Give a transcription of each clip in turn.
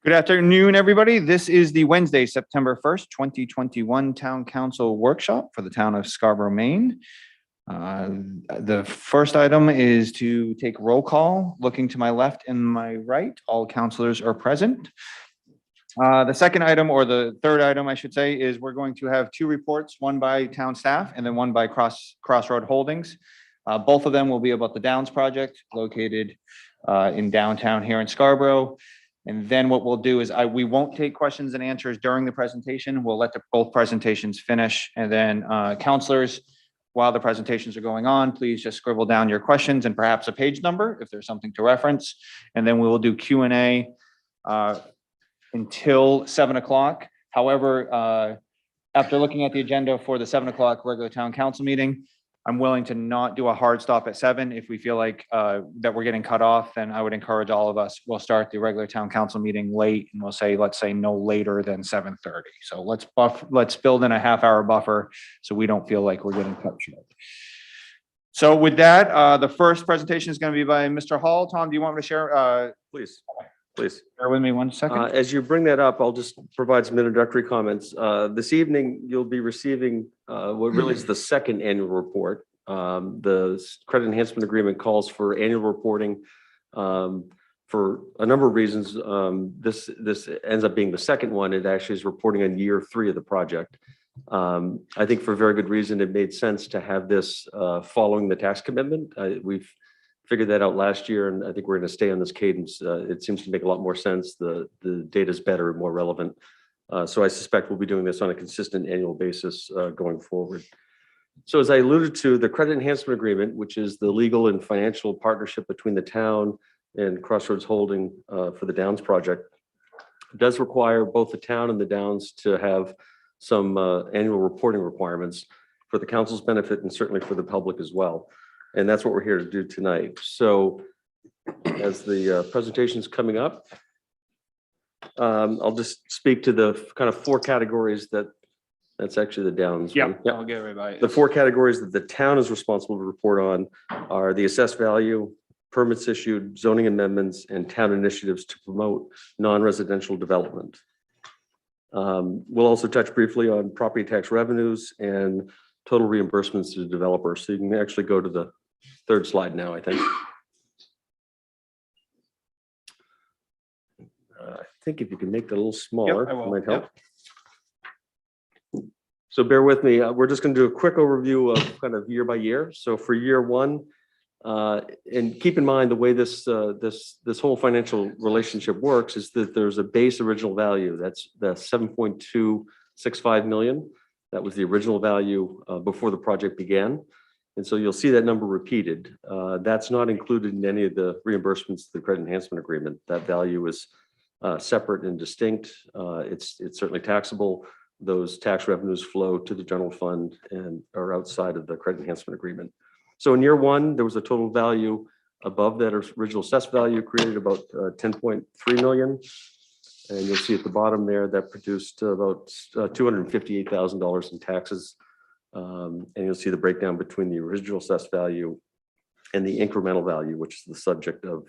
Good afternoon, everybody. This is the Wednesday, September 1st, 2021 Town Council Workshop for the town of Scarborough, Maine. The first item is to take roll call. Looking to my left and my right, all councilors are present. The second item, or the third item, I should say, is we're going to have two reports, one by town staff and then one by Crossroad Holdings. Both of them will be about the Downs project located in downtown here in Scarborough. And then what we'll do is we won't take questions and answers during the presentation. We'll let both presentations finish. And then counselors, while the presentations are going on, please just scribble down your questions and perhaps a page number if there's something to reference. And then we will do Q&A until 7 o'clock. However, after looking at the agenda for the 7 o'clock regular town council meeting, I'm willing to not do a hard stop at 7. If we feel like that we're getting cut off, then I would encourage all of us, we'll start the regular town council meeting late and we'll say, let's say no later than 7:30. So let's build in a half-hour buffer so we don't feel like we're getting cut short. So with that, the first presentation is going to be by Mr. Hall. Tom, do you want me to share? Please. Bear with me 1 second. As you bring that up, I'll just provide some introductory comments. This evening, you'll be receiving what really is the second annual report. The credit enhancement agreement calls for annual reporting for a number of reasons. This ends up being the second one. It actually is reporting on year 3 of the project. I think for a very good reason, it made sense to have this following the tax commitment. We've figured that out last year, and I think we're going to stay on this cadence. It seems to make a lot more sense. The data is better and more relevant. So I suspect we'll be doing this on a consistent annual basis going forward. So as I alluded to, the credit enhancement agreement, which is the legal and financial partnership between the town and Crossroads Holding for the Downs project, does require both the town and the Downs to have some annual reporting requirements for the council's benefit and certainly for the public as well. And that's what we're here to do tonight. So as the presentation is coming up, I'll just speak to the kind of 4 categories that's actually the Downs. Yeah, I'll get right by it. The 4 categories that the town is responsible to report on are the assessed value, permits issued, zoning amendments, and town initiatives to promote non-residential development. We'll also touch briefly on property tax revenues and total reimbursements to the developers. So you can actually go to the 3rd slide now, I think. I think if you can make that a little smaller, it might help. So bear with me. We're just going to do a quick overview of kind of year by year. So for year 1, and keep in mind the way this whole financial relationship works is that there's a base original value. That's the 7.265 million. That was the original value before the project began. And so you'll see that number repeated. That's not included in any of the reimbursements to the credit enhancement agreement. That value is separate and distinct. It's certainly taxable. Those tax revenues flow to the general fund and are outside of the credit enhancement agreement. So in year 1, there was a total value above that original assessed value created about 10.3 million. And you'll see at the bottom there that produced about $258,000 in taxes. And you'll see the breakdown between the original assessed value and the incremental value, which is the subject of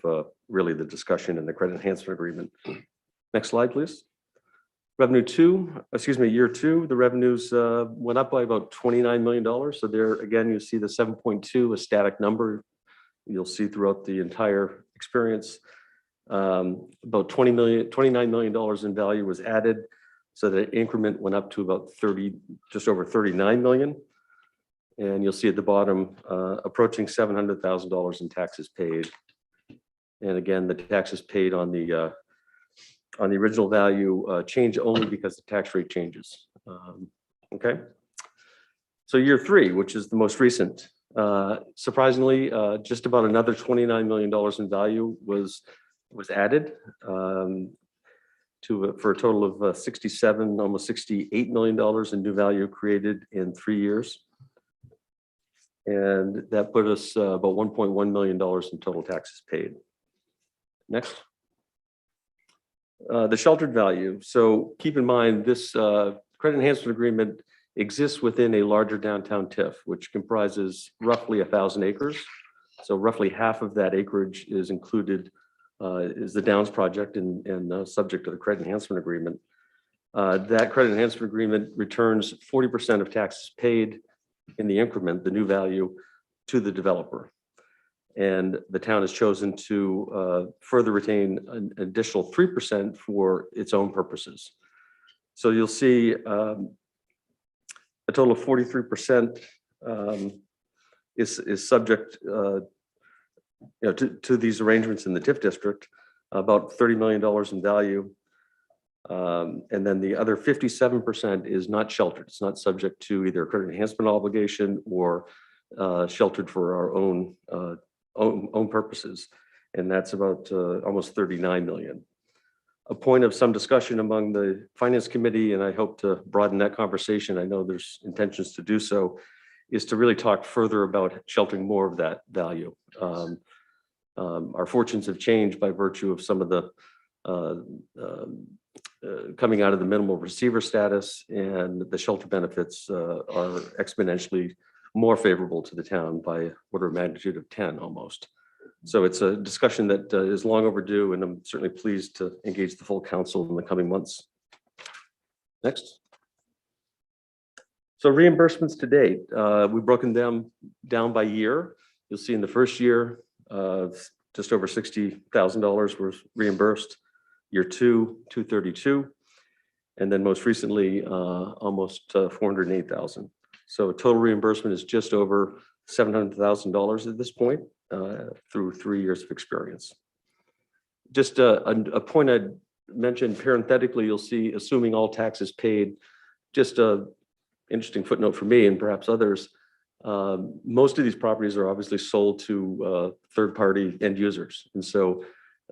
really the discussion in the credit enhancement agreement. Next slide, please. Year 2, the revenues went up by about $29 million. So there again, you see the 7.2, a static number you'll see throughout the entire experience. About $29 million in value was added. So the increment went up to about just over 39 million. And you'll see at the bottom, approaching $700,000 in taxes paid. And again, the taxes paid on the original value change only because the tax rate changes. Okay. So year 3, which is the most recent, surprisingly, just about another $29 million in value was added for a total of 67, almost $68 million in new value created in 3 years. And that put us about $1.1 million in total taxes paid. Next. The sheltered value. So keep in mind this credit enhancement agreement exists within a larger downtown TIF, which comprises roughly 1,000 acres. So roughly half of that acreage is included is the Downs project and subject to the credit enhancement agreement. That credit enhancement agreement returns 40% of taxes paid in the increment, the new value, to the developer. And the town has chosen to further retain an additional 3% for its own purposes. So you'll see a total of 43% is subject to these arrangements in the TIF district, about $30 million in value. And then the other 57% is not sheltered. It's not subject to either a credit enhancement obligation or sheltered for our own purposes. And that's about almost 39 million. A point of some discussion among the finance committee, and I hope to broaden that conversation, I know there's intentions to do so, is to really talk further about sheltering more of that value. Our fortunes have changed by virtue of some of the coming out of the minimal receiver status, and the shelter benefits are exponentially more favorable to the town by order of magnitude of 10 almost. So it's a discussion that is long overdue, and I'm certainly pleased to engage the full council in the coming months. Next. So reimbursements to date, we've broken them down by year. You'll see in the first year, just over $60,000 was reimbursed. Year two, 232, and then most recently, almost 408,000. So total reimbursement is just over $700,000 at this point, through 3 years of experience. Just a point I'd mention parenthetically, you'll see, assuming all taxes paid, just a interesting footnote for me and perhaps others. Most of these properties are obviously sold to third-party end users, and so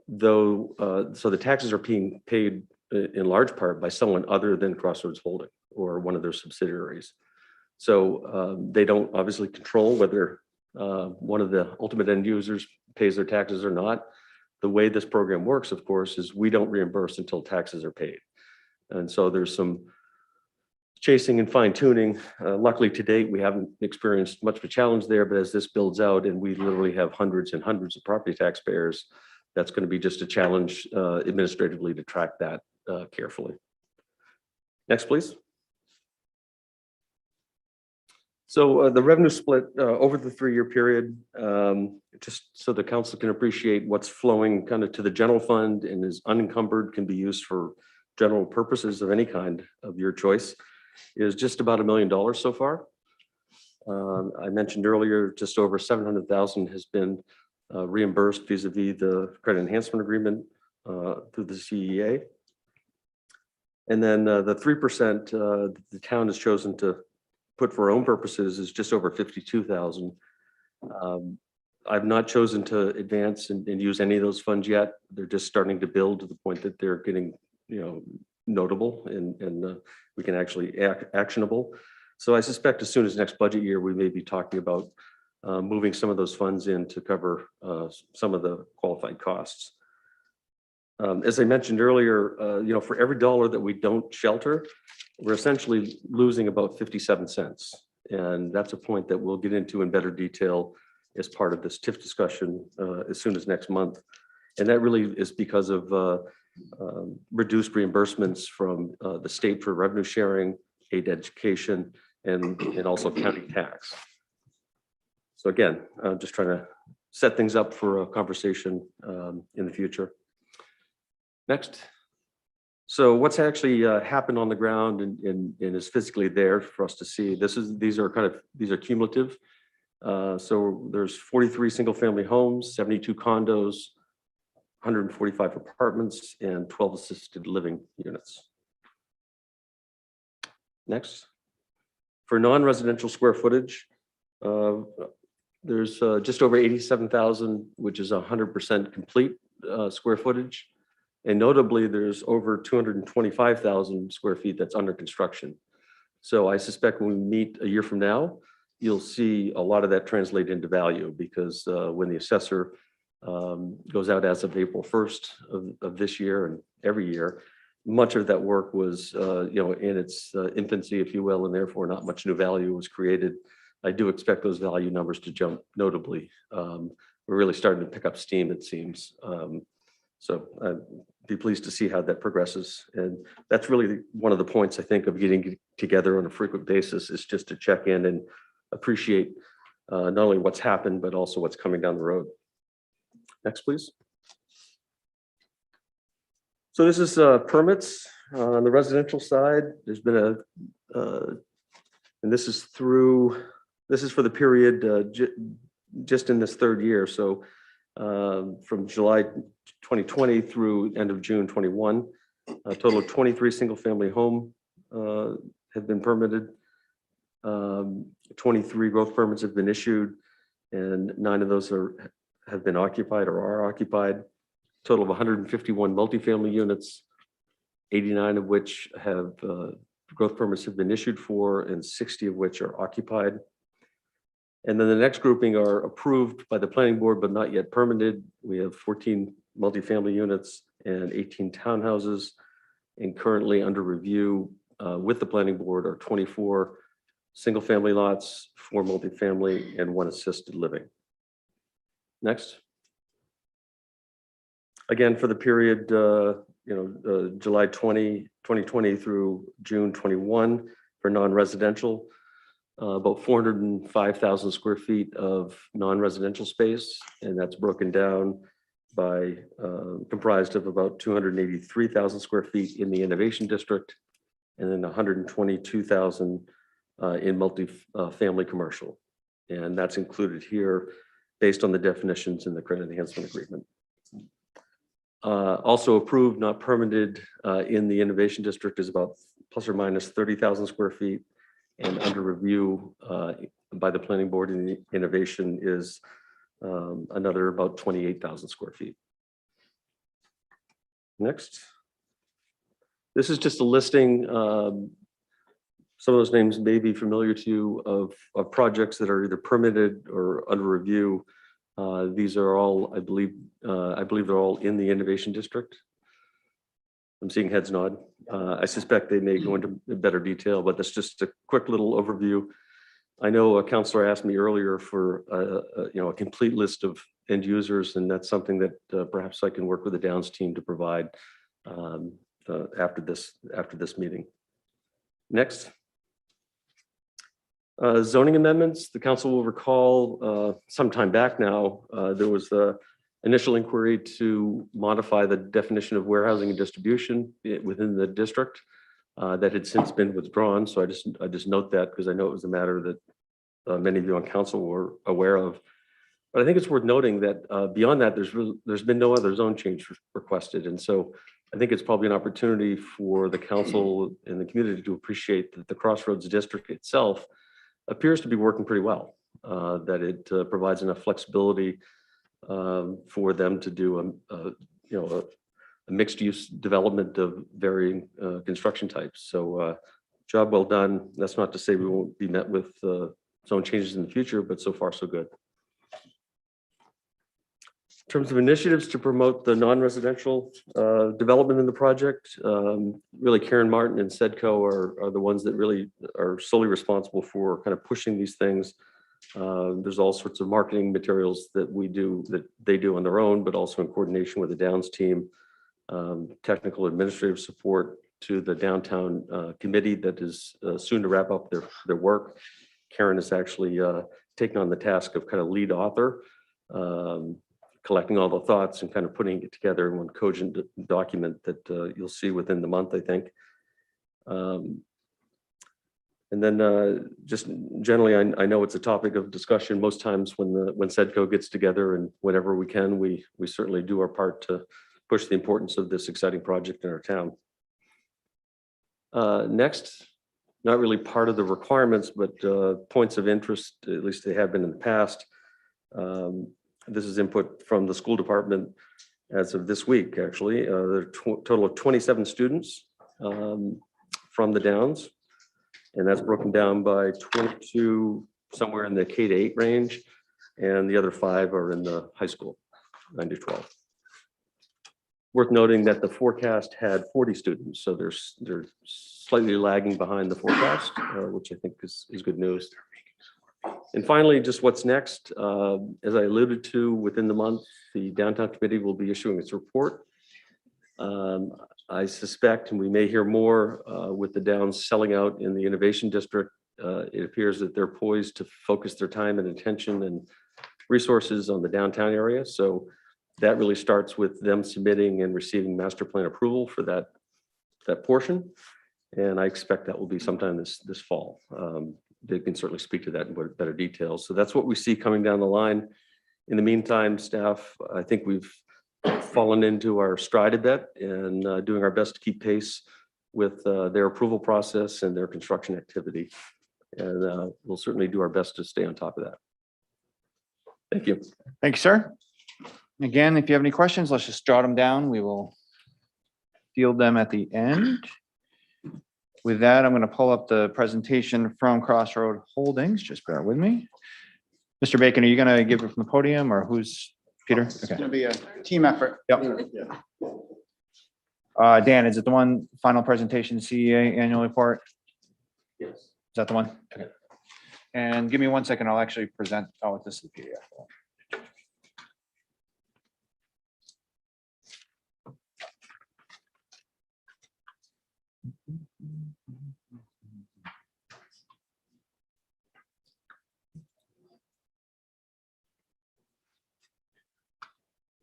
the taxes are being paid in large part by someone other than Crossroads Holding or one of their subsidiaries. So they don't obviously control whether one of the ultimate end users pays their taxes or not. The way this program works, of course, is we don't reimburse until taxes are paid. And so there's some chasing and fine tuning. Luckily to date, we haven't experienced much of a challenge there, but as this builds out and we literally have hundreds and hundreds of property taxpayers, that's going to be just a challenge administratively to track that carefully. Next, please. So the revenue split over the 3-year period, just so the council can appreciate what's flowing kind of to the general fund and is unencumbered, can be used for general purposes of any kind of your choice, is just about $1 million so far. I mentioned earlier, just over 700,000 has been reimbursed vis-a-vis the credit enhancement agreement through the CEA. And then the 3% the town has chosen to put for our own purposes is just over 52,000. I've not chosen to advance and use any of those funds yet. They're just starting to build to the point that they're getting, notable and we can actually actionable. So I suspect as soon as next budget year, we may be talking about moving some of those funds in to cover some of the qualified costs. As I mentioned earlier, for every dollar that we don't shelter, we're essentially losing about 57 cents. And that's a point that we'll get into in better detail as part of this TIF discussion as soon as next month. And that really is because of reduced reimbursements from the state for revenue sharing, aid education, and also county tax. So again, I'm just trying to set things up for a conversation in the future. Next. So what's actually happened on the ground and is physically there for us to see? These are cumulative. So there's 43 single family homes, 72 condos, 145 apartments, and 12 assisted living units. Next. For non-residential square footage, there's just over 87,000, which is 100% complete square footage. And notably, there's over 225,000 square feet that's under construction. So I suspect when we meet a year from now, you'll see a lot of that translate into value, because when the assessor goes out as of April 1st of this year and every year, much of that work was in its infancy, if you will, and therefore not much new value was created. I do expect those value numbers to jump notably. We're really starting to pick up steam, it seems. So I'd be pleased to see how that progresses. And that's really one of the points, I think, of getting together on a frequent basis, is just to check in and appreciate not only what's happened, but also what's coming down the road. Next, please. So this is permits on the residential side. There's been and this is for the period just in this third year. So from July 2020 through end of June 21, a total of 23 single-family home have been permitted. 23 growth permits have been issued, and 9 of those have been occupied or are occupied. Total of 151 multifamily units, 89 of which have growth permits have been issued for, and 60 of which are occupied. And then the next grouping are approved by the planning board, but not yet permitted. We have 14 multifamily units and 18 townhouses, and currently under review with the planning board are 24 single-family lots, 4 multifamily, and 1 assisted living. Next. Again, for the period, July 2020 through June 21 for non-residential, about 405,000 square feet of non-residential space, and that's broken down by comprised of about 283,000 square feet in the Innovation District, and then 122,000 in multi-family commercial. And that's included here based on the definitions in the credit enhancement agreement. Also approved, not permitted in the Innovation District is about plus or minus 30,000 square feet, and under review by the planning board in the Innovation is another about 28,000 square feet. Next. This is just a listing. Some of those names may be familiar to you of projects that are either permitted or under review. These are all, I believe they're all in the Innovation District. I'm seeing heads nod. I suspect they may go into better detail, but that's just a quick little overview. I know a counselor asked me earlier for a complete list of end users, and that's something that perhaps I can work with the Downs team to provide after this meeting. Next. Zoning amendments. The council will recall some time back now, there was the initial inquiry to modify the definition of warehousing and distribution within the district that had since been withdrawn. So I just note that because I know it was a matter that many of you on council were aware of. But I think it's worth noting that beyond that, there's been no other zone change requested. And so I think it's probably an opportunity for the council and the community to appreciate that the Crossroads District itself appears to be working pretty well, that it provides enough flexibility for them to do a mixed use development of varying construction types. So job well done. That's not to say we won't be met with zone changes in the future, but so far so good. In terms of initiatives to promote the non-residential development in the project, really Karen Martin and SEDCO are the ones that really are solely responsible for kind of pushing these things. There's all sorts of marketing materials that they do on their own, but also in coordination with the Downs team, technical administrative support to the downtown committee that is soon to wrap up their work. Karen is actually taking on the task of kind of lead author, collecting all the thoughts and kind of putting it together in one cogent document that you'll see within the month, I think. And then just generally, I know it's a topic of discussion most times when SEDCO gets together, and whenever we can, we certainly do our part to push the importance of this exciting project in our town. Next, not really part of the requirements, but points of interest, at least they have been in the past. This is input from the school department as of this week, actually. There are a total of 27 students from the Downs, and that's broken down by 22 somewhere in the K to 8 range, and the other 5 are in the high school, 9 to 12. Worth noting that the forecast had 40 students, so they're slightly lagging behind the forecast, which I think is good news. And finally, just what's next. As I alluded to, within the month, the downtown committee will be issuing its report. I suspect, and we may hear more with the Downs selling out in the Innovation District. It appears that they're poised to focus their time and attention and resources on the downtown area. So that really starts with them submitting and receiving master plan approval for that portion. And I expect that will be sometime this fall. They can certainly speak to that in better details. So that's what we see coming down the line. In the meantime, staff, I think we've fallen into our stride a bit and doing our best to keep pace with their approval process and their construction activity. And we'll certainly do our best to stay on top of that. Thank you. Thank you, sir. Again, if you have any questions, let's just jot them down. We will field them at the end. With that, I'm going to pull up the presentation from Crossroad Holdings. Just bear with me. Mr. Bacon, are you going to give it from the podium or who's Peter? It's Okay. gonna be a team effort. Yep. Dan, is it the one final presentation, CEA annual report? Yes. Is that the one? Okay. And give me 1 second. I'll actually present. Oh, this is the PDF.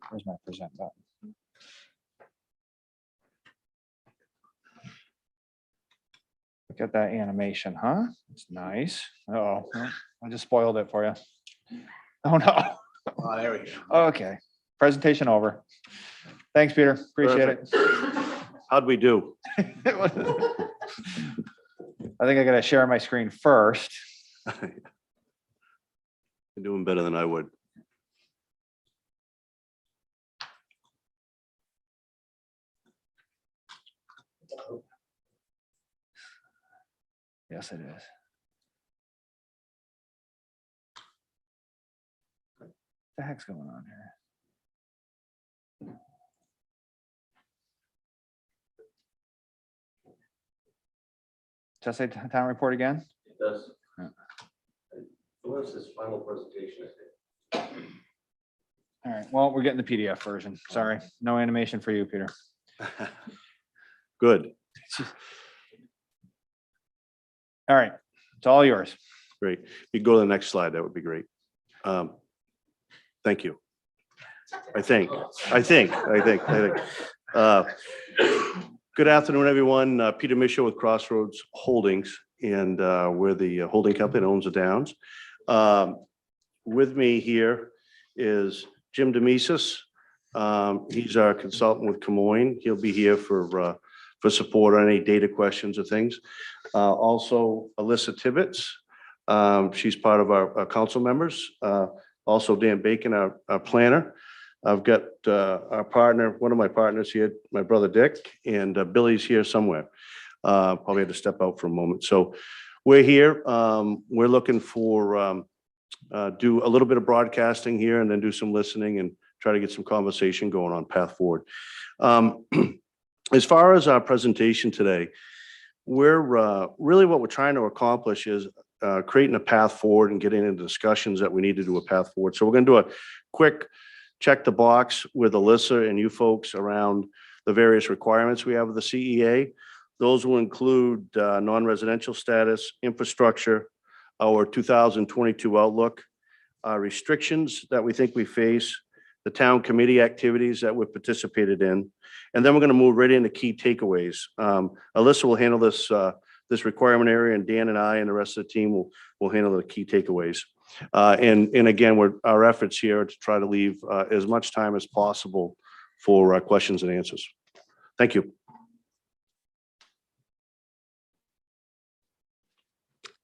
Where's my present button? Look at that animation, huh? It's nice. Oh, I just spoiled it for you. Oh, no. Oh, there we go. Okay, presentation over. Thanks, Peter. Appreciate it. How'd we do? I think I gotta share my screen first. You're doing better than I would. Yes, it is. What the heck's going on here? Just say town report again? It does. Yeah. What's this final presentation, I think? All right, well, we're getting the PDF version. Sorry, no animation for you, Peter. Good, All right, it's all yours. great. You go to the next slide, that would be great. Thank you. I think. Good afternoon, everyone. Peter Misho with Crossroads Holdings, and we're the holding company that owns the Downs. With me here is Jim Demesis. He's our consultant with Camoin. He'll be here for support on any data questions or things. Also, Alyssa Tibbetts. She's part of our council members. Also, Dan Bacon, our planner. I've got our partner, one of my partners here, my brother Dick, and Billy's here somewhere. Probably had to step out for a moment. So we're here. We're looking for do a little bit of broadcasting here and then do some listening and try to get some conversation going on path forward. As far as our presentation today, we're really what we're trying to accomplish is creating a path forward and getting into discussions that we need to do a path forward. So we're going to do a quick check the box with Alyssa and you folks around the various requirements we have of the CEA. Those will include non-residential status, infrastructure, our 2022 outlook, restrictions that we think we face, the town committee activities that we've participated in, and then we're going to move right into key takeaways. Alyssa will handle this requirement area, and Dan and I and the rest of the team will handle the key takeaways. And again, our efforts here are to try to leave as much time as possible for questions and answers. Thank you.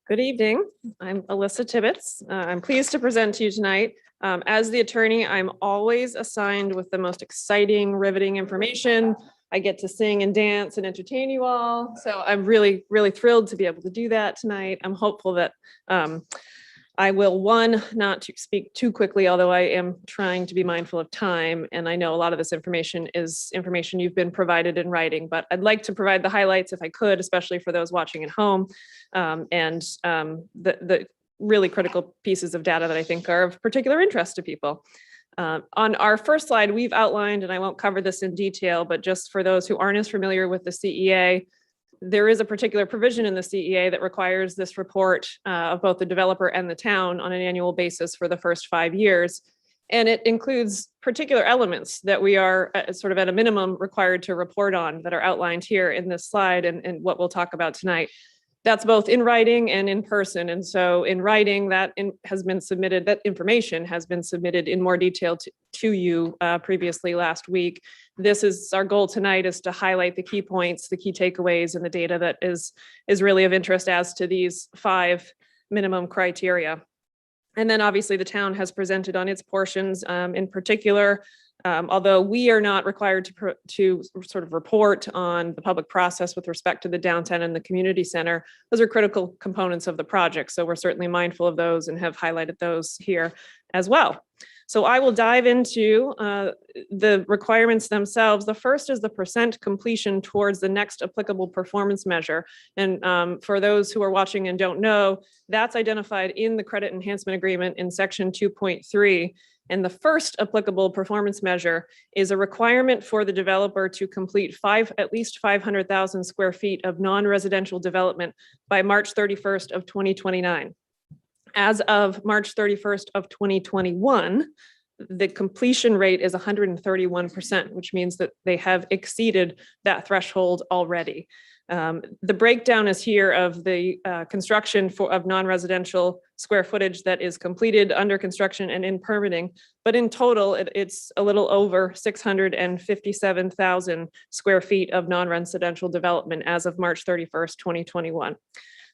Good evening. I'm Alyssa Tibbetts. I'm pleased to present to you tonight. As the attorney, I'm always assigned with the most exciting, riveting information. I get to sing and dance and entertain you all. So I'm really, really thrilled to be able to do that tonight. I'm hopeful that I will, not to speak too quickly, although I am trying to be mindful of time. And I know a lot of this information is information you've been provided in writing, but I'd like to provide the highlights if I could, especially for those watching at home. And the really critical pieces of data that I think are of particular interest to people. On our first slide, we've outlined, and I won't cover this in detail, but just for those who aren't as familiar with the CEA, there is a particular provision in the CEA that requires this report of both the developer and the town on an annual basis for the first 5 years. And it includes particular elements that we are sort of at a minimum required to report on that are outlined here in this slide and what we'll talk about tonight. That's both in writing and in person. And so in writing, that has been submitted, that information has been submitted in more detail to you previously last week. This is our goal tonight, is to highlight the key points, the key takeaways, and the data that is really of interest as to these 5 minimum criteria. And then obviously the town has presented on its portions. In particular, although we are not required to sort of report on the public process with respect to the downtown and the community center, those are critical components of the project. So we're certainly mindful of those and have highlighted those here as well. So I will dive into the requirements themselves. The first is the % completion towards the next applicable performance measure. And for those who are watching and don't know, that's identified in the credit enhancement agreement in section 2.3. And the first applicable performance measure is a requirement for the developer to complete at least 500,000 square feet of non-residential development by March 31st of 2029. As of March 31st of 2021, the completion rate is 131%, which means that they have exceeded that threshold already. The breakdown is here of the construction of non-residential square footage that is completed, under construction, and in permitting. But in total, it's a little over 657,000 square feet of non-residential development as of March 31st, 2021.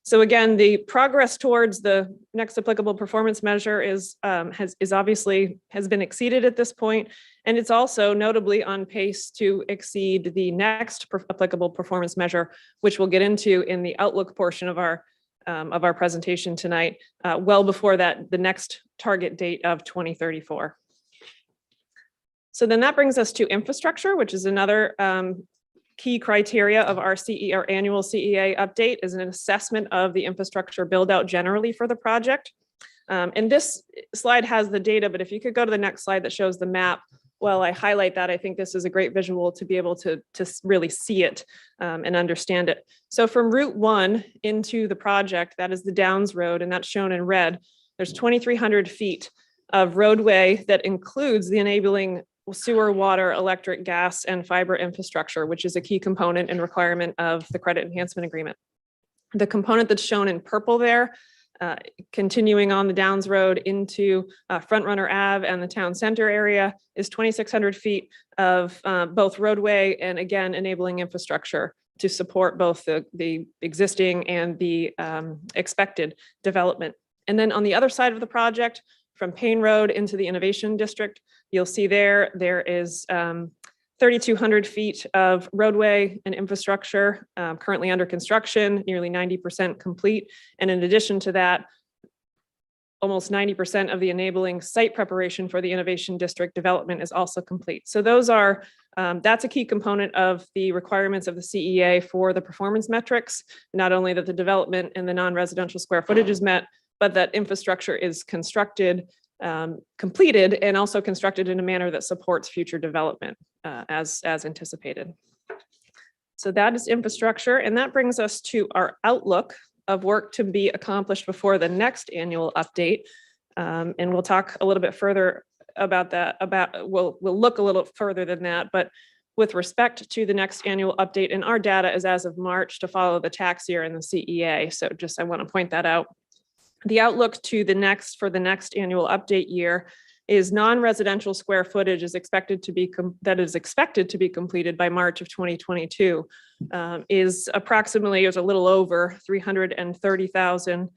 So again, the progress towards the next applicable performance measure has been exceeded at this point, and it's also notably on pace to exceed the next applicable performance measure, which we'll get into in the outlook portion of our presentation tonight, well before the next target date of 2034. So then that brings us to infrastructure, which is another key criteria of our annual CEA update, is an assessment of the infrastructure build out generally for the project. And this slide has the data, but if you could go to the next slide that shows the map, while I highlight that, I think this is a great visual to be able to really see it and understand it. So from Route 1 into the project, that is the Downs Road, and that's shown in red. There's 2,300 feet of roadway that includes the enabling sewer, water, electric, gas, and fiber infrastructure, which is a key component and requirement of the credit enhancement agreement. The component that's shown in purple there, continuing on the Downs Road into Front Runner Ave and the town center area, is 2,600 feet of both roadway and, again, enabling infrastructure to support both the existing and the expected development. And then on the other side of the project, from Payne Road into the Innovation District, you'll see there is 3,200 feet of roadway and infrastructure currently under construction, nearly 90% complete. And in addition to that, almost 90% of the enabling site preparation for the Innovation District development is also complete. So those are, that's a key component of the requirements of the CEA for the performance metrics, not only that the development and the non-residential square footage is met, but that infrastructure is constructed, completed, and also constructed in a manner that supports future development as anticipated. So that is infrastructure, and that brings us to our outlook of work to be accomplished before the next annual update. And we'll talk a little bit further about that, we'll look a little further than that, but with respect to the next annual update, and our data is as of March to follow the tax year in the CEA. So just, I want to point that out. The outlook to for the next annual update year is non-residential square footage is expected to be completed by March of 2022, is a little over 330,000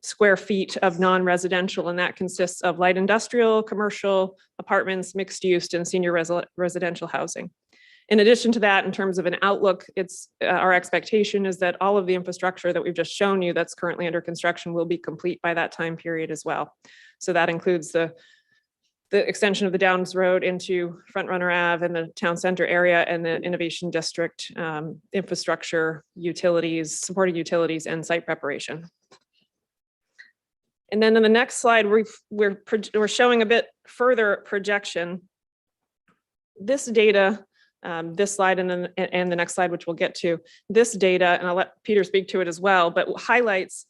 square feet of non-residential, and that consists of light industrial, commercial, apartments, mixed use, and senior residential housing. In addition to that, in terms of an outlook, it's our expectation is that all of the infrastructure that we've just shown you that's currently under construction will be complete by that time period as well. So that includes the extension of the Downs Road into Front Runner Ave and the town center area, and the Innovation District infrastructure, utilities, supporting utilities, and site preparation. And then in the next slide, we're showing a bit further projection. This data, this slide and the next slide, which we'll get to, this data, and I'll let Peter speak to it as well, but highlights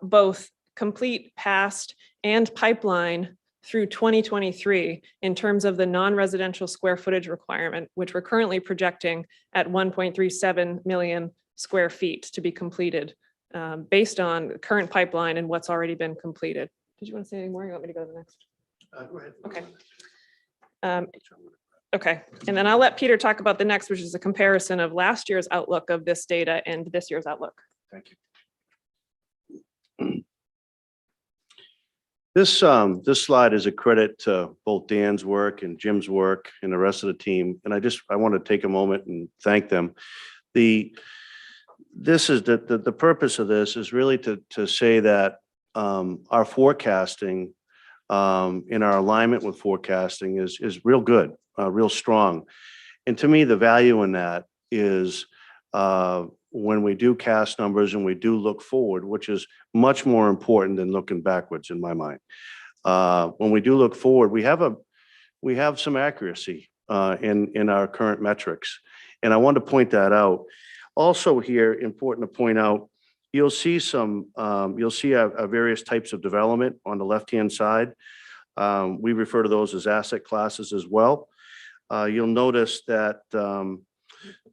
both complete, past, and pipeline through 2023 in terms of the non-residential square footage requirement, which we're currently projecting at 1.37 million square feet to be completed based on the current pipeline and what's already been completed. Did you want to say any more? You want me to go to the next? Go ahead. Okay. Okay, and then I'll let Peter talk about the next, which is a comparison of last year's outlook of this data and this year's outlook. Thank you. This slide is a credit to both Dan's work and Jim's work and the rest of the team. And I want to take a moment and thank them. The purpose of this is really to say that our forecasting in our alignment with forecasting is real good, real strong. And to me, the value in that is when we do cast numbers and we do look forward, which is much more important than looking backwards in my mind. When we do look forward, we have some accuracy in our current metrics. And I want to point that out. Also here, important to point out, you'll see various types of development on the left-hand side. We refer to those as asset classes as well. You'll notice that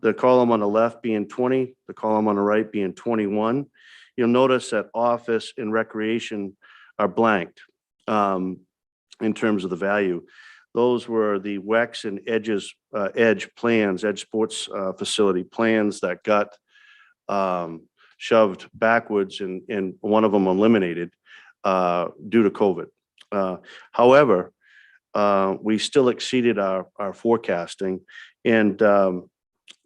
the column on the left being 20, the column on the right being 21. You'll notice that office and recreation are blanked in terms of the value. Those were the WEX and Edge plans, Edge Sports Facility plans that got shoved backwards and one of them eliminated due to COVID. However, we still exceeded our forecasting, and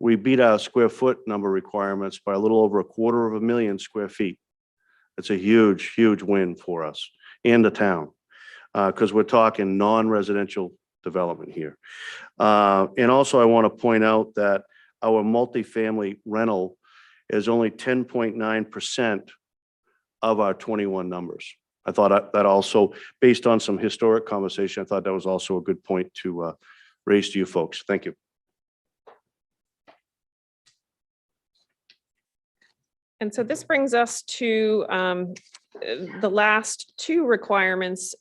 we beat our square foot number requirements by a little over 250,000 square feet. It's a huge, huge win for us and the town, because we're talking non-residential development here. And also I want to point out that our multifamily rental is only 10.9% of our 21 numbers. I thought that also, based on some historic conversation, I thought that was also a good point to raise to you folks. Thank you. And so this brings us to the last two requirements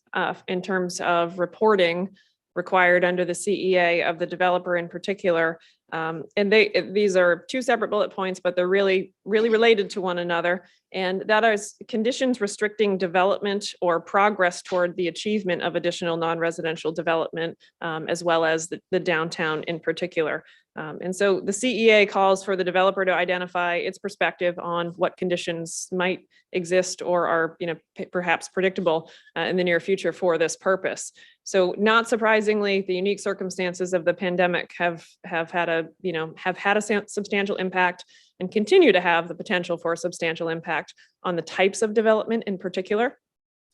in terms of reporting required under the CEA of the developer in particular. And these are two separate bullet points, but they're really related to one another. And that is conditions restricting development or progress toward the achievement of additional non-residential development, as well as the downtown in particular. And so the CEA calls for the developer to identify its perspective on what conditions might exist or are, perhaps predictable in the near future for this purpose. So not surprisingly, the unique circumstances of the pandemic have had a substantial impact and continue to have the potential for a substantial impact on the types of development in particular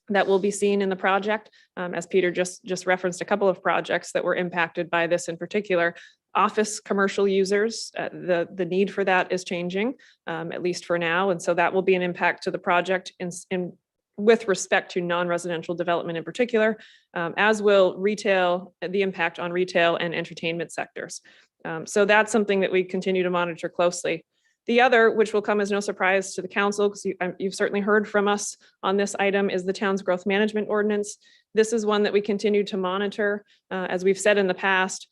that will be seen in the project. As Peter just referenced a couple of projects that were impacted by this in particular. Office commercial users, the need for that is changing, at least for now. And so that will be an impact to the project in with respect to non-residential development in particular, as will retail, the impact on retail and entertainment sectors. So that's something that we continue to monitor closely. The other, which will come as no surprise to the council, because you've certainly heard from us on this item, is the town's growth management ordinance. This is one that we continue to monitor. As we've said in the past,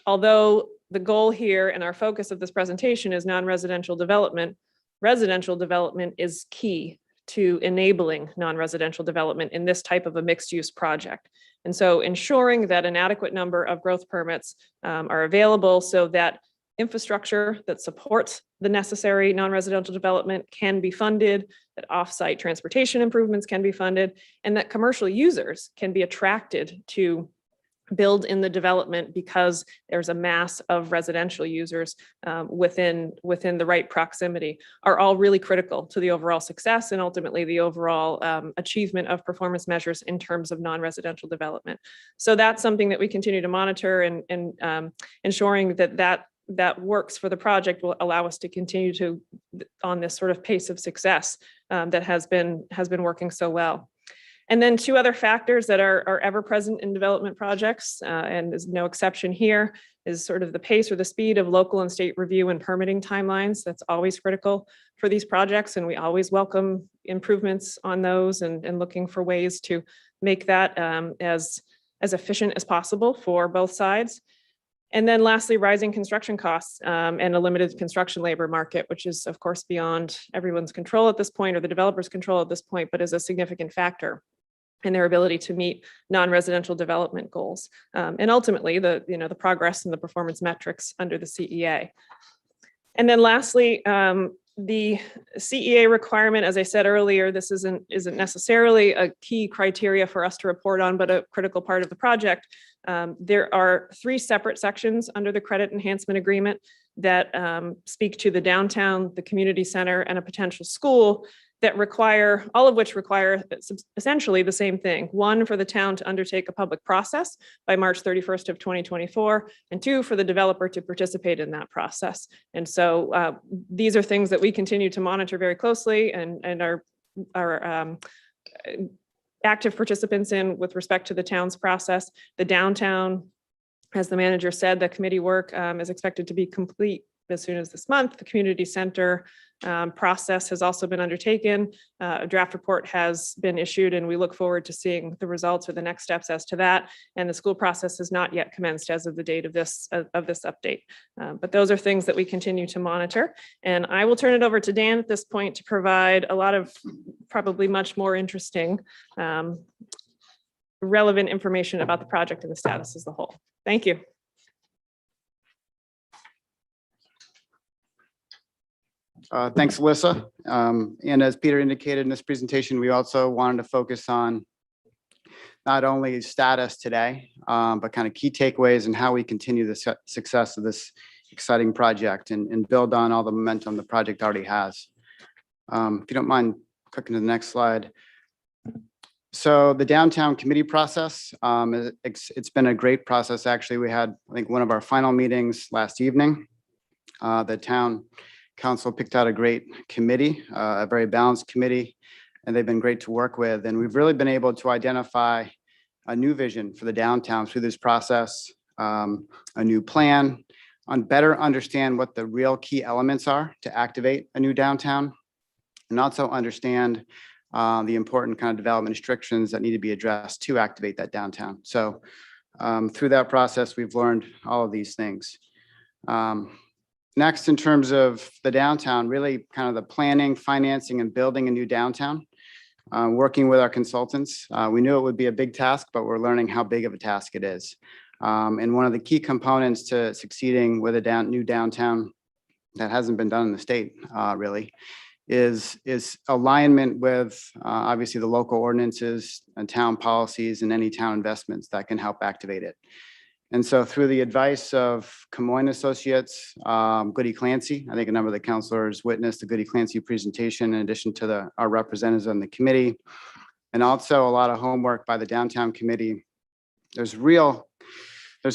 although the goal here and our focus of this presentation is non-residential development, residential development is key to enabling non-residential development in this type of a mixed-use project. And so ensuring that an adequate number of growth permits are available so that infrastructure that supports the necessary non-residential development can be funded, that off-site transportation improvements can be funded, and that commercial users can be attracted to build in the development because there's a mass of residential users within the right proximity, are all really critical to the overall success and ultimately the overall achievement of performance measures in terms of non-residential development. So that's something that we continue to monitor, and ensuring that works for the project will allow us to continue to on this sort of pace of success that has been working so well. And then two other factors that are ever present in development projects, and is no exception here, is sort of the pace or the speed of local and state review and permitting timelines. That's always critical for these projects, and we always welcome improvements on those and looking for ways to make that as efficient as possible for both sides. And then lastly, rising construction costs and a limited construction labor market, which is of course beyond everyone's control at this point or the developer's control at this point, but is a significant factor in their ability to meet non-residential development goals. And ultimately the progress and the performance metrics under the CEA. And then lastly, the CEA requirement, as I said earlier, this isn't necessarily a key criteria for us to report on, but a critical part of the project. There are 3 separate sections under the credit enhancement agreement that speak to the downtown, the community center, and a potential school that require, all of which require essentially the same thing. 1, for the town to undertake a public process by March 31st of 2024, and 2, for the developer to participate in that process. And so these are things that we continue to monitor very closely and are active participants in with respect to the town's process. The downtown, as the manager said, the committee work is expected to be complete as soon as this month. The community center process has also been undertaken. A draft report has been issued, and we look forward to seeing the results or the next steps as to that. And the school process has not yet commenced as of the date of this update. But those are things that we continue to monitor. And I will turn it over to Dan at this point to provide a lot of probably much more interesting relevant information about the project and the status as a whole. Thank you. Thanks, Alyssa. And as Peter indicated in this presentation, we also wanted to focus on not only status today, but kind of key takeaways and how we continue the success of this exciting project and build on all the momentum the project already has. If you don't mind clicking to the next slide. So the downtown committee process, it's been a great process. Actually, we had, I think, one of our final meetings last evening. The town council picked out a great committee, a very balanced committee, and they've been great to work with. And we've really been able to identify a new vision for the downtown through this process, a new plan, on better understand what the real key elements are to activate a new downtown, and also understand the important kind of development restrictions that need to be addressed to activate that downtown. So through that process, we've learned all of these things. Next, in terms of the downtown, really kind of the planning, financing, and building a new downtown, working with our consultants. We knew it would be a big task, but we're learning how big of a task it is. And one of the key components to succeeding with a new downtown that hasn't been done in the state, really, is alignment with obviously the local ordinances and town policies and any town investments that can help activate it. And so through the advice of Camoin Associates, Goody Clancy, I think a number of the councilors witnessed the Goody Clancy presentation in addition to our representatives on the committee, and also a lot of homework by the downtown committee. There's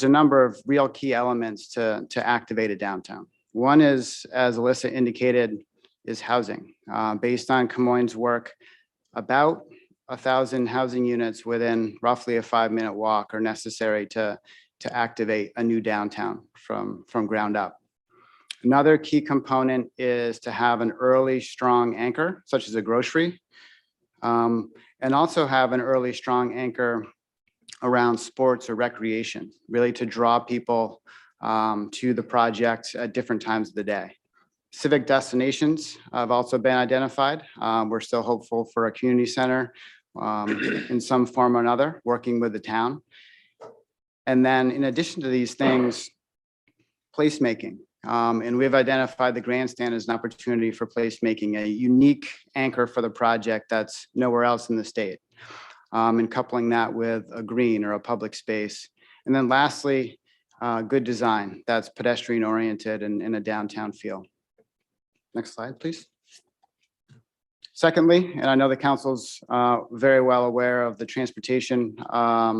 a number of real key elements to activate a downtown. One is, as Alyssa indicated, is housing. Based on Camoin's work, about 1,000 housing units within roughly a 5-minute walk are necessary to activate a new downtown from ground up. Another key component is to have an early strong anchor, such as a grocery, and also have an early strong anchor around sports or recreation, really to draw people to the project at different times of the day. Civic destinations have also been identified. We're still hopeful for a community center in some form or another, working with the town. And then in addition to these things, placemaking. And we've identified the grandstand as an opportunity for placemaking, a unique anchor for the project that's nowhere else in the state. And coupling that with a green or a public space. And then lastly, good design that's pedestrian oriented and in a downtown feel. Next slide, please. Secondly, and I know the council's very well aware of the transportation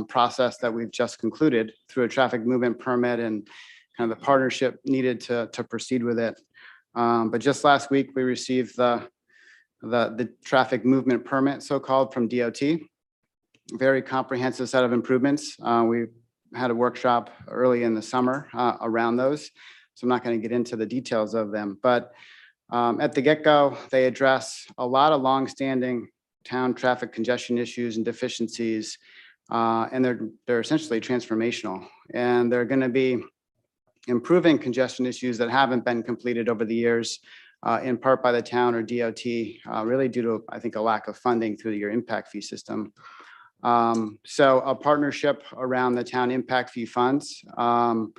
process that we've just concluded through a traffic movement permit and kind of the partnership needed to proceed with it. But just last week, we received the traffic movement permit, so-called, from DOT. very comprehensive set of improvements. We had a workshop early in the summer around those, so I'm not going to get into the details of them. But at the get-go, they address a lot of longstanding town traffic congestion issues and deficiencies, and they're essentially transformational. And they're going to be improving congestion issues that haven't been completed over the years, in part by the town or DOT, really due to, I think, a lack of funding through your impact fee system. So a partnership around the town impact fee funds, kind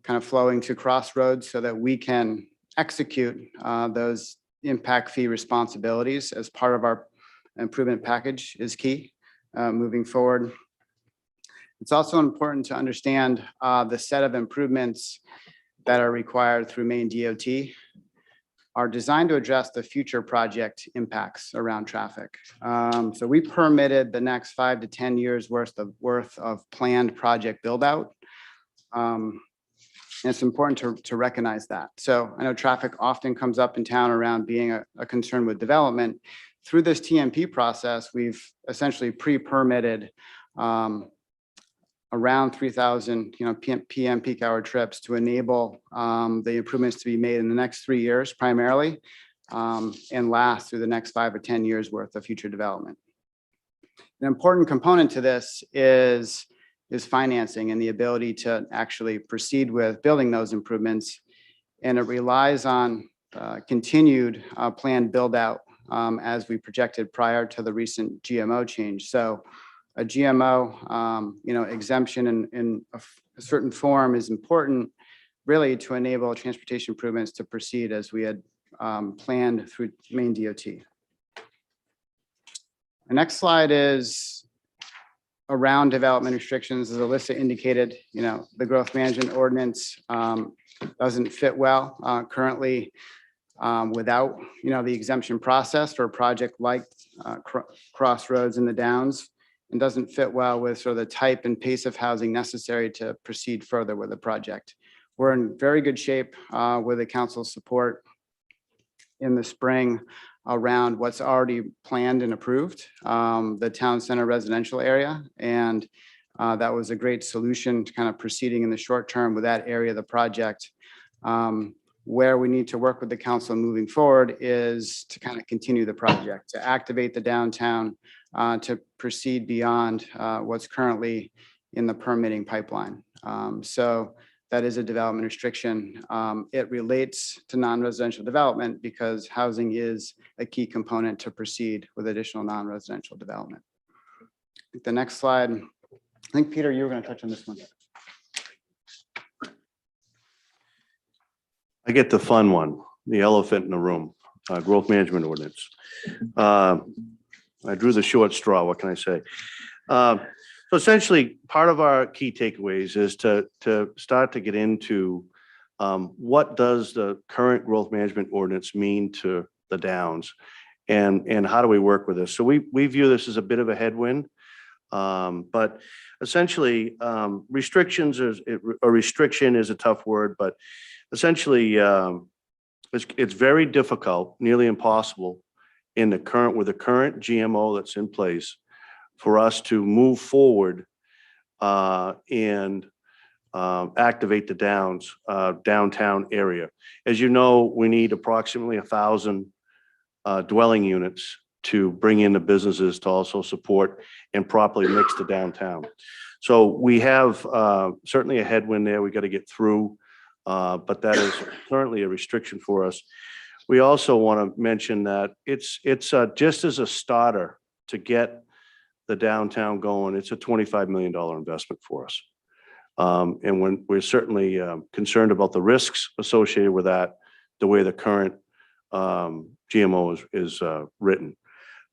of flowing to Crossroads so that we can execute those impact fee responsibilities as part of our improvement package is key moving forward. It's also important to understand the set of improvements that are required through Maine DOT are designed to address the future project impacts around traffic. So we permitted the next 5 to 10 years worth of planned project build out. And it's important to recognize that. So I know traffic often comes up in town around being a concern with development. Through this TMP process, we've essentially pre-permitted around 3,000, PM peak hour trips to enable the improvements to be made in the next 3 years primarily, and last through the next 5 or 10 years worth of future development. An important component to this is financing and the ability to actually proceed with building those improvements. And it relies on continued planned build out as we projected prior to the recent GMO change. So a GMO, exemption in a certain form is important really to enable transportation improvements to proceed as we had planned through Maine DOT. The next slide is around development restrictions. As Alyssa indicated, the growth management ordinance doesn't fit well currently without, the exemption process for a project like Crossroads in the Downs, and doesn't fit well with sort of the type and pace of housing necessary to proceed further with the project. We're in very good shape with the council's support in the spring around what's already planned and approved, the town center residential area. And that was a great solution to kind of proceeding in the short term with that area of the project. Where we need to work with the council moving forward is to kind of continue the project, to activate the downtown, to proceed beyond what's currently in the permitting pipeline. So that is a development restriction. It relates to non-residential development because housing is a key component to proceed with additional non-residential development. The next slide, I think, Peter, you were going to touch on this one. I get the fun one, the elephant in the room, growth management ordinance. I drew the short straw, what can I say? So essentially, part of our key takeaways is to start to get into what does the current growth management ordinance mean to the Downs, and how do we work with this? So we view this as a bit of a headwind, but essentially, restrictions is a restriction is a tough word, but essentially, it's very difficult, nearly impossible, with the current GMO that's in place, for us to move forward and activate the Downs downtown area. As you know, we need approximately 1,000 dwelling units to bring in the businesses to also support and properly mix the downtown. So we have certainly a headwind there we got to get through. But that is currently a restriction for us. We also want to mention that it's just as a starter to get the downtown going, it's a $25 million investment for us. And when we're certainly concerned about the risks associated with that, the way the current GMO is written.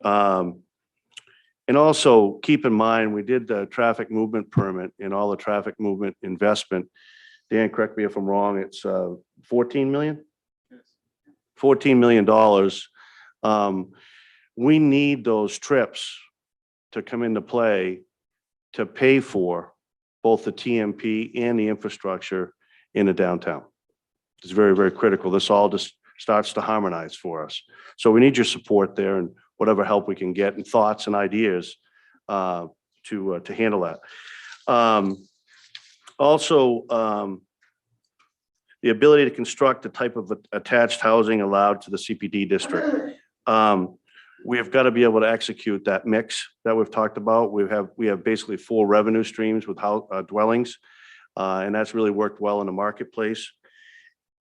And also keep in mind, we did the traffic movement permit and all the traffic movement investment. Dan, correct me if I'm wrong, it's 14 million? $14 million. We need those trips to come into play to pay for both the TMP and the infrastructure in the downtown. It's very, very critical. This all just starts to harmonize for us. So we need your support there and whatever help we can get and thoughts and ideas to to handle that. Also, the ability to construct the type of attached housing allowed to the CPD district. We have got to be able to execute that mix that we've talked about. We have basically 4 revenue streams with dwellings, and that's really worked well in the marketplace.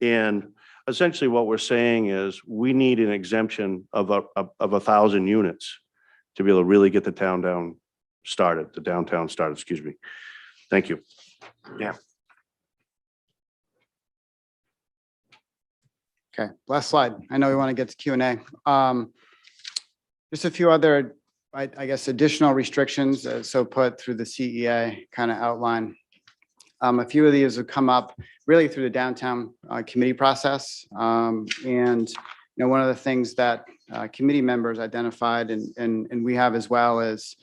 And essentially what we're saying is we need an exemption of 1,000 units to be able to really get the downtown started, excuse me. Thank you. Okay, last slide. I know we want to get to Q&A. Just a few other, I guess, additional restrictions, so put through the CEA kind of outline. A few of these have come up really through the downtown committee process. And one of the things that committee members identified and we have as well is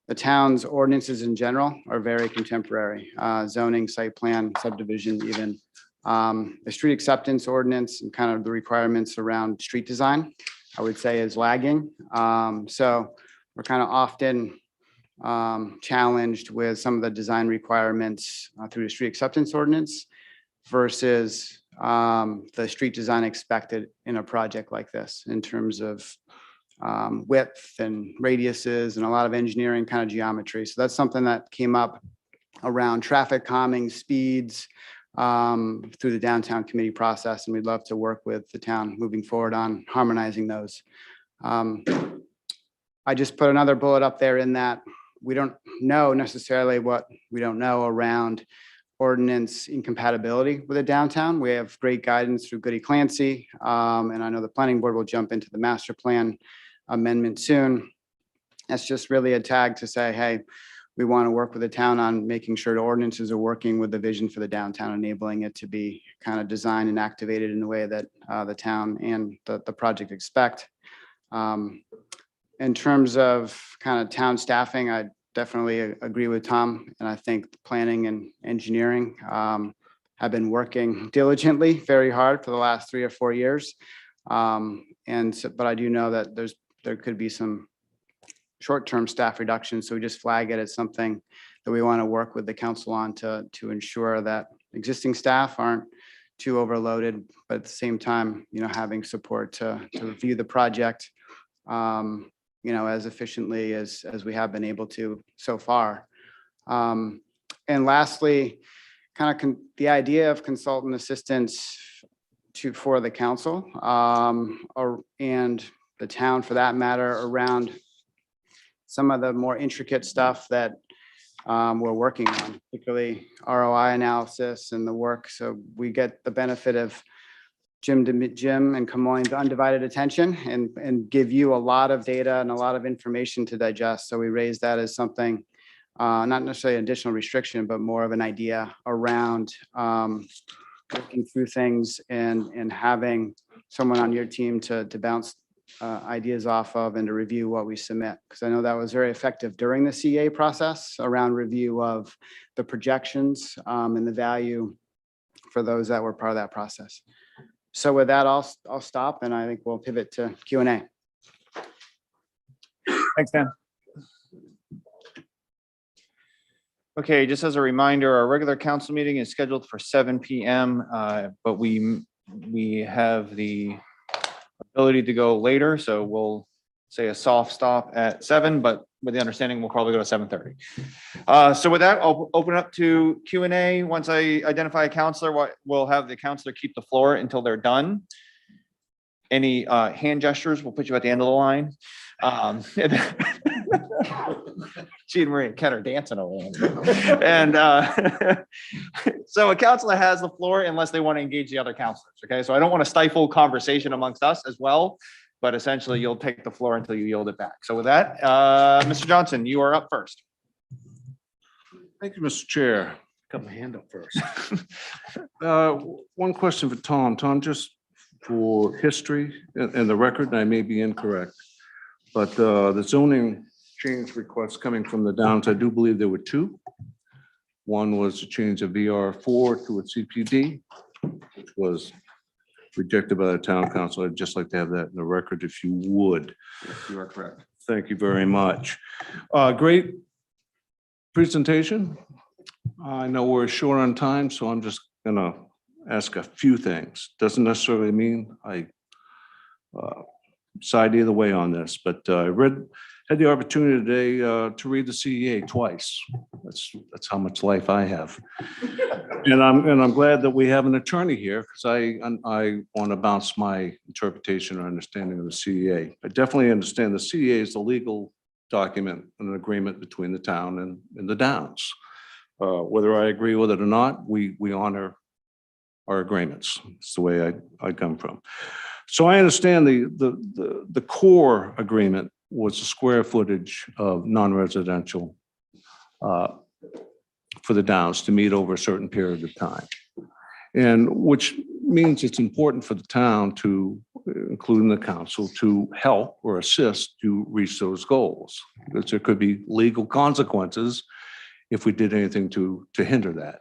the town's ordinances in general are very contemporary, zoning, site plan, subdivision, even. The street acceptance ordinance and kind of the requirements around street design, I would say, is lagging. So we're kind of often challenged with some of the design requirements through the street acceptance ordinance versus the street design expected in a project like this in terms of width and radiuses and a lot of engineering kind of geometry. So that's something that came up around traffic calming, speeds, through the downtown committee process, and we'd love to work with the town moving forward on harmonizing those. I just put another bullet up there in that we don't know necessarily what we don't know around ordinance incompatibility with a downtown. We have great guidance through Goody Clancy, and I know the planning board will jump into the master plan amendment soon. That's just really a tag to say, hey, we want to work with the town on making sure the ordinances are working with the vision for the downtown, enabling it to be kind of designed and activated in the way that the town and the project expect. In terms of kind of town staffing, I definitely agree with Tom. And I think planning and engineering have been working diligently, very hard for the last 3 or 4 years. But I do know that there could be some short-term staff reductions. So we just flag it as something that we want to work with the council on to ensure that existing staff aren't too overloaded, but at the same time, having support to review the project, as efficiently as we have been able to so far. And lastly, kind of the idea of consultant assistance for the council and the town for that matter around some of the more intricate stuff that we're working on, particularly ROI analysis and the work. So we get the benefit of Jim and Camoine's undivided attention and give you a lot of data and a lot of information to digest. So we raise that as something, not necessarily an additional restriction, but more of an idea around working through things and having someone on your team to bounce ideas off of and to review what we submit. Because I know that was very effective during the CA process around review of the projections and the value for those that were part of that process. So with that, I'll stop and I think we'll pivot to Q&A. Thanks, Dan. Okay, just as a reminder, our regular council meeting is scheduled for 7 p.m., but we have the ability to go later, so we'll say a soft stop at 7, but with the understanding we'll probably go to 7:30. So with that, I'll open up to Q&A. Once I identify a counselor, we'll have the counselor keep the floor until they're done. Any hand gestures, we'll put you at the end of the line. She and Maria and Ken are dancing over there. And so a counselor has the floor unless they want to engage the other counselors. Okay, so I don't want to stifle conversation amongst us as well, but essentially you'll take the floor until you yield it back. So with that, Mr. Johnson, you are up first. Thank you, Mr. Chair. Got my hand up first. One question for Tom. Tom, just for history and the record, and I may be incorrect, but the zoning change requests coming from the downs, I do believe there were 2. One was to change a VR4 to a CPD, which was rejected by the town council. I'd just like to have that in the record if you would. You are correct. Thank you very much. Great presentation. I know we're short on time, so I'm just gonna ask a few things. Doesn't necessarily mean I side either way on this, but I had the opportunity today to read the CEA twice. That's how much life I have. And I'm glad that we have an attorney here because I want to bounce my interpretation or understanding of the CEA. I definitely understand the CEA is the legal document, an agreement between the town and the Downs. Whether I agree with it or not, we honor our agreements. It's the way I come from. So I understand the core agreement was the square footage of non-residential for the Downs to meet over a certain period of time. And which means it's important for the town to, including the council, to help or assist to reach those goals. Because there could be legal consequences if we did anything to hinder that.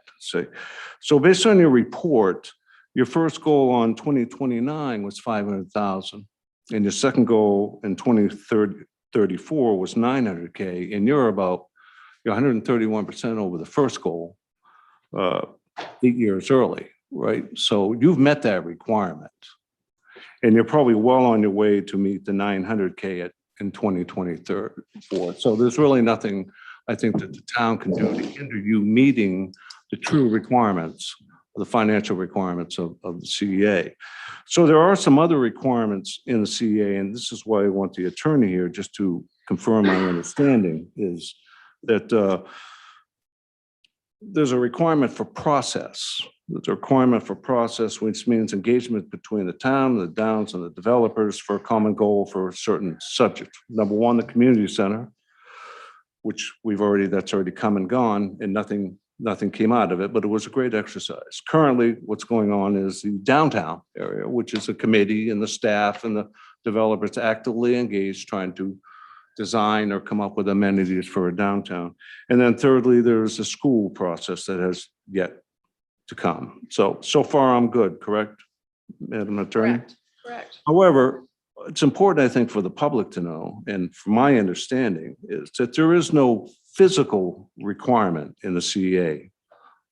So based on your report, your first goal on 2029 was 500,000. And your second goal in 2034 was 900K. And you're 131% over the first goal 8 years early, right? So you've met that requirement. And you're probably well on your way to meet the 900K in 2024. So there's really nothing I think that the town can do to hinder you meeting the true requirements, the financial requirements of the CEA. So there are some other requirements in the CEA, and this is why I want the attorney here just to confirm my understanding, is that there's a requirement for process. There's a requirement for process, which means engagement between the town, the Downs, and the developers for a common goal for a certain subject. Number one, the community center, which that's already come and gone, and nothing came out of it, but it was a great exercise. Currently, what's going on is the downtown area, which is a committee and the staff and the developers actively engaged trying to design or come up with amenities for a downtown. And then thirdly, there's a school process that has yet to come. So far I'm good, correct, Madam Attorney? Correct. However, it's important, I think, for the public to know, and from my understanding, is that there is no physical requirement in the CEA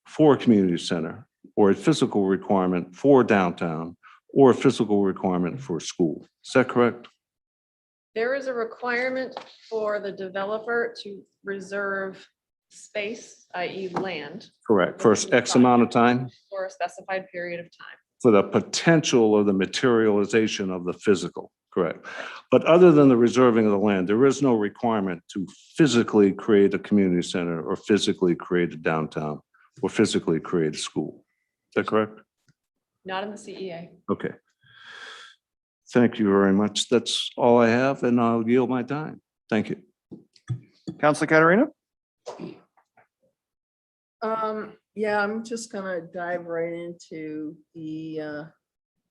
for a community center, or a physical requirement for downtown, or a physical requirement for a school. Is that correct? There is a requirement for the developer to reserve space, i.e. land, Correct. For X amount of time, for a specified period of time. for the potential of the materialization of the physical. Correct. But other than the reserving of the land, there is no requirement to physically create a community center or physically create a downtown or physically create a school. Is that correct? Not in the CEA. Okay. Thank you very much. That's all I have, and I'll yield my time. Thank you. Councilor Caterina? Yeah, I'm just gonna dive right into the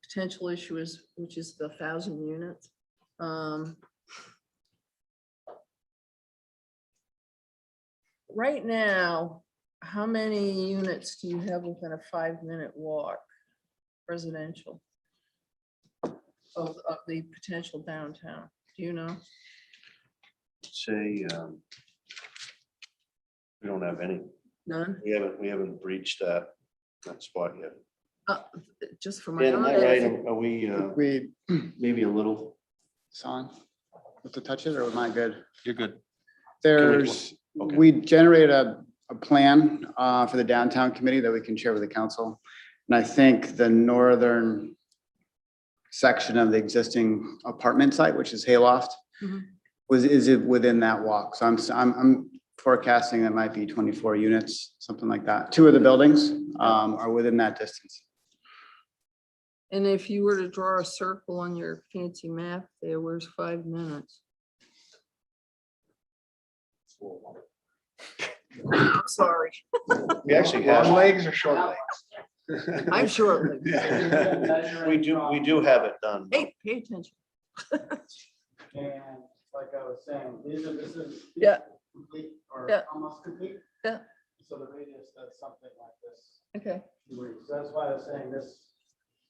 potential issue which is the 1,000 units. Right now, how many units do you have within a 5-minute walk, residential, of the potential downtown? Do you know? Say, we don't have any. None? We haven't breached that spot yet. Just for my Dan, am I knowledge. right? Are we, We, maybe a little? Son, with the touches, or am I good? You're good. There's, okay. we generate a plan for the downtown committee that we can share with the council. And I think the northern section of the existing apartment site, which is Hayloft, Mhm. is it within that walk? So I'm forecasting that might be 24 units, something like that. 2 of the buildings are within that distance. And if you were to draw a circle on your fancy map there, where's 5 minutes? I'm sorry, We actually have. legs or short legs? I'm short. We do have it done. Hey, pay attention. And like I was saying, this is Yeah. complete or Yeah. almost complete. Yeah. So the radius does something like this. Okay, So that's why I was saying this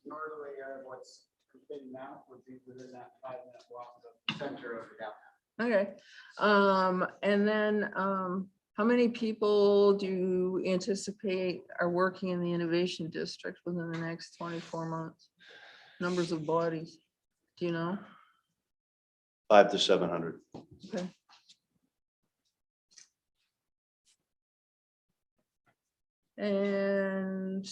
northerly area of what's completing now would be within that 5-minute walk of the center of the downtown. okay. And then, How many people do you anticipate are working in the innovation district within the next 24 months? Numbers of bodies, do you know? 500 to 700. Okay. And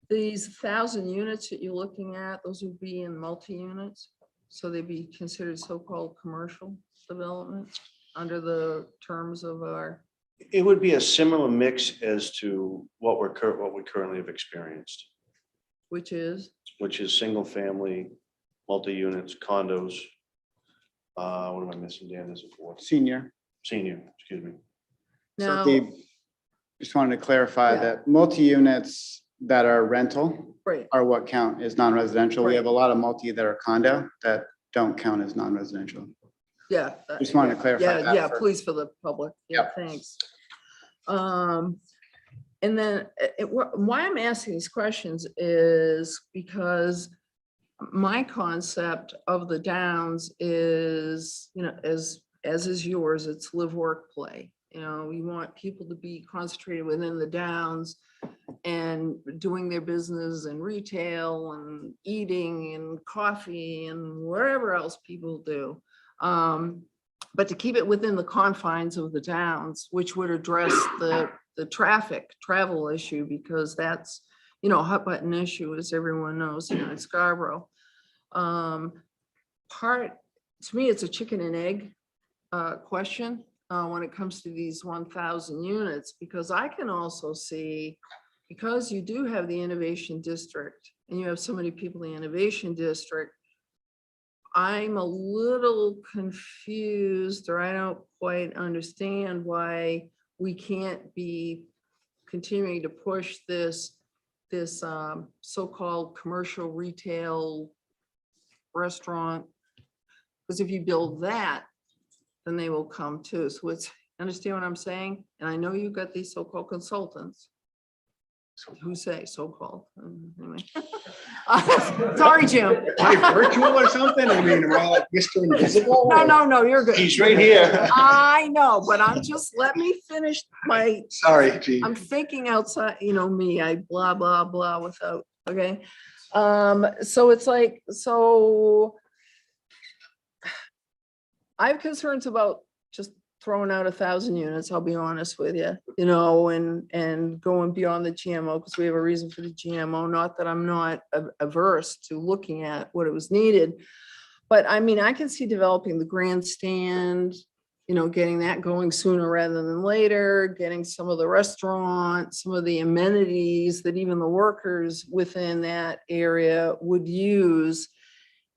these 1,000 units that you're looking at, those would be in multi-units. So they'd be considered so-called commercial development under the terms of our, It would be a similar mix as to what what we currently have experienced, which is, which is single family, multi-units, condos. What am I missing, Dan? There's a fourth. Senior. Senior, excuse me. So now, just wanted to clarify Yeah. that multi-units that are rental right, are what count as non-residential. We Right. have a lot of multi that are condo that don't count as non-residential. yeah. Just wanted to clarify Yeah, that yeah, for- please, for the public. Yeah, thanks. And then why I'm asking these questions is because my concept of the Downs is, as is yours, it's live, work, play. You want people to be concentrated within the Downs and doing their business and retail and eating and coffee and wherever else people do. But to keep it within the confines of the Downs, which would address the travel issue, because that's, a hot button issue, as everyone knows, in Scarborough. To me, it's a chicken and egg question when it comes to these 1,000 units, because I can also see, because you do have the innovation district and you have so many people in the innovation district, I'm a little confused, or I don't quite understand why we can't be continuing to push this so-called commercial retail restaurant. Because if you build that, then they will come too. So understand what I'm saying? And I know you've got these so-called consultants. Who say so-called? Anyway. Sorry, Jim. Virtual or something? I mean, am I like Mr. Invisible? No, you're good. He's right here. I know, but let me finish Sorry, Gene. I'm thinking outside, me, I blah, blah, blah without, okay? So it's like, I have concerns about just throwing out 1,000 units, I'll be honest with you, and going beyond the GMO, because we have a reason for the GMO, not that I'm not averse to looking at what it was needed. But I mean, I can see developing the grandstand, getting that going sooner rather than later, getting some of the restaurants, some of the amenities that even the workers within that area would use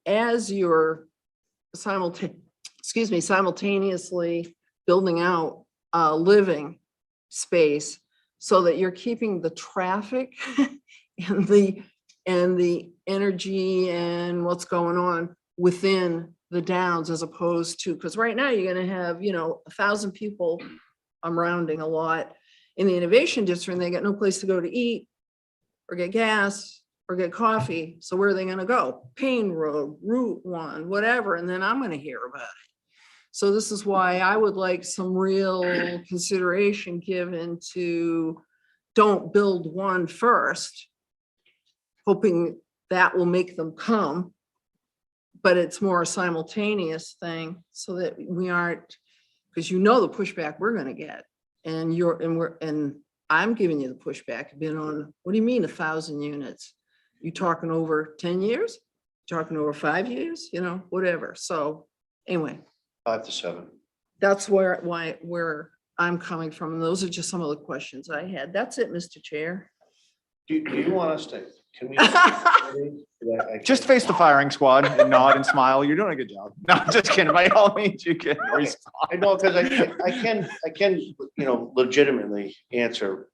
as you're simultaneously building out a living space, so that you're keeping the traffic and the energy and what's going on within the Downs, as opposed to, because right now you're going to have 1,000 people, I'm rounding a lot, in the innovation district, and they got no place to go to eat or get gas or get coffee. So where are they going to go? Payne Road, Route 1, whatever, and then I'm going to hear about it. So this is why I would like some real consideration given to don't build one first, hoping that will make them come, but it's more a simultaneous thing, so that we aren't, because the pushback we're going to get, and I'm giving you the pushback. Been on, what do you mean 1,000 units? You talking over 10 years? Talking over 5 years? Whatever. So anyway. 5 to 7. That's where I'm coming from. And those are just some of the questions I had. That's it, Mr. Chair. Do you want us to, can we? Just face the firing squad and nod and smile. You're doing a good job. No, just kidding. By all means, you can respond. I know, because I can, legitimately answer.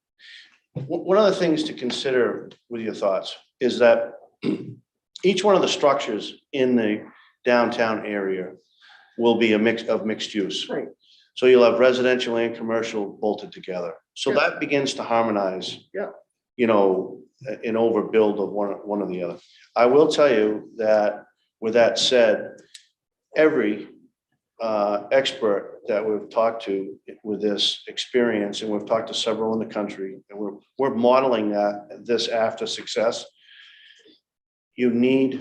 One of the things to consider with your thoughts is that each one of the structures in the downtown area will be a mix of mixed use. Right. So you'll have residential and commercial bolted together. So Yeah. that begins to harmonize. Yeah. An overbuild of one or the other. I will tell you that, with that said, every expert that we've talked to with this experience, and we've talked to several in the country, and we're modeling this after success. You need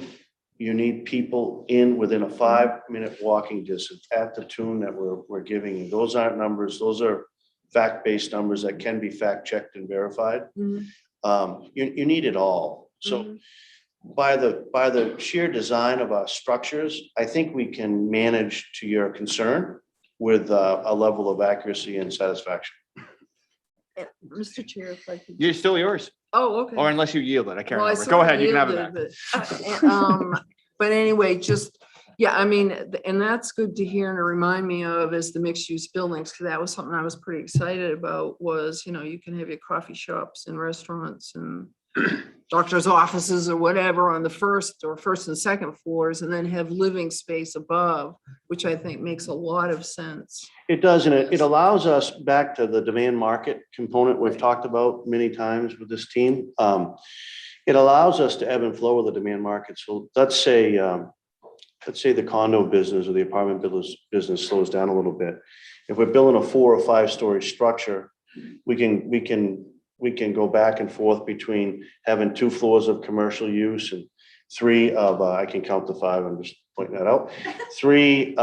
people within a 5-minute walking distance at the tune that we're giving you. Those aren't numbers, those are fact-based numbers that can be fact-checked and verified. Mhm. You need it all. So by the sheer design of our structures, I think we can manage to your concern with a level of accuracy and satisfaction. Mr. Chair, if I could. You're still yours, Oh, okay. or unless you yield it. I can't Well, I remember. sort Go of ahead, you can have it yielded, back. But anyway, yeah, I mean, and that's good to hear and to remind me of is the mixed use buildings, because that was something I was pretty excited about was, you can have your coffee shops and restaurants and doctor's offices or whatever on the first and second floors, and then have living space above, which I think makes a lot of sense. It does, and it allows us back to the demand market component we've talked about many times with this team. It allows us to ebb and flow with the demand market. So let's say the condo business or the apartment business slows down a little bit. If we're building a 4 or 5 story structure, we can go back and forth between having 2 floors of commercial use and 3 of, I can count to 5, I'm just pointing that out. 3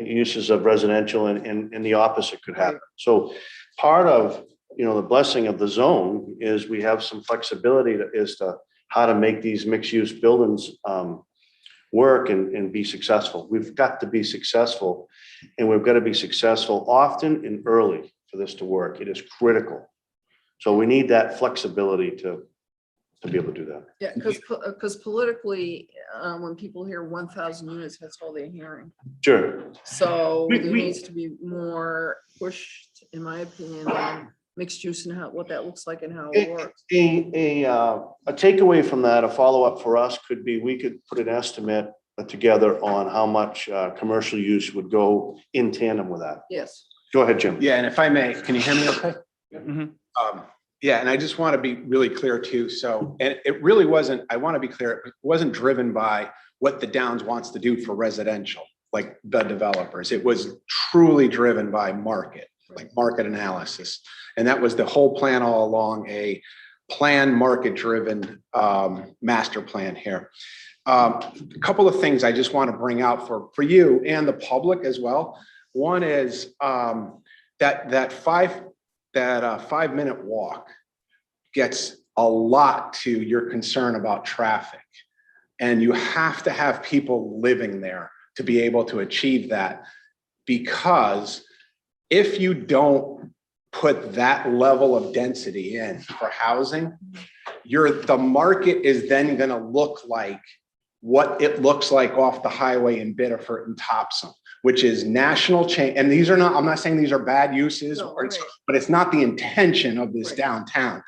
uses of residential and the opposite could happen. So part of, the blessing of the zone is we have some flexibility as to how to make these mixed use buildings work and be successful. We've got to be successful, and we've got to be successful often and early for this to work. It is critical. So we need that flexibility to be able to do that. Yeah, because politically, when people hear 1,000 units, that's all they're hearing. Sure. So We- there we- needs to be more pushed, in my opinion, on mixed use and what that looks like and how it works. A takeaway from that, a follow-up for us could be, we could put an estimate together on how much commercial use would go in tandem with that. Yes. Go ahead, Jim. Yeah, and if I may, can you hear me okay? Mhm. Yeah, and I just want to be really clear too. So, and it really wasn't, I want to be clear, it wasn't driven by what the Downs wants to do for residential, like the developers. It was truly driven by market, like market analysis. And that was the whole plan all along, a plan, market-driven master plan here. A couple of things I just want to bring out for you and the public as well. One is that 5-minute walk gets a lot to your concern about traffic. And you have to have people living there to be able to achieve that. Because if you don't put that level of density in for housing, the market is then going to look like what it looks like off the highway in Biddeford and Topsom, which is national chain. And these are not, I'm not saying these are bad uses, No, or right. but it's not the intention of this Right. downtown.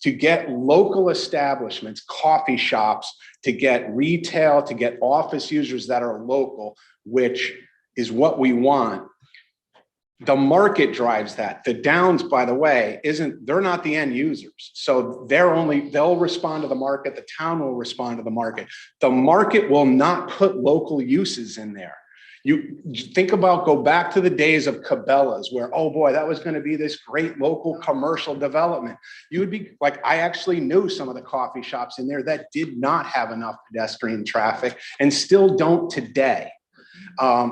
To get local establishments, coffee shops, to get retail, to get office users that are local, which is what we want. The market drives that. The Downs, by the way, they're not the end users. So they'll respond to the market. The town will respond to the market. The market will not put local uses in there. You think about, go back to the days of Cabela's where, oh boy, that was going to be this great local commercial development. You would be like, I actually knew some of the coffee shops in there that did not have enough pedestrian traffic and still don't today.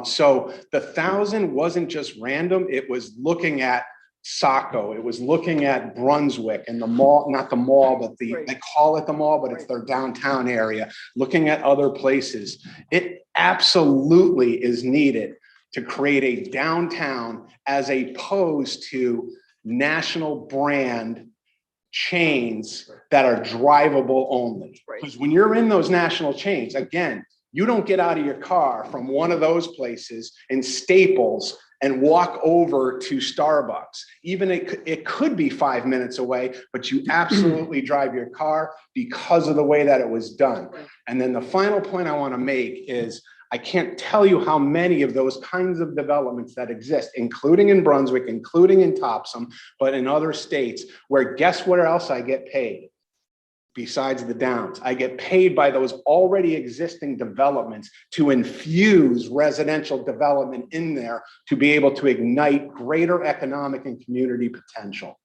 So the 1,000 wasn't just random. It was looking at Saco. It was looking at Brunswick and the mall, not the mall, but Right. they call it the mall, but it's their downtown area, looking at other places. It absolutely is needed to create a downtown as opposed to national brand chains that are drivable only. Right. Because when you're in those national chains, again, you don't get out of your car from one of those places in Staples and walk over to Starbucks. Even it could be 5 minutes away, but you absolutely drive your car because of the way that it was done. And then the final point I want to make is I can't tell you how many of those kinds of developments that exist, including in Brunswick, including in Topsom, but in other states where guess where else I get paid? besides the downs. I get paid by those already existing developments to infuse residential development in there to be able to ignite greater economic and community potential.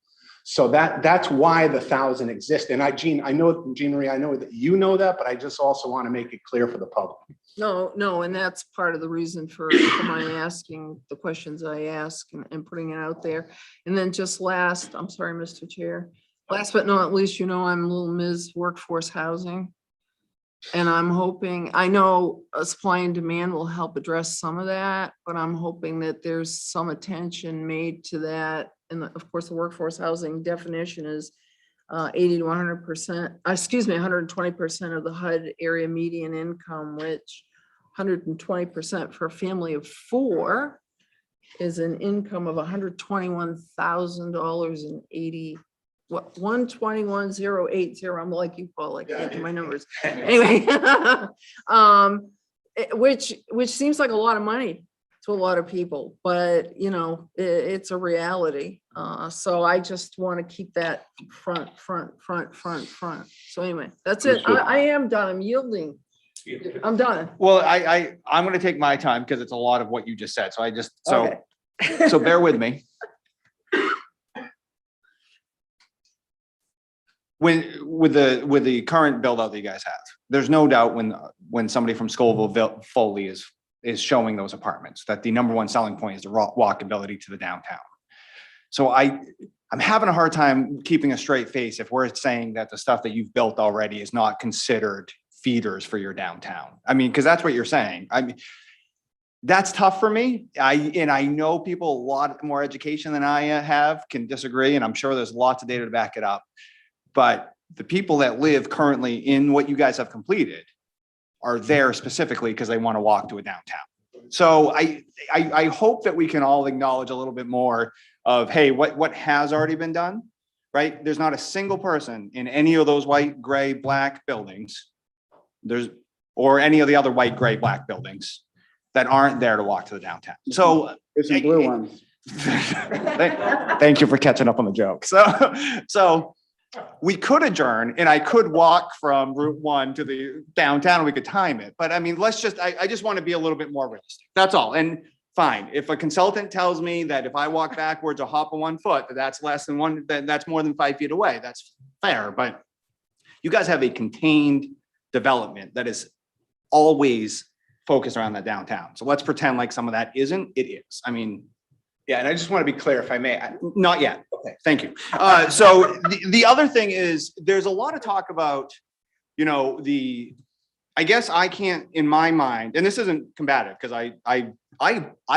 So that's why the 1,000 exists. And Jean Marie, I know that you know that, but I just also want to make it clear for the public. No, and that's part of the reason for my asking the questions I ask and putting it out there. And then just last, I'm sorry, Mr. Chair, last but not least, you know, I'm Little Ms. Workforce Housing. And I'm hoping, I know supply and demand will help address some of that, but I'm hoping that there's some attention made to that. And of course, the workforce housing definition is 80 to 100%, 120% of the HUD area median income, which 120% for a family of 4 is an income of $121,080. What, 121,080. I'm like you, Paul, I can't do my numbers. Anyway, which seems like a lot of money to a lot of people, but you know, it's a reality. So I just want to keep that front. So anyway, that's it. I am done. I'm yielding. I'm done. Well, I'm going to take my time because it's a lot of what you just said. So Okay. so bear with me. With the current build out that you guys have, there's no doubt when somebody from Scoville Foley is showing those apartments that the number one selling point is the walkability to the downtown. So I'm having a hard time keeping a straight face if we're saying that the stuff that you've built already is not considered feeders for your downtown. I mean, because that's what you're saying. I mean, that's tough for me. I know people a lot more education than I have can disagree, and I'm sure there's lots of data to back it up. But the people that live currently in what you guys have completed are there specifically because they want to walk to a downtown. So I hope that we can all acknowledge a little bit more of, hey, what has already been done, right? There's not a single person in any of those white, gray, black buildings, or any of the other white, gray, black buildings that aren't there to walk to the downtown. So There's some blue ones. thank you for catching up on the joke. So we could adjourn and I could walk from Route 1 to the downtown and we could time it. But I mean, I just want to be a little bit more realistic. That's all. And fine. If a consultant tells me that if I walk backwards or hop on 1 foot, that's less than that's more than 5 feet away. That's fair. But you guys have a contained development that is always focused around the downtown. So let's pretend like some of that isn't. It is. I mean, Yeah, and I just want to be clear, if I may. not yet. Okay, thank you. So the other thing is there's a lot of talk about, you know, I guess I can't, in my mind, and this isn't combative because I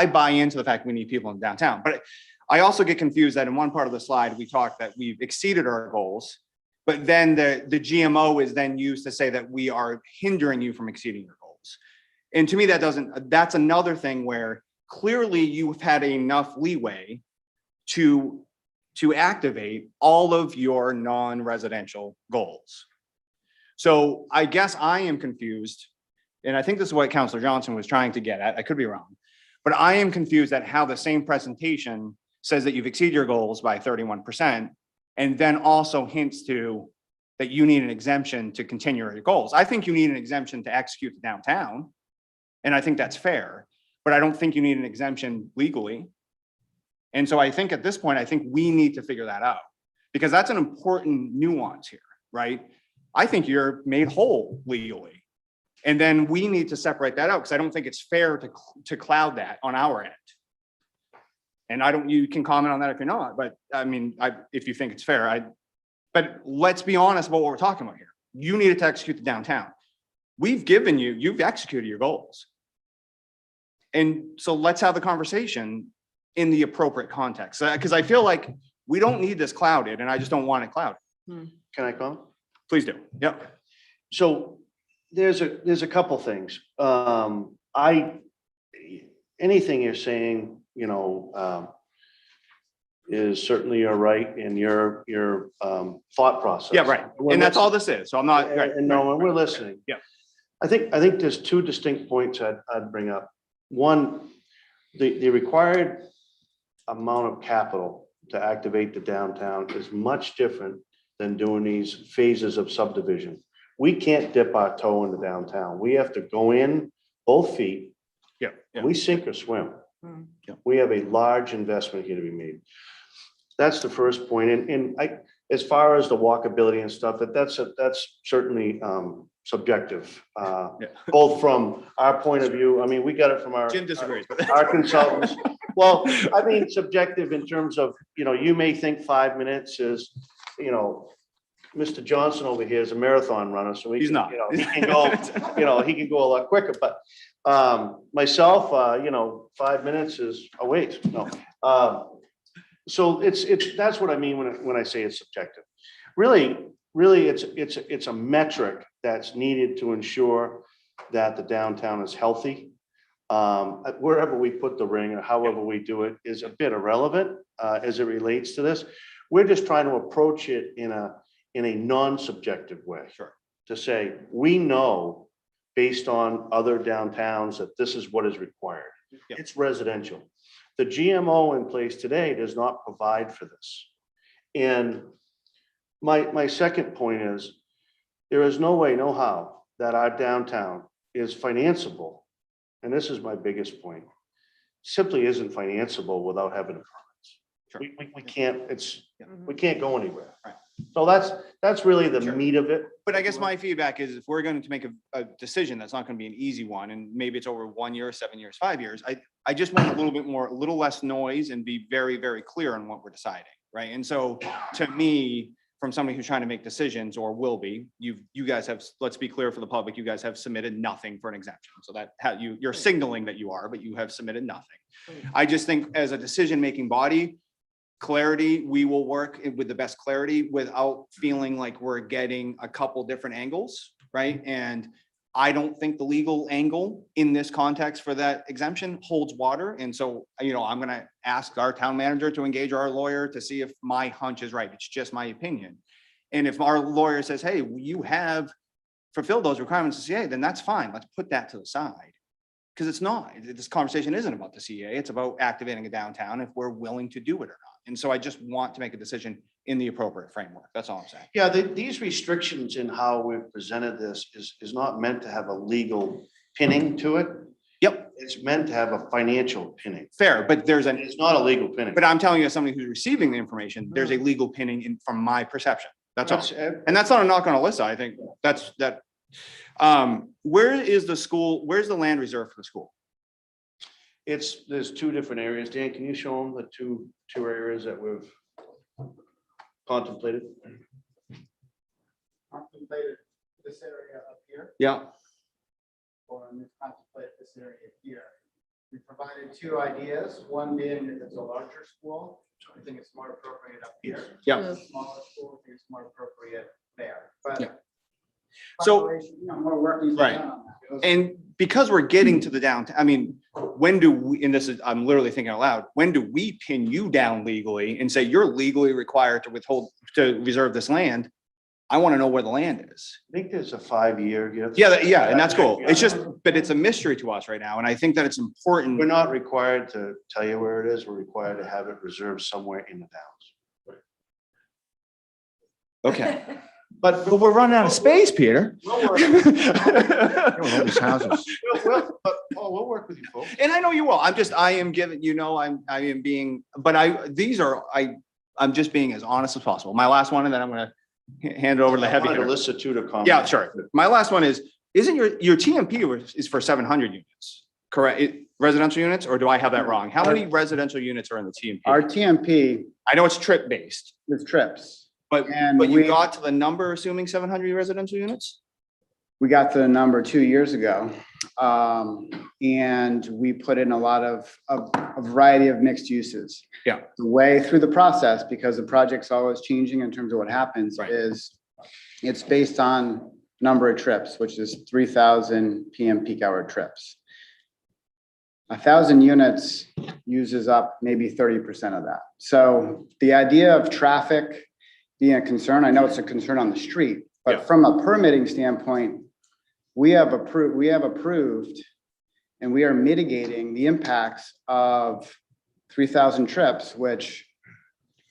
buy into the fact we need people in downtown, but I also get confused that in one part of the slide, we talk that we've exceeded our goals, but then the GMO is then used to say that we are hindering you from exceeding your goals. And to me, that's another thing where clearly you've had enough leeway to activate all of your non-residential goals. So I guess I am confused, and I think this is what Councilor Johnson was trying to get at. I could be wrong, but I am confused at how the same presentation says that you've exceeded your goals by 31%, and then also hints to that you need an exemption to continue your goals. I think you need an exemption to execute the downtown, and I think that's fair. But I don't think you need an exemption legally. And so I think at this point, I think we need to figure that out because that's an important nuance here, right? I think you're made whole legally. And then we need to separate that out because I don't think it's fair to cloud that on our end. And you can comment on that if you're not, but I mean, if you think it's fair, but let's be honest about what we're talking about here. You needed to execute the downtown. You've executed your goals. And so let's have the conversation in the appropriate context, because I feel like we don't need this clouded and I just don't want it clouded. Can I comment? Please do. Yep. So there's a couple things. Anything you're saying, you know, is certainly your right in your thought process. Yeah, right. And that's all this is. So I'm not. Right. And no, we're listening. Yeah. I think there's two distinct points I'd bring up. One, the required amount of capital to activate the downtown is much different than doing these phases of subdivision. We can't dip our toe into downtown. We have to go in both feet. Yeah. We sink or swim. Hmm. We have a large investment here to be made. That's the first point. And as far as the walkability and stuff, that's certainly subjective. Both from our point of view, I mean, we got it from our. Jim disagrees, but. Our consultants. Well, I mean, subjective in terms of, you may think 5 minutes is, Mr. Johnson over here is a marathon runner, so He's not. he can go, he can go a lot quicker, but myself, 5 minutes is a waste. No. So that's what I mean when I say it's subjective. Really, it's a metric that's needed to ensure that the downtown is healthy. Wherever we put the ring or however we do it is a bit irrelevant as it relates to this. We're just trying to approach it in a non-subjective way. Sure. To say, we know based on other downtowns that this is what is required. Yeah. It's residential. The GMO in place today does not provide for this. And my second point is, there is no way, no how, that our downtown is financeable. And this is my biggest point. Simply isn't financeable without having a Sure. permits. We can't, Mhm. we can't go anywhere. Right. So that's really the Sure. meat of it. But I guess my feedback is if we're going to make a decision, that's not going to be an easy one, and maybe it's over 1 year, 7 years, 5 years. I just want a little less noise and be very, very clear on what we're deciding, right? And so to me, from somebody who's trying to make decisions or will be, you guys have, let's be clear for the public, you guys have submitted nothing for an exemption. So that you're signaling that you are, but you have submitted nothing. I just think as a decision-making body, clarity, we will work with the best clarity without feeling like we're getting a couple different angles, right? And I don't think the legal angle in this context for that exemption holds water. And so, I'm gonna ask our town manager to engage our lawyer to see if my hunch is right. It's just my opinion. And if our lawyer says, hey, you have fulfilled those requirements of CA, then that's fine. Let's put that to the side. Because it's not, this conversation isn't about the CA, it's about activating a downtown if we're willing to do it or not. And so I just want to make a decision in the appropriate framework. That's all I'm saying. Yeah, these restrictions in how we've presented this is not meant to have a legal pinning to it. Yep, It's meant to have a financial pinning. fair, but It's not a legal pinning. but I'm telling you, as somebody who's receiving the information, there's a legal pinning in from my perception. That's all. And that's not a knock on Alyssa. I think that's that. Where is the school? Where's the land reserved for the school? There's two different areas. Dan, can you show them the two areas that we've contemplated? Contemplated this area up here, Yeah. or contemplate this area here. We provided two ideas, one being that it's a larger school, I think it's more appropriate up here. Yeah. Smaller school, I think it's more appropriate there, but. Yeah. So- More work needs to be Right. done on that. And because we're getting to the downtown, I mean, when do we, and this is, I'm literally thinking out loud, when do we pin you down legally and say you're legally required to reserve this land? I want to know where the land is. I think there's a 5-year. Yeah, and that's cool. It's just, but it's a mystery to us right now. And I think that it's important. We're not required to tell you where it is. We're required to have it reserved somewhere in the towns. Okay. But we're running out of space, Peter. We'll work. All these houses. We'll work with you folks. And I know you will. I am giving, I am being, but I'm just being as honest as possible. My last one, and then I'm gonna hand it over to the heavy I wanted hitter. Alyssa too to comment. Yeah, sure. My last one isn't your TMP is for 700 units, correct? Residential units, or do I have that wrong? How many residential units are in the TMP? Our TMP I know it's trip based, is trips. but And you we- got to the number assuming 700 residential units? We got the number 2 years ago. And we put in a lot of a variety of mixed uses. Yeah. The way through the process, because the project's always changing in terms of what happens, Right. is it's based on number of trips, which is 3,000 PM peak hour trips. 1,000 units uses up maybe 30% of that. So the idea of traffic being a concern, I know it's a concern on the street, Yeah. but from a permitting standpoint, we have approved, and we are mitigating the impacts of 3,000 trips, which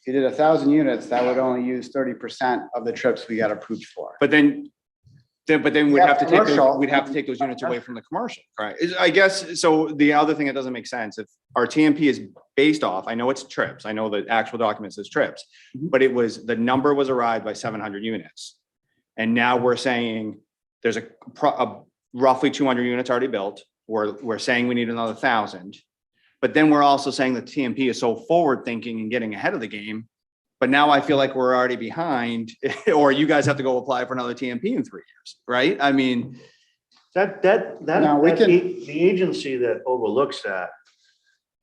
you did 1,000 units, that would only use 30% of the trips we got approved for. But then we'd Yeah, have to take, commercial. we'd have to take those units away from the commercial, right? I guess, so the other thing that doesn't make sense, if our TMP is based off, I know it's trips, I know the actual document says trips, but it was, the number was arrived by 700 units. And now we're saying there's a roughly 200 units already built. We're saying we need another 1,000. But then we're also saying the TMP is so forward thinking and getting ahead of the game. But now I feel like we're already behind, or you guys have to go apply for another TMP in 3 years, right? I mean, No, we can- the agency that overlooks that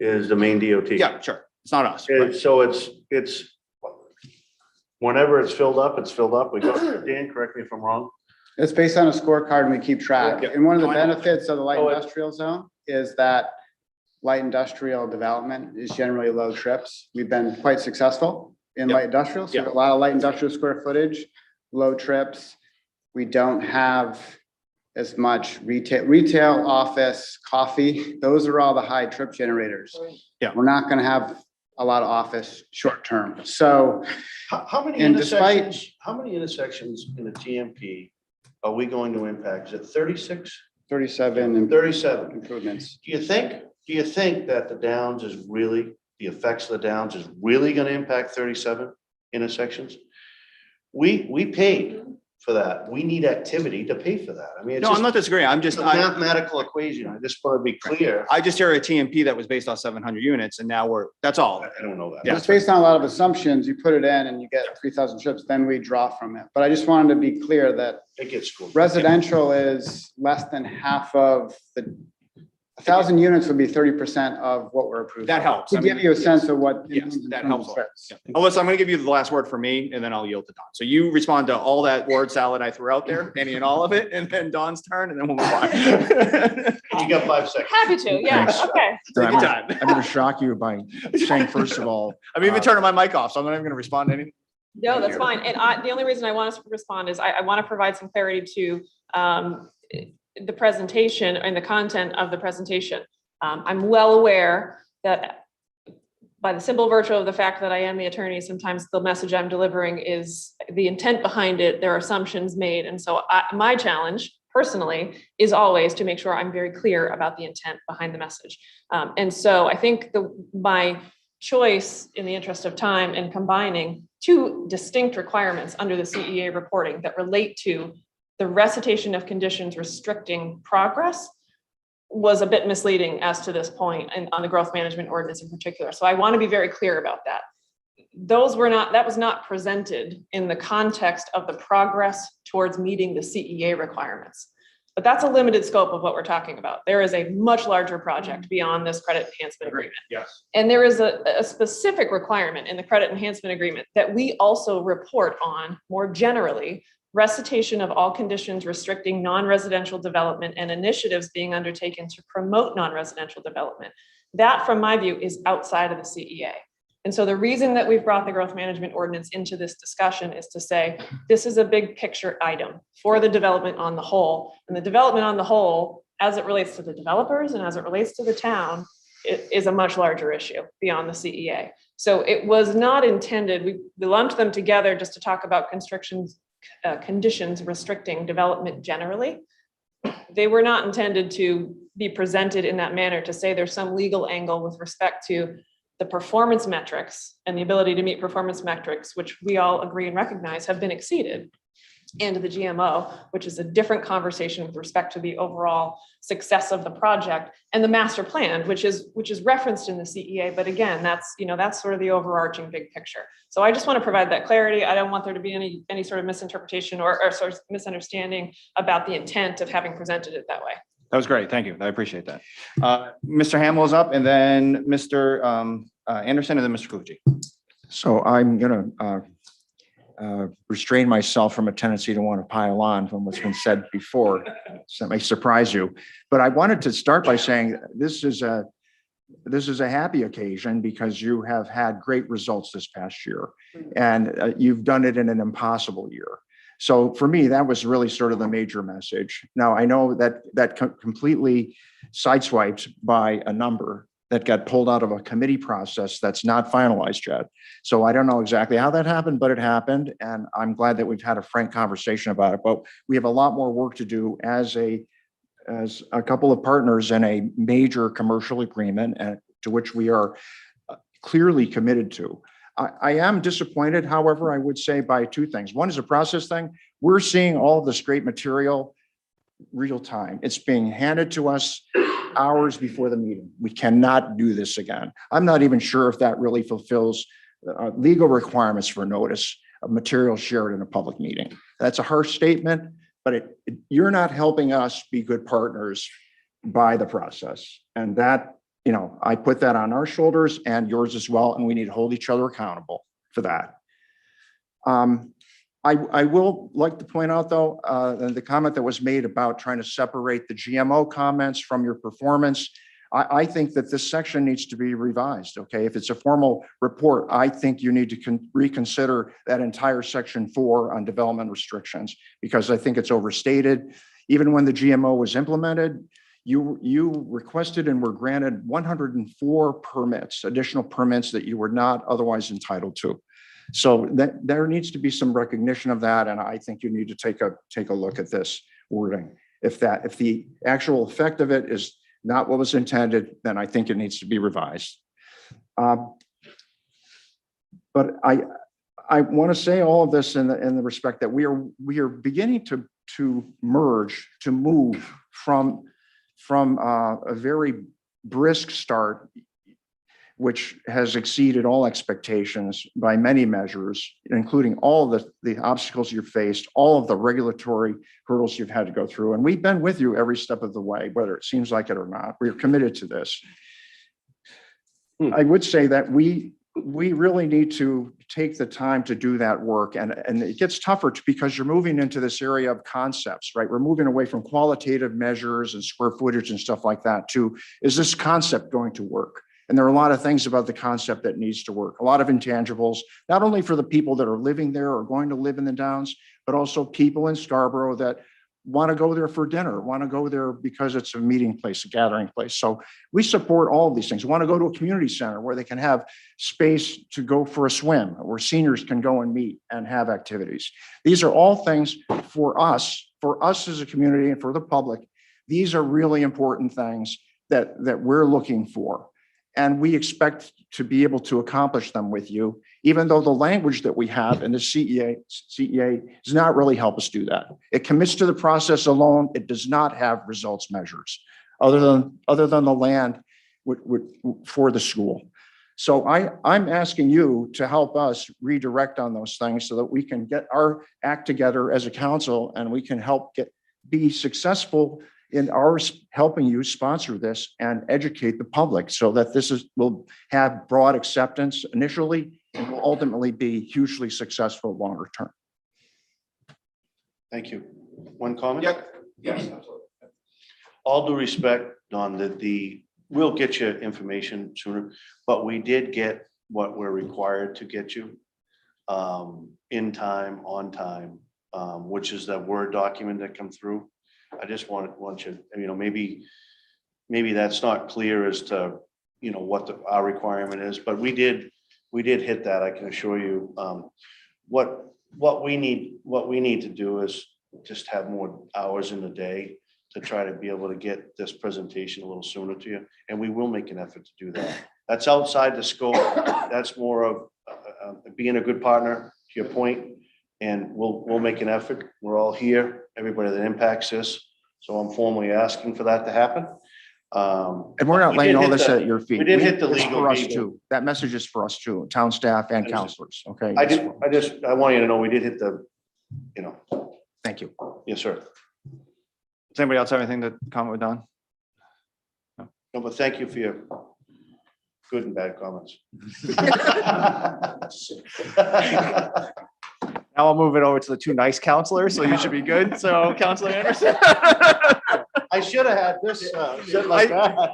is the main DOT. yeah, sure. It's not us. And right? so it's, whenever it's filled up, it's filled up. We go, Dan, correct me if I'm wrong. It's based on a scorecard and we keep track. Yeah. And one of the No, I know. benefits of the light Oh, industrial zone is that light industrial development is generally low trips. We've been quite successful in Yeah. light industrial. So we have Yeah. a lot of light industrial square footage, low trips. We don't have as much retail, office, coffee. Those are all the high trip generators. Yeah. We're not going to have a lot of office short term. So How many And despite- intersections in the TMP are we going to impact? Is it 36? 37 37? improvements. Do you think that the Downs is really, the effects of the Downs is really gonna impact 37 intersections? We paid for that. We need activity to pay for that. I mean, it's No, I'm just not disagreeing. I'm just, a mathematical equation. I just want to be clear. I just hear a TMP that was based off 700 units and now that's all. I don't know that. Yeah. It's based on a lot of assumptions. You put it in and you get 3,000 trips, then we draw from it. But I just wanted to be clear that It gets schooled. residential is less than half of the, 1,000 units would be 30% of what we're approved. That for. helps. To I give mean, you a sense of what. it Yes, means in that terms of helps. trips. Yeah. Alyssa, I'm gonna give you the last word for me and then I'll yield to Don. So you respond to all that word salad I threw out there, any and all of it, and then Don's turn and then we'll move on. You got 5 seconds. Happy to, yeah, Thanks. okay. Take your time. I'm going to shock you by saying, first of all, I'm even turning my mic off, so I'm not even gonna respond to anything. No, that's fine. And the only reason I want us to respond is I want to provide some clarity to the presentation and the content of the presentation. I'm well aware that by the simple virtue of the fact that I am the attorney, sometimes the message I'm delivering is the intent behind it. There are assumptions made. And so my challenge personally is always to make sure I'm very clear about the intent behind the message. And so I think my choice in the interest of time and combining two distinct requirements under the CEA reporting that relate to the recitation of conditions restricting progress was a bit misleading as to this point and on the growth management ordinance in particular. So I want to be very clear about that. That was not presented in the context of the progress towards meeting the CEA requirements. But that's a limited scope of what we're talking about. There is a much larger project beyond this credit enhancement agreement. Yes. And there is a specific requirement in the credit enhancement agreement that we also report on more generally, recitation of all conditions restricting non-residential development and initiatives being undertaken to promote non-residential development. That, from my view, is outside of the CEA. And so the reason that we've brought the growth management ordinance into this discussion is to say, this is a big picture item for the development on the whole. And the development on the whole, as it relates to the developers and as it relates to the town, it is a much larger issue beyond the CEA. So it was not intended, we lumped them together just to talk about conditions restricting development generally. They were not intended to be presented in that manner to say there's some legal angle with respect to the performance metrics and the ability to meet performance metrics, which we all agree and recognize have been exceeded, and the GMO, which is a different conversation with respect to the overall success of the project, and the master plan, which is referenced in the CEA. But again, that's sort of the overarching big picture. So I just want to provide that clarity. I don't want there to be any sort of misinterpretation or sort of misunderstanding about the intent of having presented it that way. That was great. Thank you. I appreciate that. Mr. Hamel is up and then Mr. Anderson and then Mr. Fuji. so I'm going to restrain myself from a tendency to want to pile on from what's been said before. So that may surprise you. But I wanted to start by saying this is a happy occasion because you have had great results this past year. And you've done it in an impossible year. So for me, that was really sort of the major message. Now, I know that completely sideswiped by a number that got pulled out of a committee process that's not finalized yet. So I don't know exactly how that happened, but it happened. And I'm glad that we've had a frank conversation about it. But we have a lot more work to do as a couple of partners in a major commercial agreement, and to which we are clearly committed to. I am disappointed, however, I would say, by two things. One is a process thing. We're seeing all of this great material real time. It's being handed to us hours before the meeting. We cannot do this again. I'm not even sure if that really fulfills legal requirements for notice of material shared in a public meeting. That's a harsh statement, but you're not helping us be good partners by the process. And that, you know, I put that on our shoulders and yours as well, and we need to hold each other accountable for that. I will like to point out, though, the comment that was made about trying to separate the GMO comments from your performance. I think that this section needs to be revised, okay? If it's a formal report, I think you need to reconsider that entire section 4 on development restrictions, because I think it's overstated. Even when the GMO was implemented, you requested and were granted 104 permits, additional permits that you were not otherwise entitled to. So there needs to be some recognition of that, and I think you need to take a look at this wording. If the actual effect of it is not what was intended, then I think it needs to be revised. But I want to say all of this in the respect that we are beginning to move from a very brisk start, which has exceeded all expectations by many measures, including all of the obstacles you've faced, all of the regulatory hurdles you've had to go through. And we've been with you every step of the way, whether it seems like it or not. We're committed to this. I would say that we really need to take the time to do that work. And it gets tougher because you're moving into this area of concepts, right? We're moving away from qualitative measures and square footage and stuff like that to, is this concept going to work? And there are a lot of things about the concept that needs to work, a lot of intangibles, not only for the people that are living there or going to live in the Downs, but also people in Scarborough that want to go there for dinner, want to go there because it's a meeting place, a gathering place. So we support all of these things. Want to go to a community center where they can have space to go for a swim, where seniors can go and meet and have activities. These are all things for us as a community and for the public. These are really important things that we're looking for. And we expect to be able to accomplish them with you, even though the language that we have in the CEA does not really help us do that. It commits to the process alone. It does not have results measures other than the land for the school. So I'm asking you to help us redirect on those things so that we can get our act together as a council and we can help be successful in ours helping you sponsor this and educate the public so that will have broad acceptance initially and will ultimately be hugely successful longer term. Thank you. One comment? Yeah. Yes. All due respect, Don, we'll get you information sooner, but we did get what we're required to get you in time, on time, which is that Word document that come through. I just want you, maybe that's not clear as to, what our requirement is, but we did hit that, I can assure you. What we need to do is just have more hours in the day to try to be able to get this presentation a little sooner to you. And we will make an effort to do that. That's outside the scope. That's more of being a good partner, to your point. And we'll make an effort. We're all here, everybody that impacts this. So I'm formally asking for that to happen. And we're not We laying did all hit this the- at your feet. we did hit the It's legal for us gate. too. That message is for us too, town staff and counselors, okay? I want you to know we did hit the, Thank you. yes, sir. Does anybody else have anything to comment with Don? No, but thank you for your good and bad comments. Now I'll move it over to the two nice counselors, so you should be good. So Counselor Anderson. I should have had this said like that.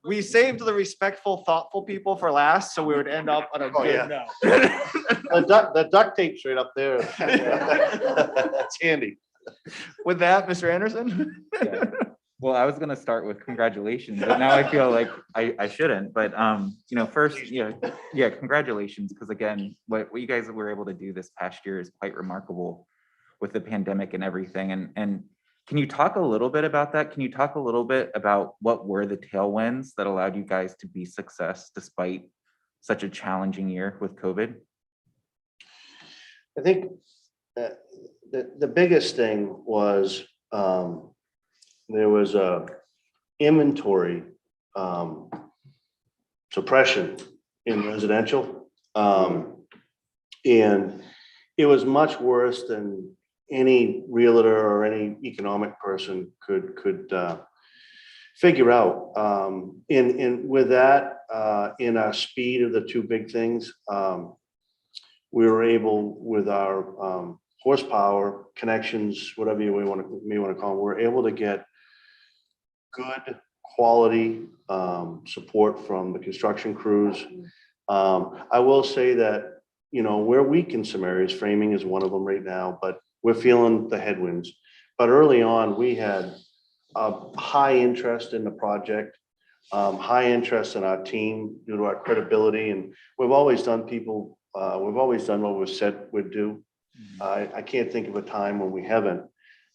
We saved the respectful, thoughtful people for last, so we would end up on a Oh, good yeah. note. The duct tape's right up there. That's handy. With that, Mr. Anderson? Well, I was gonna start with congratulations, but now I feel like I shouldn't, but, first, congratulations, because again, what you guys were able to do this past year is quite remarkable with the pandemic and everything, and can you talk a little bit about that? Can you talk a little bit about what were the tailwinds that allowed you guys to be success despite such a challenging year with COVID? I think that the biggest thing was, there was a inventory suppression in residential. And it was much worse than any realtor or any economic person could figure out. And with that, in our speed of the two big things, we were able, with our horsepower connections, whatever you may want to call them, we're able to get good quality support from the construction crews. I will say that, we're weak in some areas. Framing is one of them right now, but we're feeling the headwinds. But early on, we had a high interest in the project, high interest in our team due to our credibility, and we've always done what we've said we'd do. I can't think of a time when we haven't.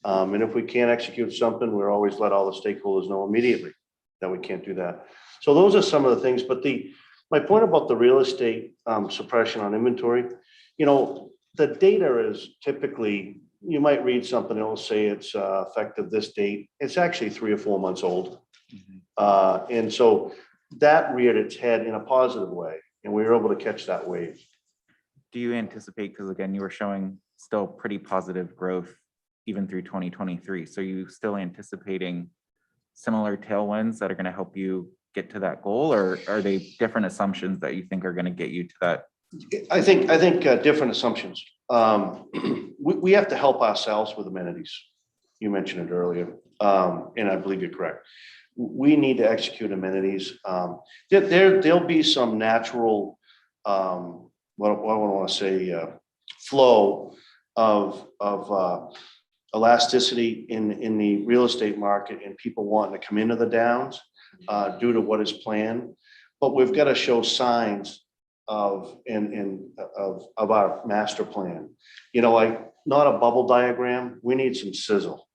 And if we can't execute something, we're always let all the stakeholders know immediately that we can't do that. So those are some of the things, but my point about the real estate suppression on inventory, the data is typically, you might read something, it'll say it's effective this date. It's actually 3 or 4 months old. And so that reared its head in a positive way, and we were able to catch that wave. Do you anticipate, because again, you were showing still pretty positive growth even through 2023. So you still anticipating similar tailwinds that are going to help you get to that goal, or are they different assumptions that you think are going to get you to that? I think different assumptions. We have to help ourselves with amenities. You mentioned it earlier, and I believe you're correct. We need to execute amenities. There'll be some natural, what I want to say, flow of elasticity in the real estate market and people wanting to come into the Downs due to what is planned. But we've got to show signs of our master plan. Like not a bubble diagram. We need some sizzle.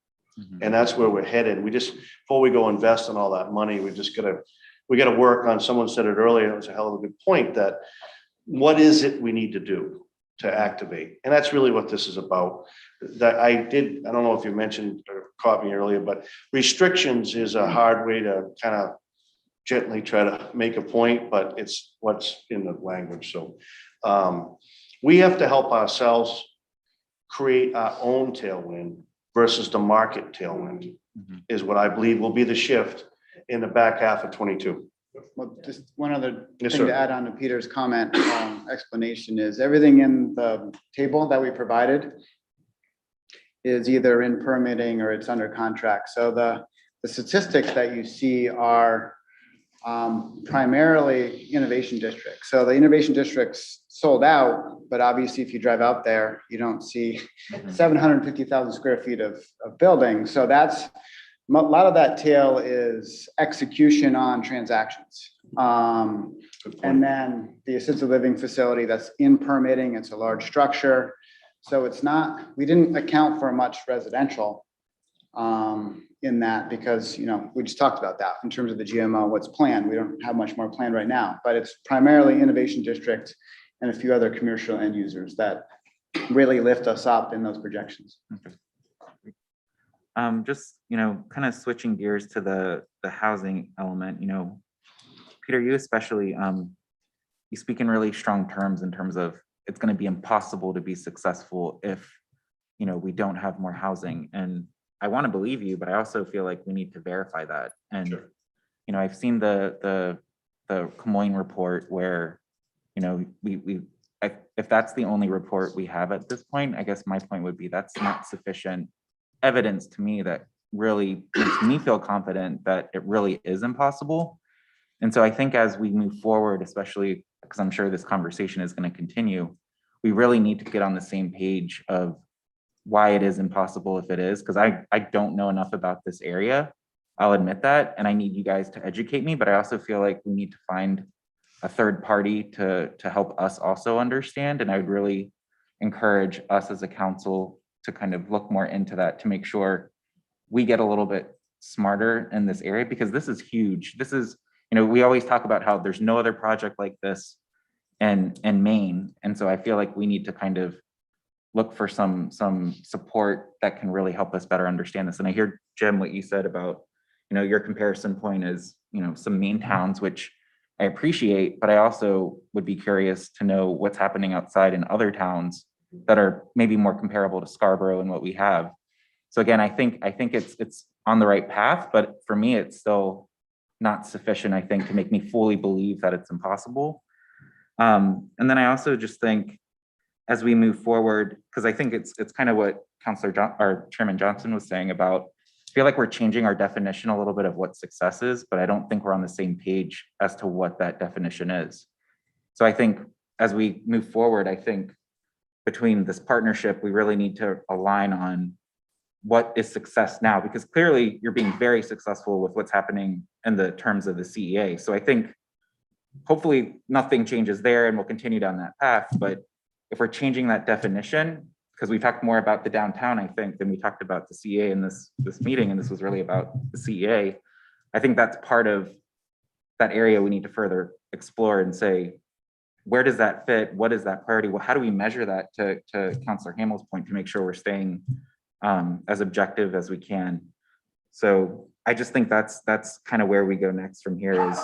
And that's where we're headed. Before we go invest in all that money, we got to work on, someone said it earlier, it was a hell of a good point, that what is it we need to do to activate? And that's really what this is about. I don't know if you mentioned or caught me earlier, but restrictions is a hard way to kind of gently try to make a point, but it's what's in the language. So we have to help ourselves create our own tailwind versus the market tailwind, is what I believe will be the shift in the back half of 22. Well, just one other Yes, thing sir. to add on to Peter's comment, explanation is everything in the table that we provided is either in permitting or it's under contract. So the statistics that you see are primarily innovation districts. So the innovation districts sold out, but obviously if you drive out there, you don't see 750,000 square feet of buildings. So that's a lot of that tail is execution on transactions. And then the assisted living facility that's in permitting, it's a large structure. So it's not, we didn't account for much residential in that because, we just talked about that in terms of the GMO, what's planned. We don't have much more planned right now, but it's primarily innovation district and a few other commercial end users that really lift us up in those projections. Just, kind of switching gears to the housing element, Peter, you especially, you speak in really strong terms in terms of it's going to be impossible to be successful if, we don't have more housing. And I want to believe you, but I also feel like we need to verify that. And, Sure. I've seen the Camoin report where, if that's the only report we have at this point, I guess my point would be that's not sufficient evidence to me that really makes me feel confident that it really is impossible. And so I think as we move forward, especially because I'm sure this conversation is going to continue, we really need to get on the same page of why it is impossible if it is, because I don't know enough about this area I'll admit that, and I need you guys to educate me, but I also feel like we need to find a third party to help us also understand. And I would really encourage us as a council to kind of look more into that to make sure we get a little bit smarter in this area, because this is huge. This is, we always talk about how there's no other project like this in Maine. And so I feel like we need to kind of look for some support that can really help us better understand this. And I hear, Jim, what you said about, your comparison point is, some Maine towns, which I appreciate, but I also would be curious to know what's happening outside in other towns that are maybe more comparable to Scarborough and what we have. So again, I think it's on the right path, but for me, it's still not sufficient, I think, to make me fully believe that it's impossible. And then I also just think as we move forward, because I think it's kind of what Chairman Johnson was saying about, I feel like we're changing our definition a little bit of what success is, but I don't think we're on the same page as to what that definition is. So I think as we move forward, I think between this partnership, we really need to align on what is success now, because clearly you're being very successful with what's happening in the terms of the CEA. So I think hopefully nothing changes there and we'll continue down that path. But if we're changing that definition, because we talked more about the downtown, I think, than we talked about the CEA in this meeting, and this was really about the CEA. I think that's part of that area we need to further explore and say, where does that fit? What is that priority? Well, how do we measure that, to Councilor Hamill's point, to make sure we're staying as objective as we can? So I just think that's kind of where we go next from here, is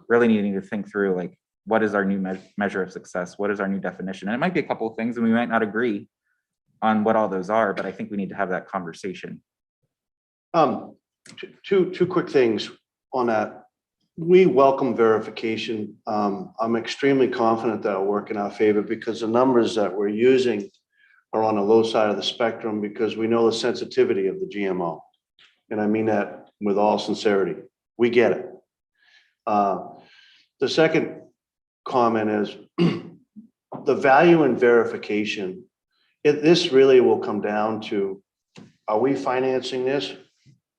really needing to think through, like, what is our new measure of success? What is our new definition? And it might be a couple of things, and we might not agree on what all those are, but I think we need to have that conversation. Two quick things on that. We welcome verification. I'm extremely confident that will work in our favor, because the numbers that we're using are on the low side of the spectrum, because we know the sensitivity of the GMO. And I mean that with all sincerity. We get it. The second comment is the value in verification. This really will come down to, are we financing this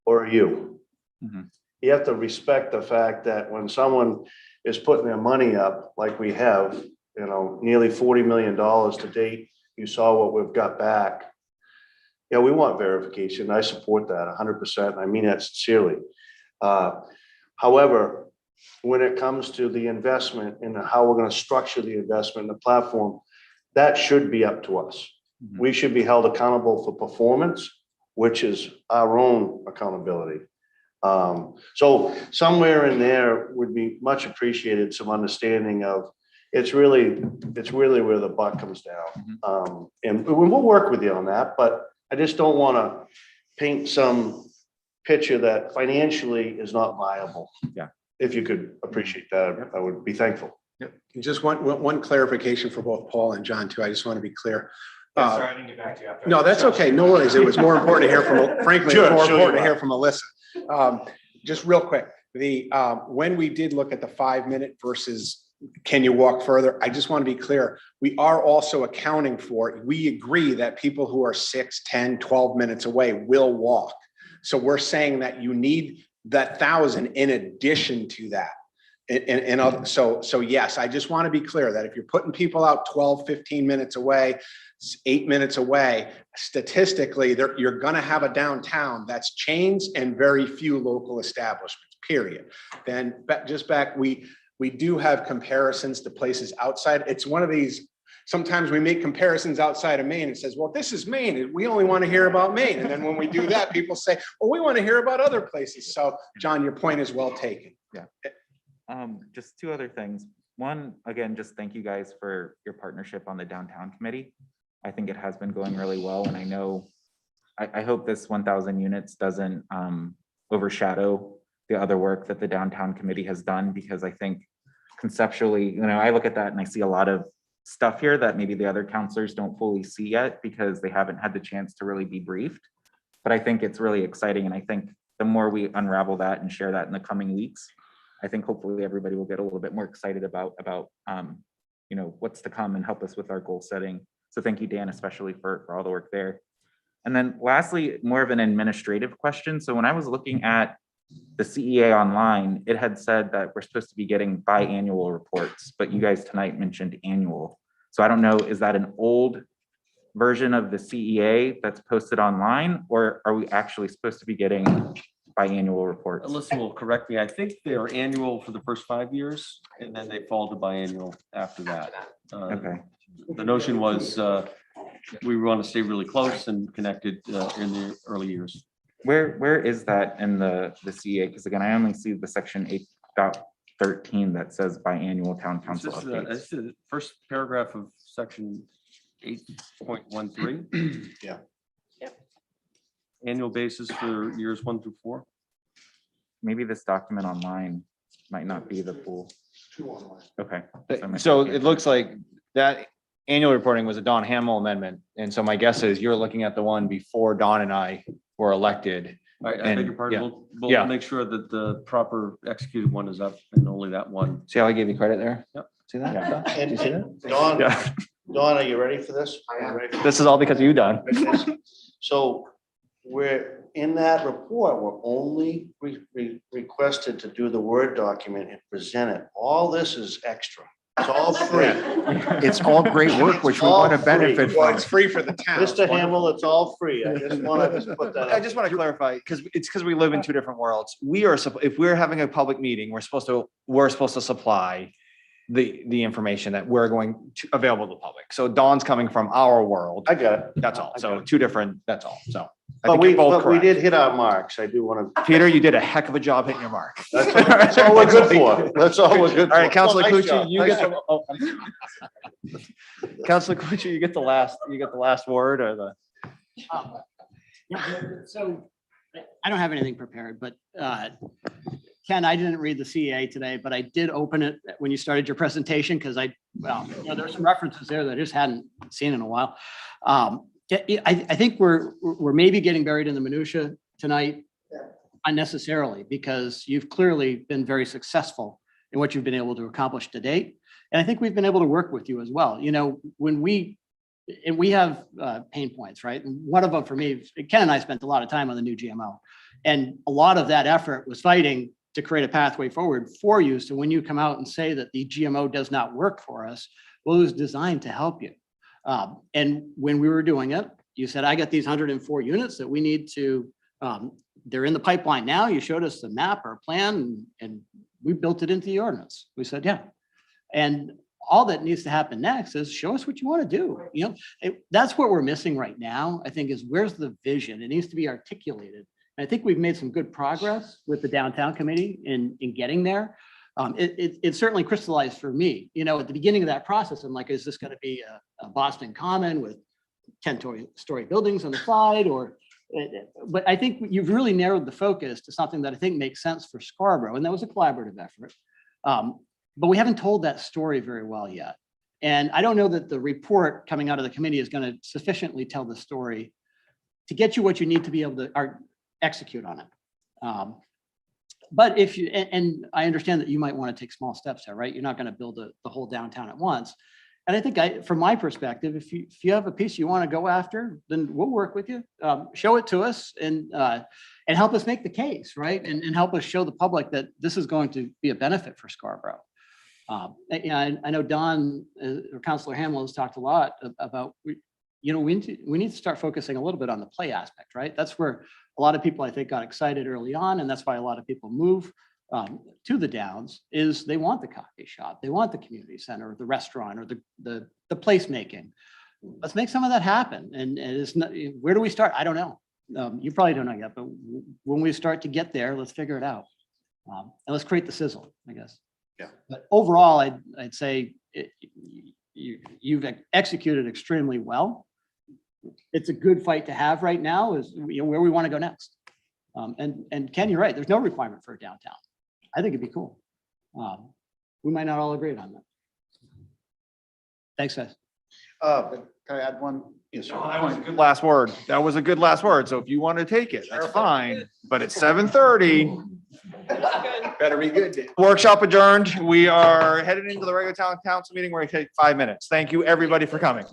or are you? Mm-hmm. You have to respect the fact that when someone is putting their money up, like we have, nearly $40 million to date, you saw what we've got back. Yeah, we want verification. I support that 100%. And I mean that sincerely. However, when it comes to the investment and how we're going to structure the investment in the platform, that should be up to us. Mhm. We should be held accountable for performance, which is our own accountability. So somewhere in there would be much appreciated, some understanding of it's really where the buck comes down. And we'll work with you on that, but I just don't want to paint some picture that financially is not viable. Yeah. If you could appreciate that, I would be thankful. Yep. And just one clarification for both Paul and John too. I just want to be clear. Sorry, I didn't get back to you after. No, that's okay. No worries. It was more important to hear from, frankly, it was Sure, more sure important to you are. hear from Alyssa. Just real quick, when we did look at the 5-minute versus can you walk further? I just want to be clear. We are also accounting for, we agree that people who are 6, 10, 12 minutes away will walk. So we're saying that you need that 1,000 in addition to that. So yes, I just want to be clear that if you're putting people out 12, 15 minutes away, 8 minutes away, statistically, you're going to have a downtown that's chains and very few local establishments, period. Then we do have comparisons to places outside. It's one of these, sometimes we make comparisons outside of Maine and says, well, this is Maine, and we only want to hear about Maine. And then when we do that, people say, well, we want to hear about other places. So John, your point is well taken. Yeah. Just two other things. One, again, just thank you guys for your partnership on the downtown committee. I think it has been going really well. And I know, I hope this 1,000 units doesn't overshadow the other work that the downtown committee has done, because I think conceptually, I look at that and I see a lot of stuff here that maybe the other counselors don't fully see yet because they haven't had the chance to really be briefed. But I think it's really exciting. And I think the more we unravel that and share that in the coming weeks, I think hopefully everybody will get a little bit more excited about what's to come and help us with our goal setting. So thank you, Dan, especially for all the work there. And then lastly, more of an administrative question. So when I was looking at the CEA online, it had said that we're supposed to be getting biannual reports, but you guys tonight mentioned annual. So I don't know, is that an old version of the CEA that's posted online, or are we actually supposed to be getting biannual reports? Alyssa will correct me. I think they are annual for the first 5 years, and then they fall to biannual after that. Okay, The notion was we want to stay really close and connected in the early years. where is that in the CEA? Because again, I only see the section 8.13 that says biannual town council This is updates. the first paragraph of section 8.13. Yeah. Yep. Annual basis for years 1 through 4. Maybe this document online might not be the full. Okay. So it looks like that annual reporting was a Don Hamel amendment. And so my guess is you're looking at the one before Don and I were elected. I beg And- your pardon. yeah. We'll Yeah. make sure that the proper executed one is up and only that one. See how I gave you credit there? Yep. See that? Yeah. Don? Did you see that? Don, Yeah. Don, are you ready for this? I am ready. This is all because of you, Don. So we're, in that report, we're only requested to do the Word document and present it. All this is extra. It's all free. It's all great work, which we want to benefit Well, from. it's free for the town. Mr. Hamel, it's all free. I just want to put that. I just want to clarify, because it's because we live in two different worlds. We are, if we're having a public meeting, we're supposed to supply the information that we're going to available to the public. So Dawn's coming from our world. I got it. That's all. So two different, that's all. So. I But think we, you're both but we did correct. hit our marks. I do want to. Peter, you did a heck of a job hitting your mark. That's all we're good for. That's all we're good for. All right, Councilor Nice Clucci, job. you Nice get job. the, oh, Councilor Clucci, you get the last word or the. So I don't have anything prepared, but Ken, I didn't read the CEA today, but I did open it when you started your presentation because there's some references there that I just hadn't seen in a while. I think we're maybe getting buried in the minutia tonight unnecessarily because you've clearly been very successful in what you've been able to accomplish to date. And I think we've been able to work with you as well. You know, when we have pain points, right? And one of them for me, Ken and I spent a lot of time on the new GMO. And a lot of that effort was fighting to create a pathway forward for you. So when you come out and say that the GMO does not work for us, well, it was designed to help you. And when we were doing it, you said, I got these 104 units that we need to, they're in the pipeline now. You showed us the map or plan and we built it into the ordinance. We said, yeah. And all that needs to happen next is show us what you want to do. You know, that's what we're missing right now, I think, is where's the vision? It needs to be articulated. And I think we've made some good progress with the downtown committee in getting there. It certainly crystallized for me, you know, at the beginning of that process, I'm like, is this going to be a Boston Common with 10-story buildings on the side but I think you've really narrowed the focus to something that I think makes sense for Scarborough. And that was a collaborative effort. But we haven't told that story very well yet. And I don't know that the report coming out of the committee is going to sufficiently tell the story to get you what you need to be able to execute on it. But if you, and I understand that you might want to take small steps there, right? You're not going to build the whole downtown at once. And I think from my perspective, if you have a piece you want to go after, then we'll work with you. Show it to us and help us make the case, right? And help us show the public that this is going to be a benefit for Scarborough. I know Don or Councilor Hamel has talked a lot about, you know, we need to start focusing a little bit on the play aspect, right? That's where a lot of people, I think, got excited early on, and that's why a lot of people move to the Downs, is they want the coffee shop, they want the community center, or the restaurant, or the placemaking. Let's make some of that happen. And it's not, where do we start? I don't know. You probably don't know yet, but when we start to get there, let's figure it out. And let's create the sizzle, I guess. Yeah. But overall, I'd say you've executed extremely well. It's a good fight to have right now, is where we want to go next. And Ken, you're right. There's no requirement for a downtown. I think it'd be cool. We might not all agree on that. Thanks, guys. Can I add one? Yes, sir. Good last word. That was a good last word. So if you want to take it, that's fine. But it's 7:30. Better be good. Workshop adjourned. We are headed into the regular town council meeting. We're going to take 5 minutes. Thank you, everybody, for coming.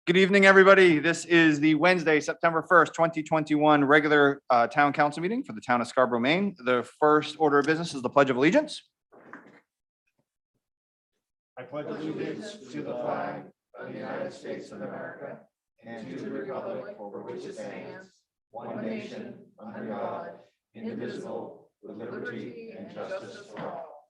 Good evening, everybody. This is the Wednesday, September 1st, 2021 regular town council meeting for the town of Scarborough, Maine. The first order of business is the Pledge of Allegiance. I pledge allegiance to the flag of the United States of America and to the republic for which it stands, one nation, under God, indivisible, with liberty and justice for all.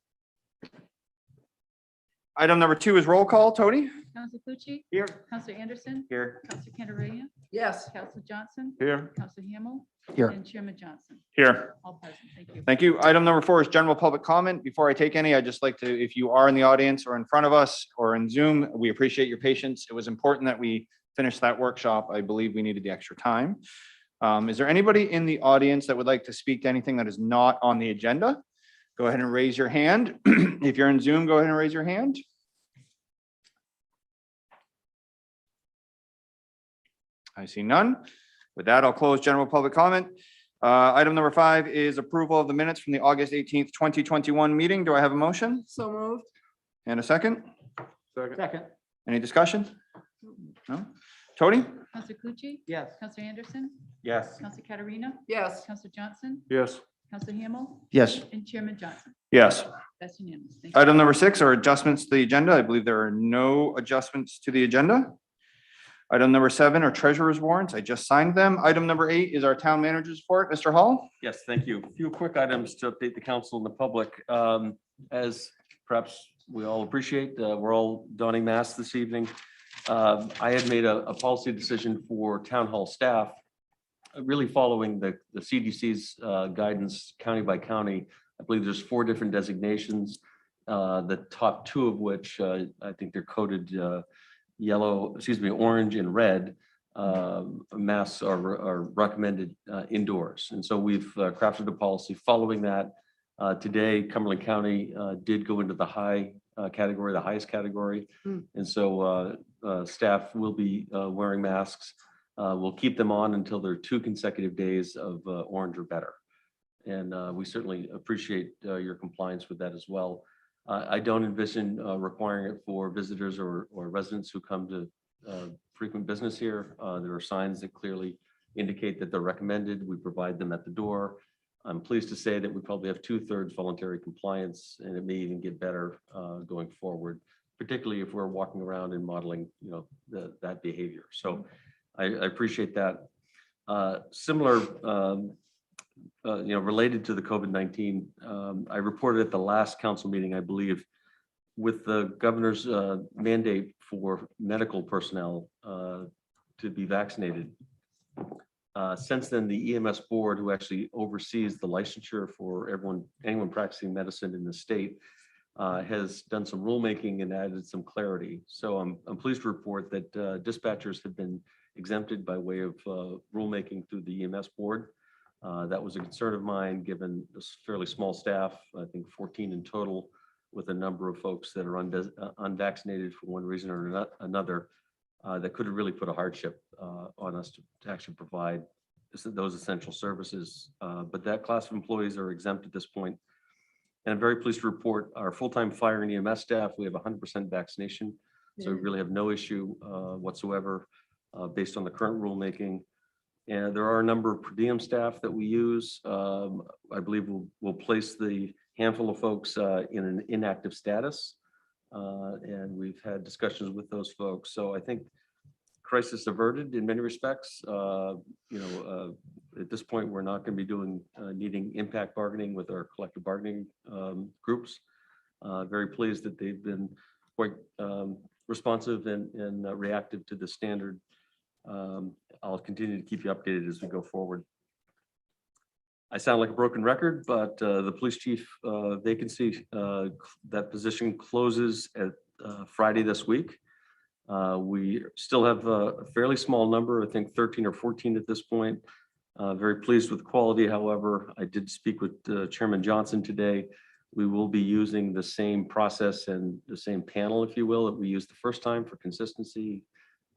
Item number 2 is roll call. Tony? Counselor Pucci. Here. Counselor Anderson. Here. Counselor Cantarania. Yes. Counselor Johnson. Here. Counselor Hamel. Here. And Chairman Johnson. Here. All present. Thank you. Thank you. Item number 4 is general public comment. Before I take any, I'd just like to, if you are in the audience or in front of us or in Zoom, we appreciate your patience. It was important that we finish that workshop. I believe we needed the extra time. Is there anybody in the audience that would like to speak to anything that is not on the agenda? Go ahead and raise your hand. If you're in Zoom, go ahead and raise your hand. I see none. With that, I'll close general public comment. Item number 5 is approval of the minutes from the August 18th, 2021 meeting. Do I have a motion So moved. and a second? Second. Any discussion? No? Tony? Counselor Pucci. Yes. Counselor Anderson. Yes. Counselor Katarina. Yes. Counselor Johnson. Yes. Counselor Hamel. Yes. And Chairman Johnson. Yes. That's unanimous. Thank you. Item number 6 are adjustments to the agenda. I believe there are no adjustments to the agenda. Item number 7 are treasurer's warrants. I just signed them. Item number 8 is our town manager's report. Mr. Hall? Yes, thank you. A few quick items to update the council and the public. As perhaps we all appreciate, we're all donning masks this evening. I had made a policy decision for town hall staff, really following the CDC's guidance county by county. I believe there's 4 different designations, the top 2 of which I think they're coded orange and red. Masks are recommended indoors. And so we've crafted a policy following that. Today, Cumberland County did go into the high category, the highest category. And so staff will be wearing masks. We'll keep them on until there are 2 consecutive days of orange or better. And we certainly appreciate your compliance with that as well. I don't envision requiring it for visitors or residents who come to frequent business here. There are signs that clearly indicate that they're recommended. We provide them at the door. I'm pleased to say that we probably have 2/3 voluntary compliance, and it may even get better going forward, particularly if we're walking around and modeling, that behavior. So I appreciate that. Similar, related to the COVID-19, I reported at the last council meeting, I believe, with the governor's mandate for medical personnel to be vaccinated. Since then, the EMS board, who actually oversees the licensure for anyone practicing medicine in the state, has done some rulemaking and added some clarity. So I'm pleased to report that dispatchers have been exempted by way of rulemaking through the EMS board. That was a concern of mine, given this fairly small staff, I think 14 in total, with a number of folks that are unvaccinated for one reason or another, that could have really put a hardship on us to actually provide those essential services. But that class of employees are exempt at this point. And I'm very pleased to report our full-time fire and EMS staff, we have 100% vaccination. So we really have no issue whatsoever based on the current rulemaking. And there are a number of per diem staff that we use. I believe we'll place the handful of folks in an inactive status. And we've had discussions with those folks. So I think crisis averted in many respects. At this point, we're not going to be needing impact bargaining with our collective bargaining groups. Very pleased that they've been quite responsive and reactive to the standard. I'll continue to keep you updated as we go forward. I sound like a broken record, but the police chief vacancy, that position closes at Friday this week. We still have a fairly small number, I think 13 or 14 at this point. Very pleased with quality. However, I did speak with Chairman Johnson today. We will be using the same process and the same panel, if you will, that we used the first time for consistency,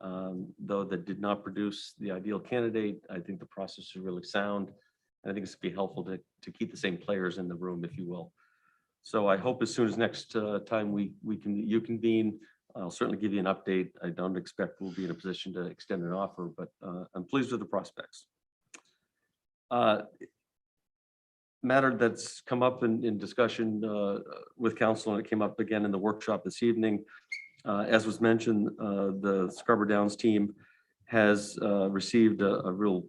Though that did not produce the ideal candidate, I think the process is really sound. I think it's be helpful to keep the same players in the room, if you will. So I hope as soon as next time you convene, I'll certainly give you an update. I don't expect we'll be in a position to extend an offer, but I'm pleased with the prospects. Matter that's come up in discussion with council, and it came up again in the workshop this evening. As was mentioned, the Scarborough Downs team has received a real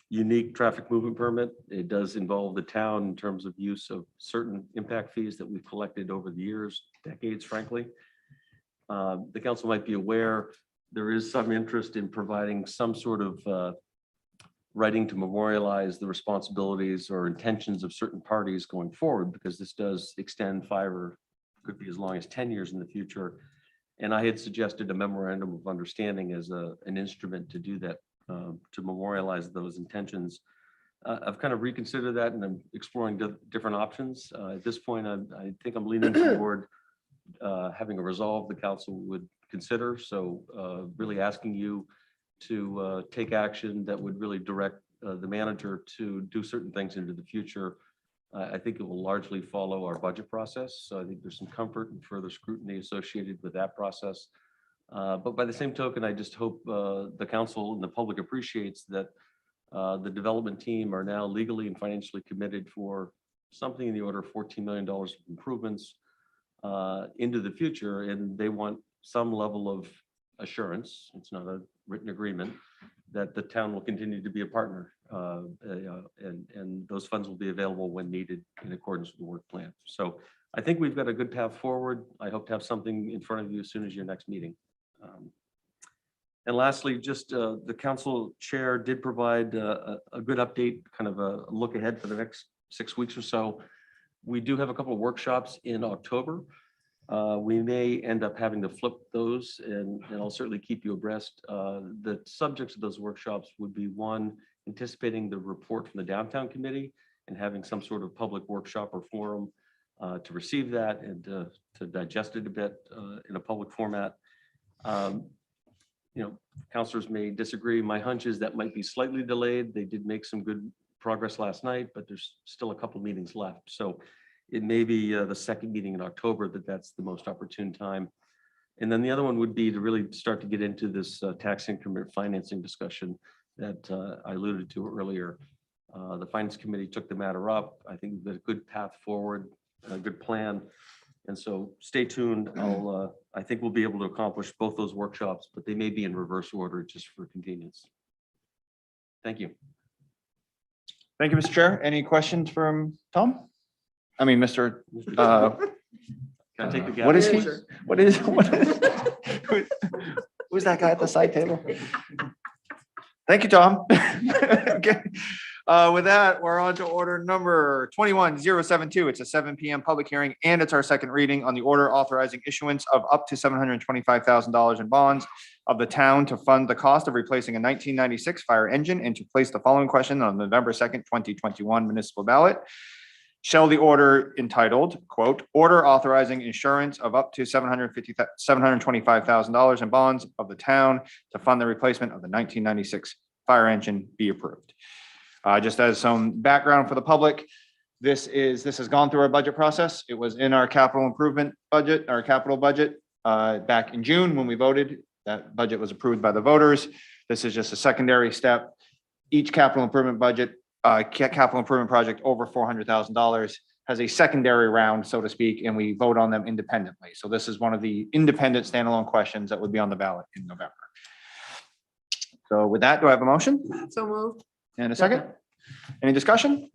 unique traffic movement permit. It does involve the town in terms of use of certain impact fees that we've collected over the years, decades, frankly. The council might be aware, there is some interest in providing some sort of writing to memorialize the responsibilities or intentions of certain parties going forward, because this does extend 5 or could be as long as 10 years in the future. And I had suggested a memorandum of understanding as an instrument to do that, to memorialize those intentions. I've kind of reconsidered that, and I'm exploring different options. At this point, I think I'm leaning toward having a resolve the council would consider. So really asking you to take action that would really direct the manager to do certain things into the future. I think it will largely follow our budget process. So I think there's some comfort and further scrutiny associated with that process. But by the same token, I just hope the council and the public appreciates that the development team are now legally and financially committed for something in the order of $14 million of improvements into the future. And they want some level of assurance, it's not a written agreement, that the town will continue to be a partner. And those funds will be available when needed in accordance with the work plan. So I think we've got a good path forward. I hope to have something in front of you as soon as your next meeting. And lastly, just the council chair did provide a good update, kind of a look ahead for the next 6 weeks or so. We do have a couple of workshops in October. We may end up having to flip those, and I'll certainly keep you abreast. The subjects of those workshops would be, one, anticipating the report from the downtown committee and having some sort of public workshop or forum to receive that and to digest it a bit in a public format. You know, councilors may disagree. My hunch is that might be slightly delayed. They did make some good progress last night, but there's still a couple of meetings left. So it may be the second meeting in October that's the most opportune time. And then the other one would be to really start to get into this tax increment financing discussion that I alluded to earlier. The Finance Committee took the matter up. I think there's a good path forward, a good plan. And so stay tuned. I think we'll be able to accomplish both those workshops, but they may be in reverse order just for convenience. Thank you. Thank you, Mr. Chair. Any questions from Tom? I mean, Mr. Can I take the What is he? Answer. What is? Who's that guy at the side table? Thank you, Tom. Okay. With that, we're on to order number 21072. It's a 7 PM public hearing, and it's our second reading on the order authorizing issuance of up to $725,000 in bonds of the town to fund the cost of replacing a 1996 fire engine, and to place the following question on November 2nd, 2021 municipal ballot. Shall the order entitled, quote, order authorizing insurance of up to $725,000 in bonds of the town to fund the replacement of the 1996 fire engine be approved? Just as some background for the public, this has gone through our budget process. It was in our capital improvement budget, our capital budget, back in June when we voted. That budget was approved by the voters. This is just a secondary step. Each capital improvement budget, capital improvement project over $400,000 has a secondary round, so to speak, and we vote on them independently. So this is one of the independent standalone questions that would be on the ballot in November. So with that, do I have a motion? So moved. And a second? Any discussion?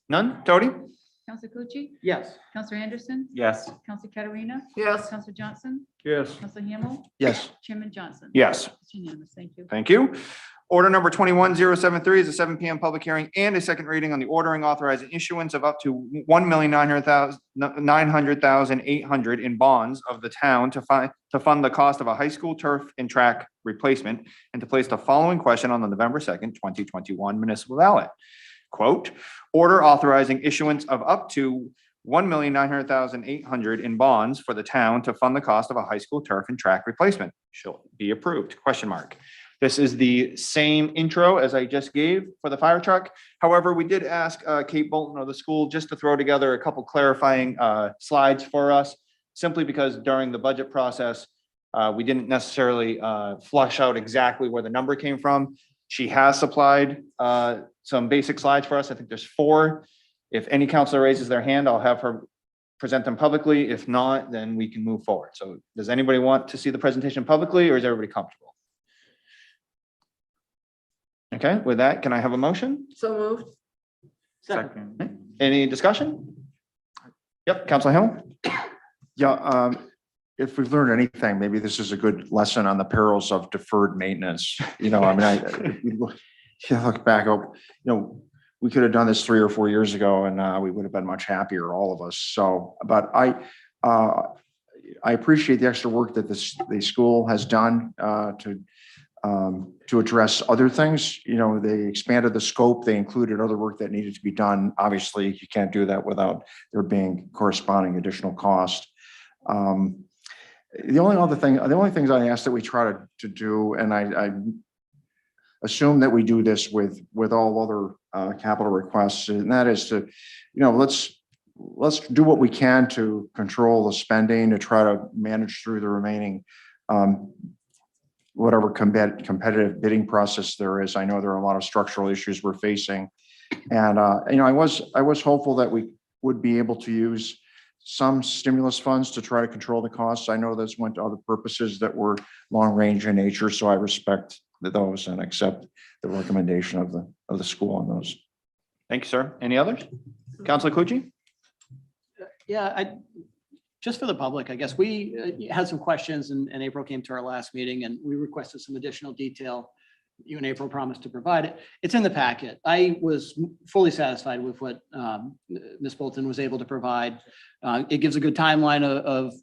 None? Tony? Counselor Pucci? Yes. Counselor Anderson? Yes. Counselor Katarina? Yes. Counselor Johnson? Yes. Counselor Hamel? Yes. Chairman Johnson? Yes. It's unanimous. Thank you. Thank you. Order number 21073 is a 7 PM public hearing and a second reading on the ordering authorizing issuance of up to $1,900,800 in bonds of the town to fund the cost of a high school turf and track replacement, and to place the following question on the November 2nd, 2021 municipal ballot. Quote, order authorizing issuance of up to $1,900,800 in bonds for the town to fund the cost of a high school turf and track replacement. Shall be approved, question mark. This is the same intro as I just gave for the fire truck. However, we did ask Kate Bolton of the school just to throw together a couple clarifying slides for us, simply because during the budget process, we didn't necessarily flush out exactly where the number came from. She has supplied some basic slides for us. I think there's 4. If any counselor raises their hand, I'll have her present them publicly. If not, then we can move forward. So does anybody want to see the presentation publicly, or is everybody comfortable? Okay, with that, can I have a motion? So moved. Second. Any discussion? Yep, Counselor Hamel? Yeah, if we've learned anything, maybe this is a good lesson on the perils of deferred maintenance. You know, I mean, you look back, we could have done this 3 or 4 years ago and we would have been much happier, all of us. So, but I appreciate the extra work that the school has done to address other things. You know, they expanded the scope, they included other work that needed to be done. Obviously, you can't do that without there being corresponding additional cost. The only things I ask that we try to do, and I assume that we do this with all other capital requests, and that is to, let's do what we can to control the spending, to try to manage through the remaining whatever competitive bidding process there is. I know there are a lot of structural issues we're facing, and I was hopeful that we would be able to use some stimulus funds to try to control the costs. I know those went to other purposes that were long range in nature, so I respect those and accept the recommendation of the school on those. Thank you, sir. Any others? Counselor Clucci? Yeah, just for the public, I guess we had some questions and April came to our last meeting and we requested some additional detail. You and April promised to provide it. It's in the packet. I was fully satisfied with what Ms. Bolton was able to provide. It gives a good timeline of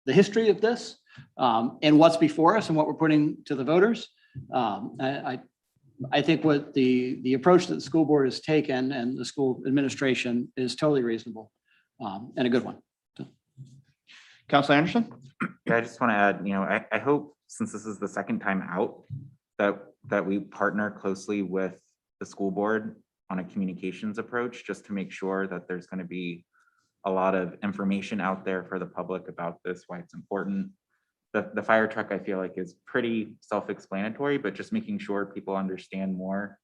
the history of this and what's before us and what we're putting to the voters. I think what the approach that the school board has taken and the school administration is totally reasonable and a good one. Counselor Anderson? Yeah, I just want to add, I hope, since this is the second time out, that we partner closely with the school board on a communications approach, just to make sure that there's going to be a lot of information out there for the public about this, why it's important. The fire truck, I feel like, is pretty self-explanatory, but just making sure people understand more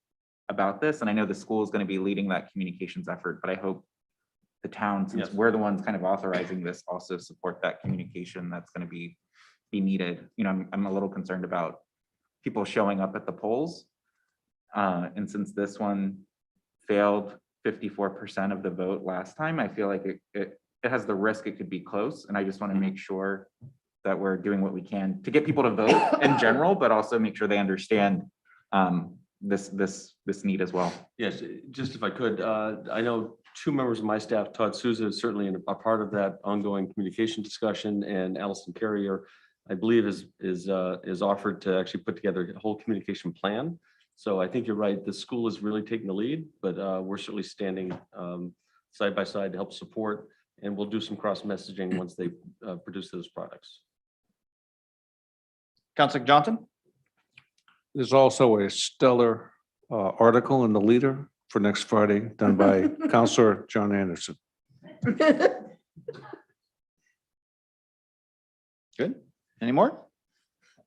about this. And I know the school is going to be leading that communications effort, but I hope the town, since we're the ones kind of authorizing this, also support that communication that's going to be needed. I'm a little concerned about people showing up at the polls. And since this one failed 54% of the vote last time, I feel like it has the risk it could be close. And I just want to make sure that we're doing what we can to get people to vote in general, but also make sure they understand this need as well. Yes, just if I could, I know 2 members of my staff, Todd Souza is certainly a part of that ongoing communication discussion, and Allison Carrier, I believe, is offered to actually put together a whole communication plan. So I think you're right. The school is really taking the lead, but we're certainly standing side by side to help support, and we'll do some cross messaging once they produce those products. Counselor Johnson? There's also a stellar article in the Leader for next Friday done by Counselor John Anderson. Good. Any more?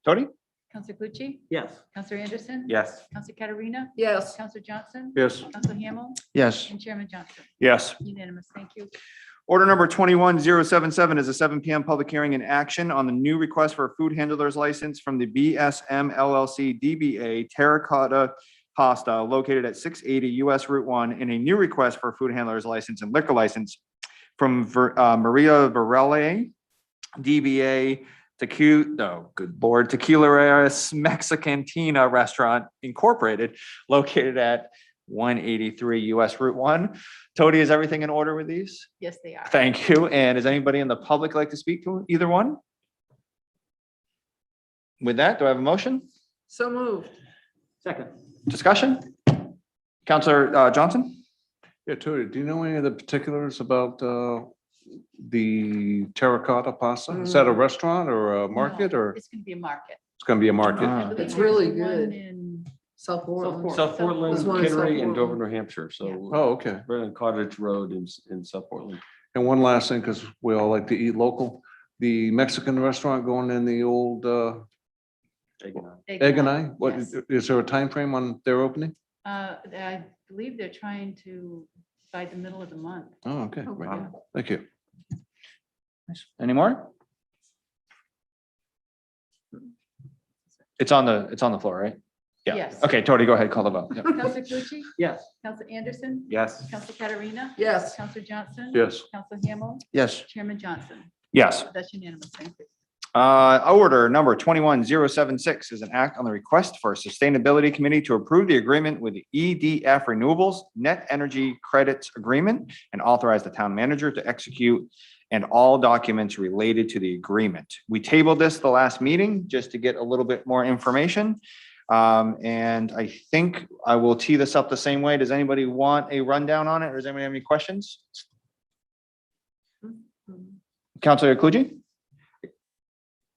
Tony? Counselor Clucci? Yes. Counselor Anderson? Yes. Counselor Katarina? Yes. Counselor Johnson? Yes. Counselor Hamel? Yes. And Chairman Johnson? Yes. Unanimous. Thank you. Order number 21077 is a 7 p.m. public hearing and action on the new request for a food handler's license from the BSM LLC DBA Terracotta Pasta located at 680 US Route 1, and a new request for a food handler's license and liquor license from Maria Varela DBA Tequilares Mexicantina Restaurant Incorporated located at 183 US Route 1. Tony, is everything in order with these? Yes, they are. Thank you. And does anybody in the public like to speak to either one? With that, do I have a motion? So moved. Second. Discussion? Counselor Johnson? Yeah, Tony, do you know any of the particulars about the terracotta pasta? Is that a restaurant or a market No, or It's gonna be a market. it's gonna be a market? Ah. I believe It's there's really one good. in- South Portland. South There's Portland, one in South Kittery, and Portland. Dover, New Hampshire. So Oh, okay. we're on Cottage Road in South Portland. And one last thing, because we all like to eat local, the Mexican restaurant going in the old Egg and I, what, Yes. is there a time frame on their opening? I believe they're trying to, by the middle of the month. Oh, okay, Oh, great. wow. Thank you. Any more? It's on the floor, right? Yeah. Yes. Okay, Tony, go ahead, call the vote. Yep. Counselor Calucci? Yes. Counselor Anderson? Yes. Counselor Katarina? Yes. Counselor Johnson? Yes. Counselor Hamel? Yes. Chairman Johnson? Yes. That's unanimous. Thank you. Order number 21076 is an act on the request for a sustainability committee to approve the agreement with EDF Renewables Net Energy Credits Agreement and authorize the town manager to execute and all documents related to the agreement. We tabled this the last meeting just to get a little bit more information. And I think I will tee this up the same way. Does anybody want a rundown on it or does anybody have any questions? Councilor Kluge?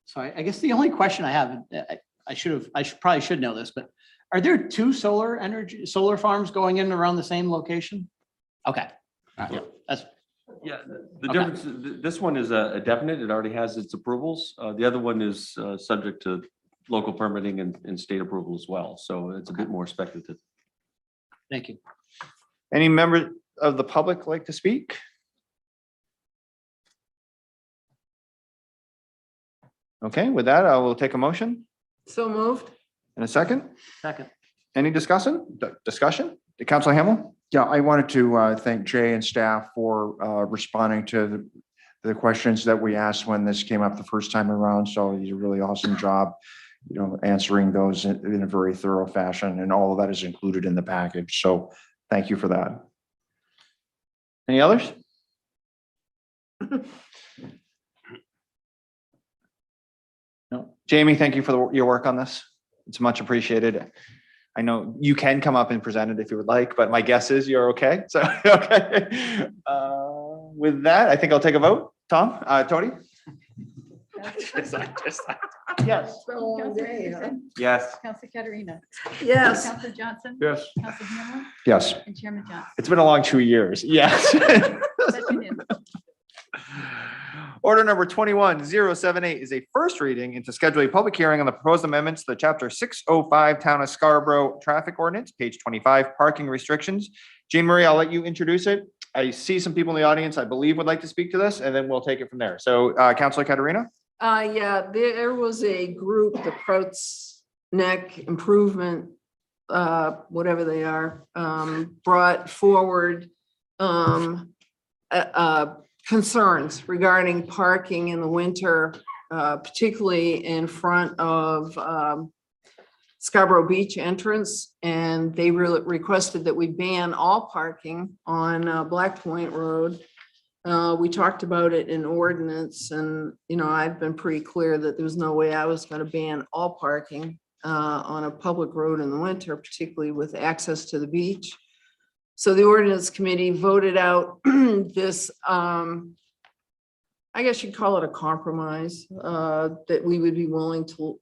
So I guess the only question I have, probably should know this, but are there two solar farms going in around the same location? Okay. All right. That's, Yeah, the Okay. difference, this one is a definite, it already has its approvals. The other one is subject to local permitting and state approval as well. So it's a bit more speculative. thank you. Any member of the public like to speak? Okay, with that, I will take a motion So moved. in a second. Second. Any discussion? Councilor Hamel? Yeah, I wanted to thank Jay and staff for responding to the questions that we asked when this came up the first time around. So you did a really awesome job, answering those in a very thorough fashion, and all of that is included in the package. So thank you for that. Any others? No. Jamie, thank you for your work on this. It's much appreciated. I know you can come up and present it if you would like, but my guess is you're okay. So, okay. With that, I think I'll take a vote. Tom, Tony? Yes. Counselor Anderson? Yes. Counselor Katarina? Yes. Counselor Johnson? Yes. Counselor Hamel? Yes. And Chairman Johnson? It's been a long 2 years. Yes. That's unanimous. Order number 21078 is a first reading and to schedule a public hearing on the proposed amendments to the chapter 605 Town of Scarborough Traffic Ordinance, page 25, parking restrictions. Jean Marie, I'll let you introduce it. I see some people in the audience, I believe, would like to speak to this, and then we'll take it from there. So, Councilor Katarina? Yeah, there was a group, the Protes Neck Improvement, whatever they are, brought forward concerns regarding parking in the winter, particularly in front of Scarborough Beach entrance. And they really requested that we ban all parking on Black Point Road. We talked about it in ordinance and, I've been pretty clear that there was no way I was going to ban all parking on a public road in the winter, particularly with access to the beach. So the ordinance committee voted out this, I guess you'd call it a compromise, that we would be willing to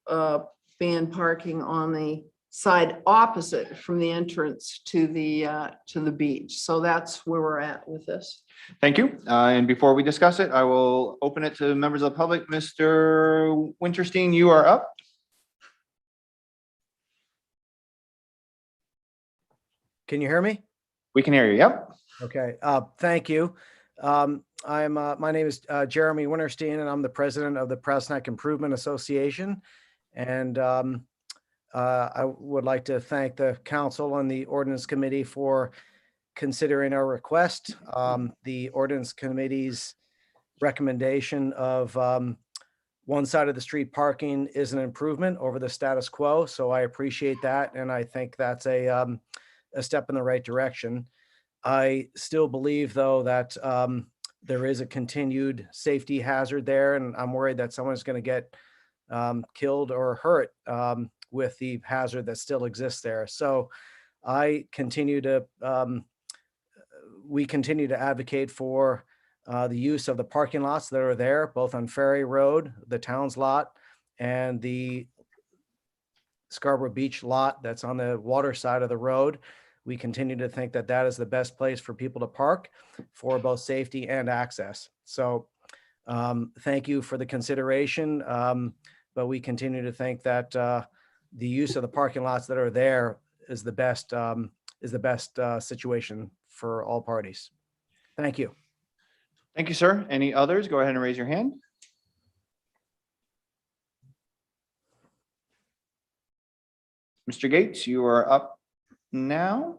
ban parking on the side opposite from the entrance to the beach. So that's where we're at with this. Thank you. And before we discuss it, I will open it to members of the public. Mr. Winterstein, you are up. Can you hear me? We can hear you. Yep. Okay, thank you. My name is Jeremy Winterstein, and I'm the president of the Protes Improvement Association. And I would like to thank the council and the ordinance committee for considering our request. The ordinance committee's recommendation of one side of the street parking is an improvement over the status quo. So I appreciate that. And I think that's a step in the right direction. I still believe, though, that there is a continued safety hazard there, and I'm worried that someone's going to get killed or hurt with the hazard that still exists there. So I continue to we continue to advocate for the use of the parking lots that are there, both on Ferry Road, the Towns lot, and the Scarborough Beach lot that's on the water side of the road. We continue to think that that is the best place for people to park for both safety and access. So thank you for the consideration. But we continue to think that the use of the parking lots that are there is the best situation for all parties. Thank you. Thank you, sir. Any others? Go ahead and raise your hand. Mr. Gates, you are up now.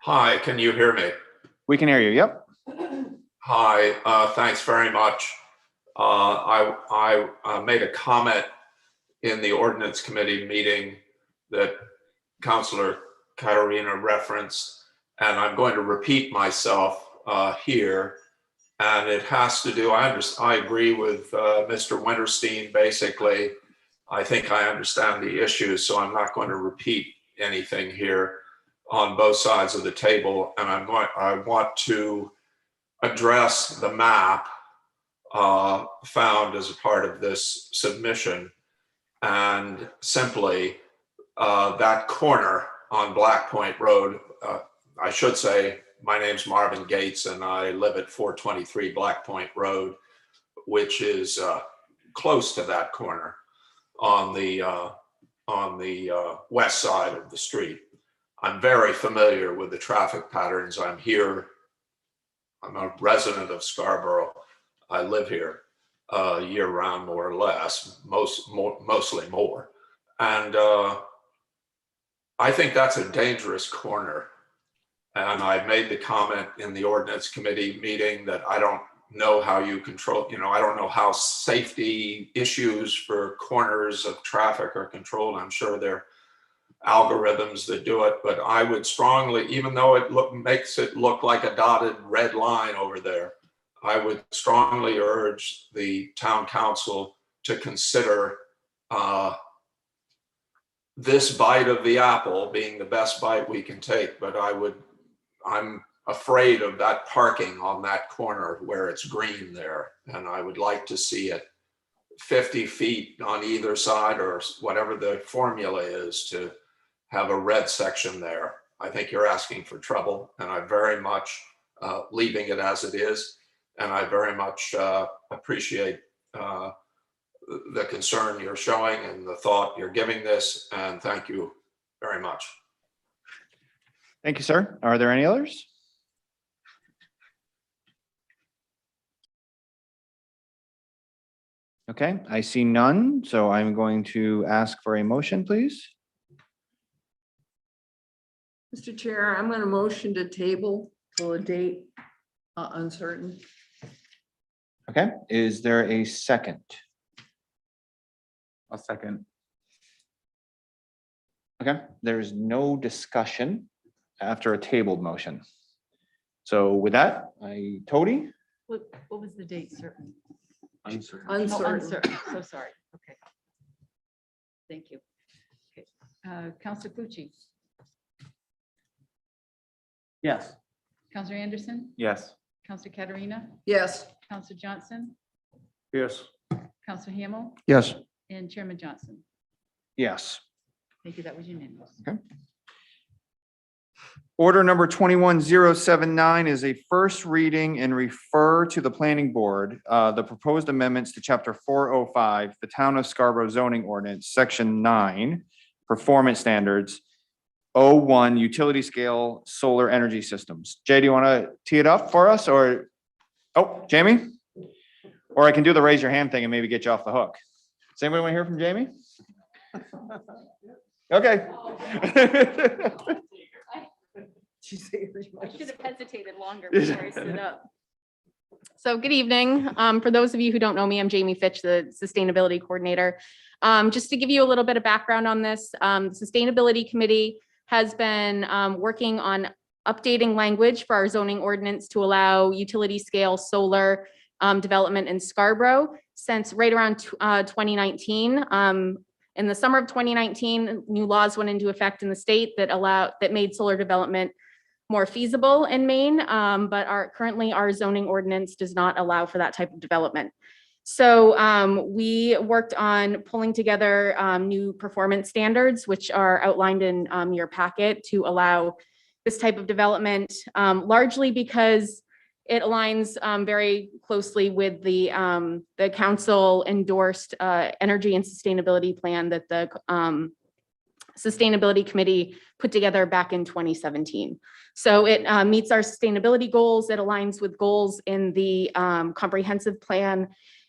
Hi, can you hear me? We can hear you. Yep. Hi, thanks very much. I made a comment in the ordinance committee meeting that Councilor Katarina referenced, and I'm going to repeat myself here. And it has to do, I agree with Mr. Winterstein, basically. I think I understand the issues, so I'm not going to repeat anything here on both sides of the table. And I want to address the map found as a part of this submission. And simply that corner on Black Point Road, I should say, my name's Marvin Gates and I live at 423 Black Point Road, which is close to that corner on the west side of the street. I'm very familiar with the traffic patterns. I'm here. I'm a resident of Scarborough. I live here year round, more or less, mostly more. And I think that's a dangerous corner. And I made the comment in the ordinance committee meeting that I don't know how you control, I don't know how safety issues for corners of traffic are controlled. I'm sure there are algorithms that do it, but I would strongly, even though it makes it look like a dotted red line over there, I would strongly urge the town council to consider this bite of the apple being the best bite we can take. But I'm afraid of that parking on that corner where it's green there. And I would like to see it 50 feet on either side or whatever the formula is to have a red section there. I think you're asking for trouble, and I very much leaving it as it is. And I very much appreciate the concern you're showing and the thought you're giving this. And thank you very much. Thank you, sir. Are there any others? Okay, I see none, so I'm going to ask for a motion, please. Mr. Chair, I'm going to motion to table till a date uncertain. Okay, is there a second? I'll second. Okay, there's no discussion after a tabled motion. So with that, Tony? What was the date certain? Uncertain. Oh, uncertain. So sorry. Okay. Thank you. Okay. Counselor Pucci, Yes. Counselor Anderson, Yes. Counselor Katarina, Yes. Counselor Johnson, Yes. Counselor Hamel, Yes. and Chairman Johnson. Yes. Thank you. That was unanimous. Okay. Order number 21079 is a first reading and refer to the planning board, the proposed amendments to chapter 405, the town of Scarborough zoning ordinance, section 9, performance standards, 01, utility scale solar energy systems. Jay, do you want to tee it up for us, or, oh, Jamie? Or I can do the raise your hand thing and maybe get you off the hook. Does anybody want to hear from Jamie? Okay. I should have hesitated longer before I stood up. So good evening. For those of you who don't know me, I'm Jamie Fitch, the Sustainability Coordinator. Just to give you a little bit of background on this, the Sustainability Committee has been working on updating language for our zoning ordinance to allow utility scale solar development in Scarborough since right around 2019. In the summer of 2019, new laws went into effect in the state that made solar development more feasible in Maine, but currently our zoning ordinance does not allow for that type of development. So we worked on pulling together new performance standards, which are outlined in your packet to allow this type of development, largely because it aligns very closely with the council endorsed energy and sustainability plan that the Sustainability Committee put together back in 2017. So it meets our sustainability goals. It aligns with goals in the comprehensive plan.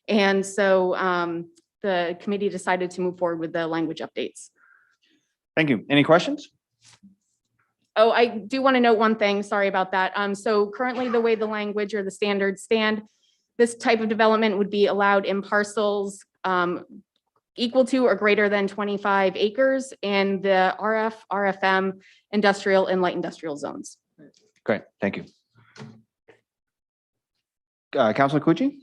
And so the committee decided to move forward with the language updates. Thank you. Any questions? Oh, I do want to note one thing. Sorry about that. So currently the way the language or the standards stand, this type of development would be allowed in parcels equal to or greater than 25 acres in the RF, RFM, industrial and light industrial zones. Great, thank you. Councilor Cucci?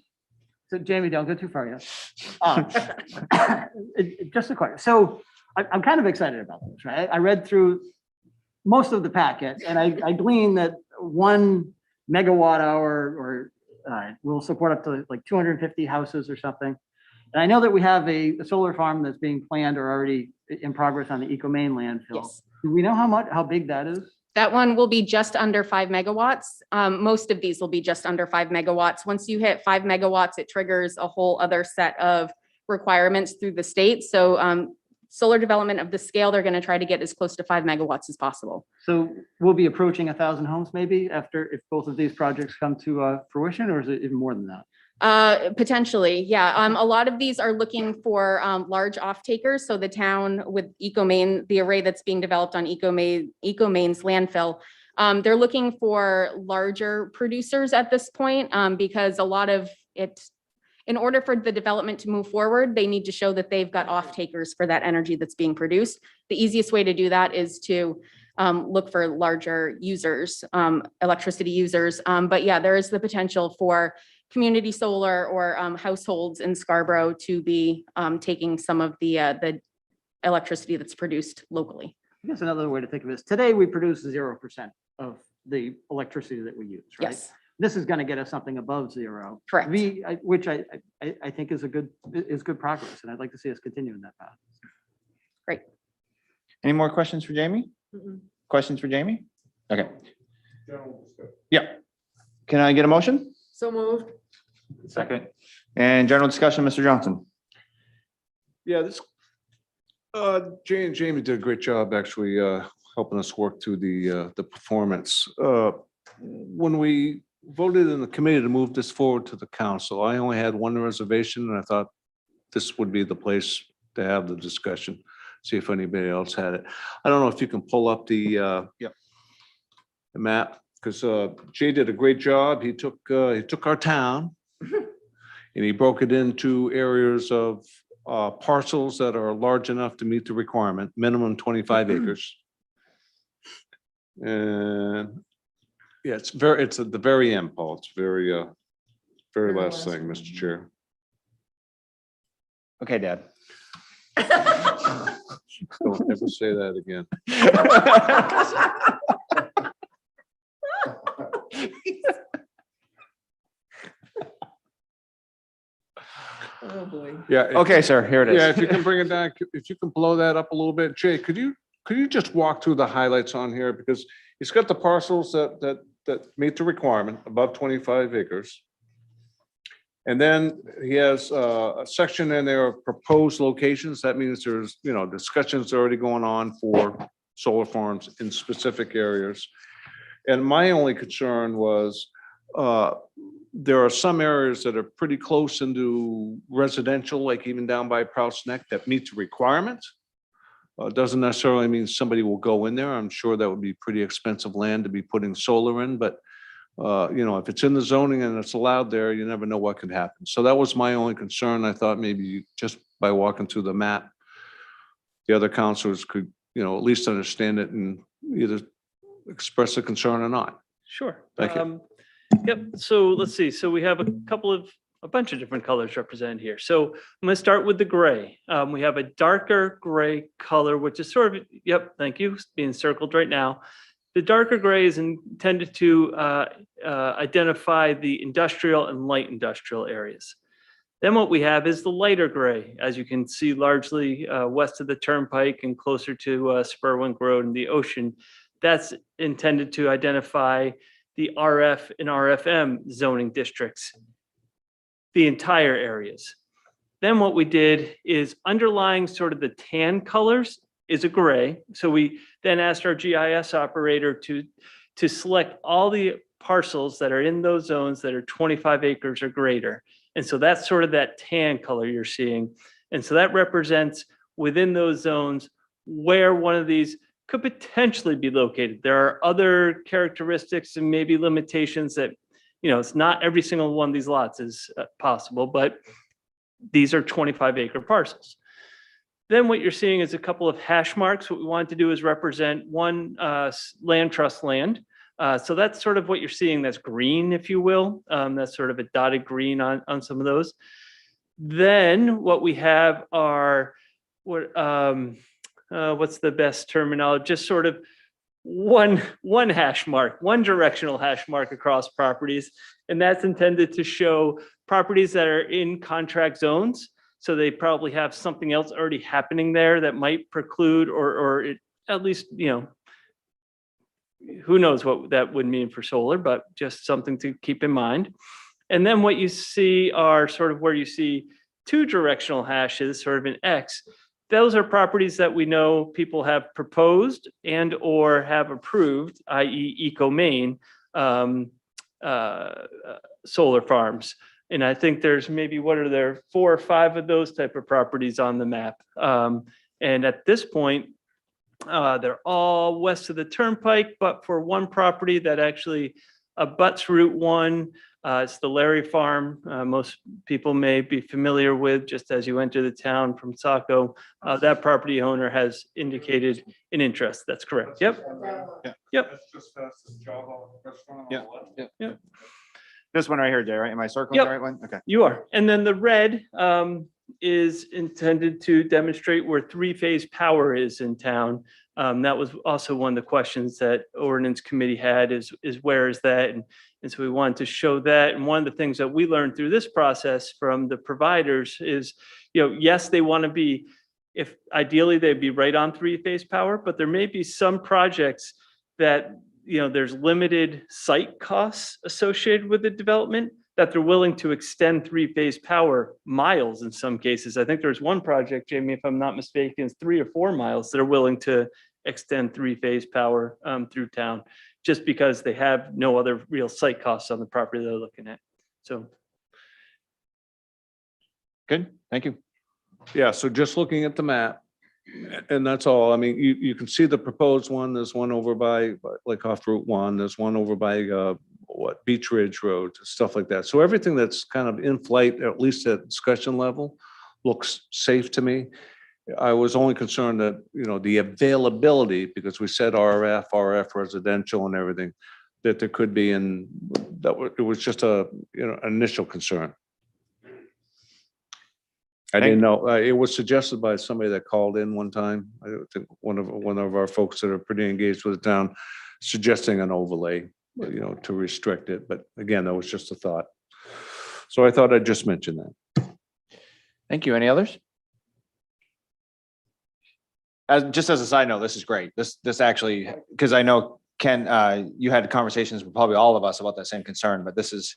So Jamie, don't go too far yet. Just a question. So I'm kind of excited about this, right? I read through most of the packet and I gleaned that 1 megawatt hour will support up to like 250 houses or something. And I know that we have a solar farm that's being planned or already in progress on the EcoMaine landfill. Yes. Do we know how big that is? That one will be just under 5 megawatts. Most of these will be just under 5 megawatts. Once you hit 5 megawatts, it triggers a whole other set of requirements through the state. So solar development of the scale, they're going to try to get as close to 5 megawatts as possible. So we'll be approaching 1,000 homes maybe if both of these projects come to fruition, or is it even more than that? Potentially, yeah. A lot of these are looking for large off takers. So the town with EcoMaine, the array that's being developed on EcoMaine's landfill, they're looking for larger producers at this point because a lot of it, in order for the development to move forward, they need to show that they've got off takers for that energy that's being produced. The easiest way to do that is to look for larger users, electricity users. But yeah, there is the potential for community solar or households in Scarborough to be taking some of the electricity that's produced locally. I guess another way to think of it is today we produce 0% of the electricity that we use, right? Yes, This is going to get us something above 0. correct. Which I think is good progress, and I'd like to see us continue in that path. Great. Any more questions for Jamie? Mm-mm. Questions for Jamie? Okay. Yeah. Can I get a motion? So moved. Second. And general discussion, Mr. Johnson? Yeah, Jay and Jamie did a great job actually helping us work through the performance. When we voted in the committee to move this forward to the council, I only had one reservation and I thought this would be the place to have the discussion, see if anybody else had it. I don't know if you can pull up the map, because Jay did a great job. He took our town and he broke it into areas of parcels that are large enough to meet the requirement, minimum 25 acres. And yeah, it's at the very end, Paul. It's very last thing, Mr. Chair. Okay, Dad. Don't ever say that again. Oh, boy. Yeah. Okay, sir, here it is. Yeah, if you can bring it down, if you can blow that up a little bit. Jay, could you just walk through the highlights on here? Because it's got the parcels that meet the requirement above 25 acres. And then he has a section in there of proposed locations. That means there's, discussions already going on for solar farms in specific areas. And my only concern was there are some areas that are pretty close into residential, like even down by Prout's Neck, that meet the requirements. Doesn't necessarily mean somebody will go in there. I'm sure that would be pretty expensive land to be putting solar in, but if it's in the zoning and it's allowed there, you never know what could happen. So that was my only concern. I thought maybe just by walking through the map, the other counselors could, at least understand it and either express a concern or not. Sure. Thank you. Yep. So let's see. So we have a couple of a bunch of different colors represented here. So I'm going to start with the gray. We have a darker gray color, which is sort of, yep, thank you, it's being circled right now. The darker gray is intended to identify the industrial and light industrial areas. Then what we have is the lighter gray, as you can see largely west of the Turnpike and closer to Spurwink Road and the ocean. That's intended to identify the RF and RFM zoning districts, the entire areas. Then what we did is underlying sort of the tan colors is a gray. So we then asked our GIS operator to select all the parcels that are in those zones that are 25 acres or greater. And so that's sort of that tan color you're seeing. And so that represents within those zones where one of these could potentially be located. There are other characteristics and maybe limitations that, you know, it's not every single one of these lots is possible, but these are 25-acre parcels. Then what you're seeing is a couple of hash marks. What we wanted to do is represent one land trust land. So that's sort of what you're seeing. That's green, if you will. That's sort of a dotted green on some of those. Then what we have are what's the best terminology? Just sort of one hash mark, one directional hash mark across properties, and that's intended to show properties that are in contract zones. So they probably have something else already happening there that might preclude or it, at least, you know, who knows what that would mean for solar, but just something to keep in mind. And then what you see are sort of where you see two directional hashes, sort of an X. Those are properties that we know people have proposed and or have approved, i.e. EcoMaine solar farms. And I think there's maybe, what are there, 4 or 5 of those type of properties on the map. And at this point, they're all west of the Turnpike, but for one property that actually abuts Route 1, it's the Larry Farm. Most people may be familiar with just as you enter the town from Saco. That property owner has indicated an interest. That's correct. Yep. Yep. Yep. This one right here, Jay, right? Am I circling the right one? Okay. You are. And then the red is intended to demonstrate where three-phase power is in town. That was also one of the questions that ordinance committee had is where is that? And so we wanted to show that. And one of the things that we learned through this process from the providers is, you know, yes, they want to be, if ideally they'd be right on three-phase power, but there may be some projects that, you know, there's limited site costs associated with the development that they're willing to extend three-phase power miles in some cases. I think there's one project, Jamie, if I'm not mistaken, is 3 or 4 miles that are willing to extend three-phase power through town, just because they have no other real site costs on the property they're looking at. So. Good, thank you. Yeah, so just looking at the map, and that's all. I mean, you can see the proposed one. There's one over by, like off Route 1. There's one over by Beach Ridge Road, stuff like that. So everything that's kind of in flight, at least at discussion level, looks safe to me. I was only concerned that, you know, the availability, because we said RF residential and everything, that there could be, and it was just a, you know, initial concern. I didn't know, it was suggested by somebody that called in one time. I think one of our folks that are pretty engaged with the town, suggesting an overlay, you know, to restrict it. But again, that was just a thought. So I thought I'd just mention that. Thank you. Any others? Just as a side note, this is great. This actually, because I know, Ken, you had conversations with probably all of us about that same concern, but this is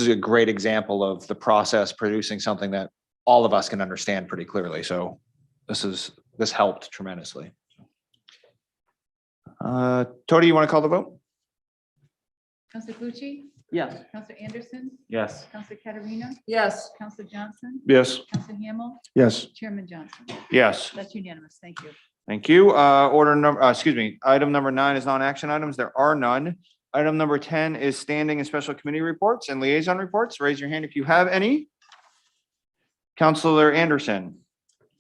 a great example of the process producing something that all of us can understand pretty clearly. So this helped tremendously. Tony, you want to call the vote? Counselor Pucci? Yes. Counselor Anderson? Yes. Counselor Katarina? Yes. Counselor Johnson? Yes. Counselor Hamel? Yes. Chairman Johnson? Yes. That's unanimous. Thank you. Thank you. Item number 9 is non-action items. There are none. Item number 10 is standing and special committee reports and liaison reports. Raise your hand if you have any. Counselor Anderson.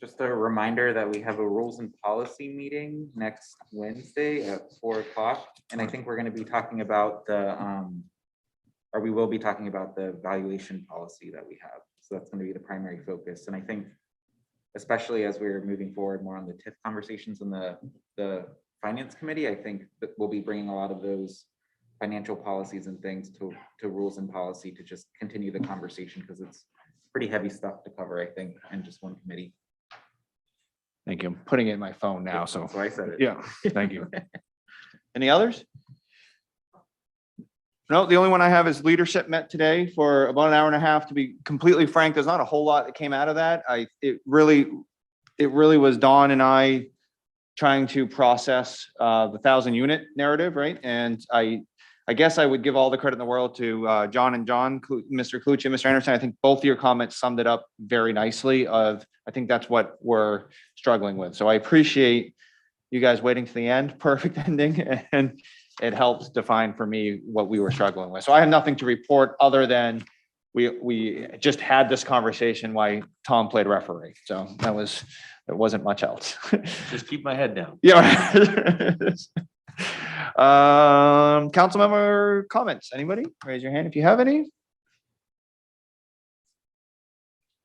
Just a reminder that we have a rules and policy meeting next Wednesday at 4 o'clock. And I think we're going to be talking about the or we will be talking about the valuation policy that we have. So that's going to be the primary focus. And I think, especially as we're moving forward more on the TIF conversations in the finance committee, I think that we'll be bringing a lot of those financial policies and things to rules and policy to just continue the conversation, because it's pretty heavy stuff to cover, I think, in just one committee. Thank you. I'm putting it in my phone now, so. So I said it. Yeah, thank you. Any others? No, the only one I have is leadership met today for about an hour and a half. To be completely frank, there's not a whole lot that came out of that. It really was Dawn and I trying to process the 1,000 unit narrative, right? And I guess I would give all the credit in the world to John, Mr. Clucci and Mr. Anderson. I think both of your comments summed it up very nicely. I think that's what we're struggling with. So I appreciate you guys waiting to the end, perfect ending, and it helps define for me what we were struggling with. So I have nothing to report other than we just had this conversation while Tom played referee. So there wasn't much else. Just keep my head down. Yeah. Council member comments, anybody? Raise your hand if you have any.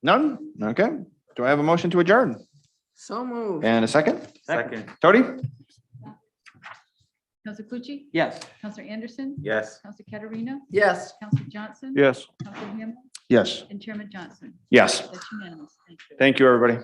None? Okay. Do I have a motion to adjourn? So moved. And a second? Second. Tony? Counselor Clucci? Yes. Counselor Anderson? Yes. Counselor Caterina? Yes. Counselor Johnson? Yes. Counselor Hamel? Yes. And Chairman Johnson? Yes. That's unanimous. Thank you. Thank you, everybody.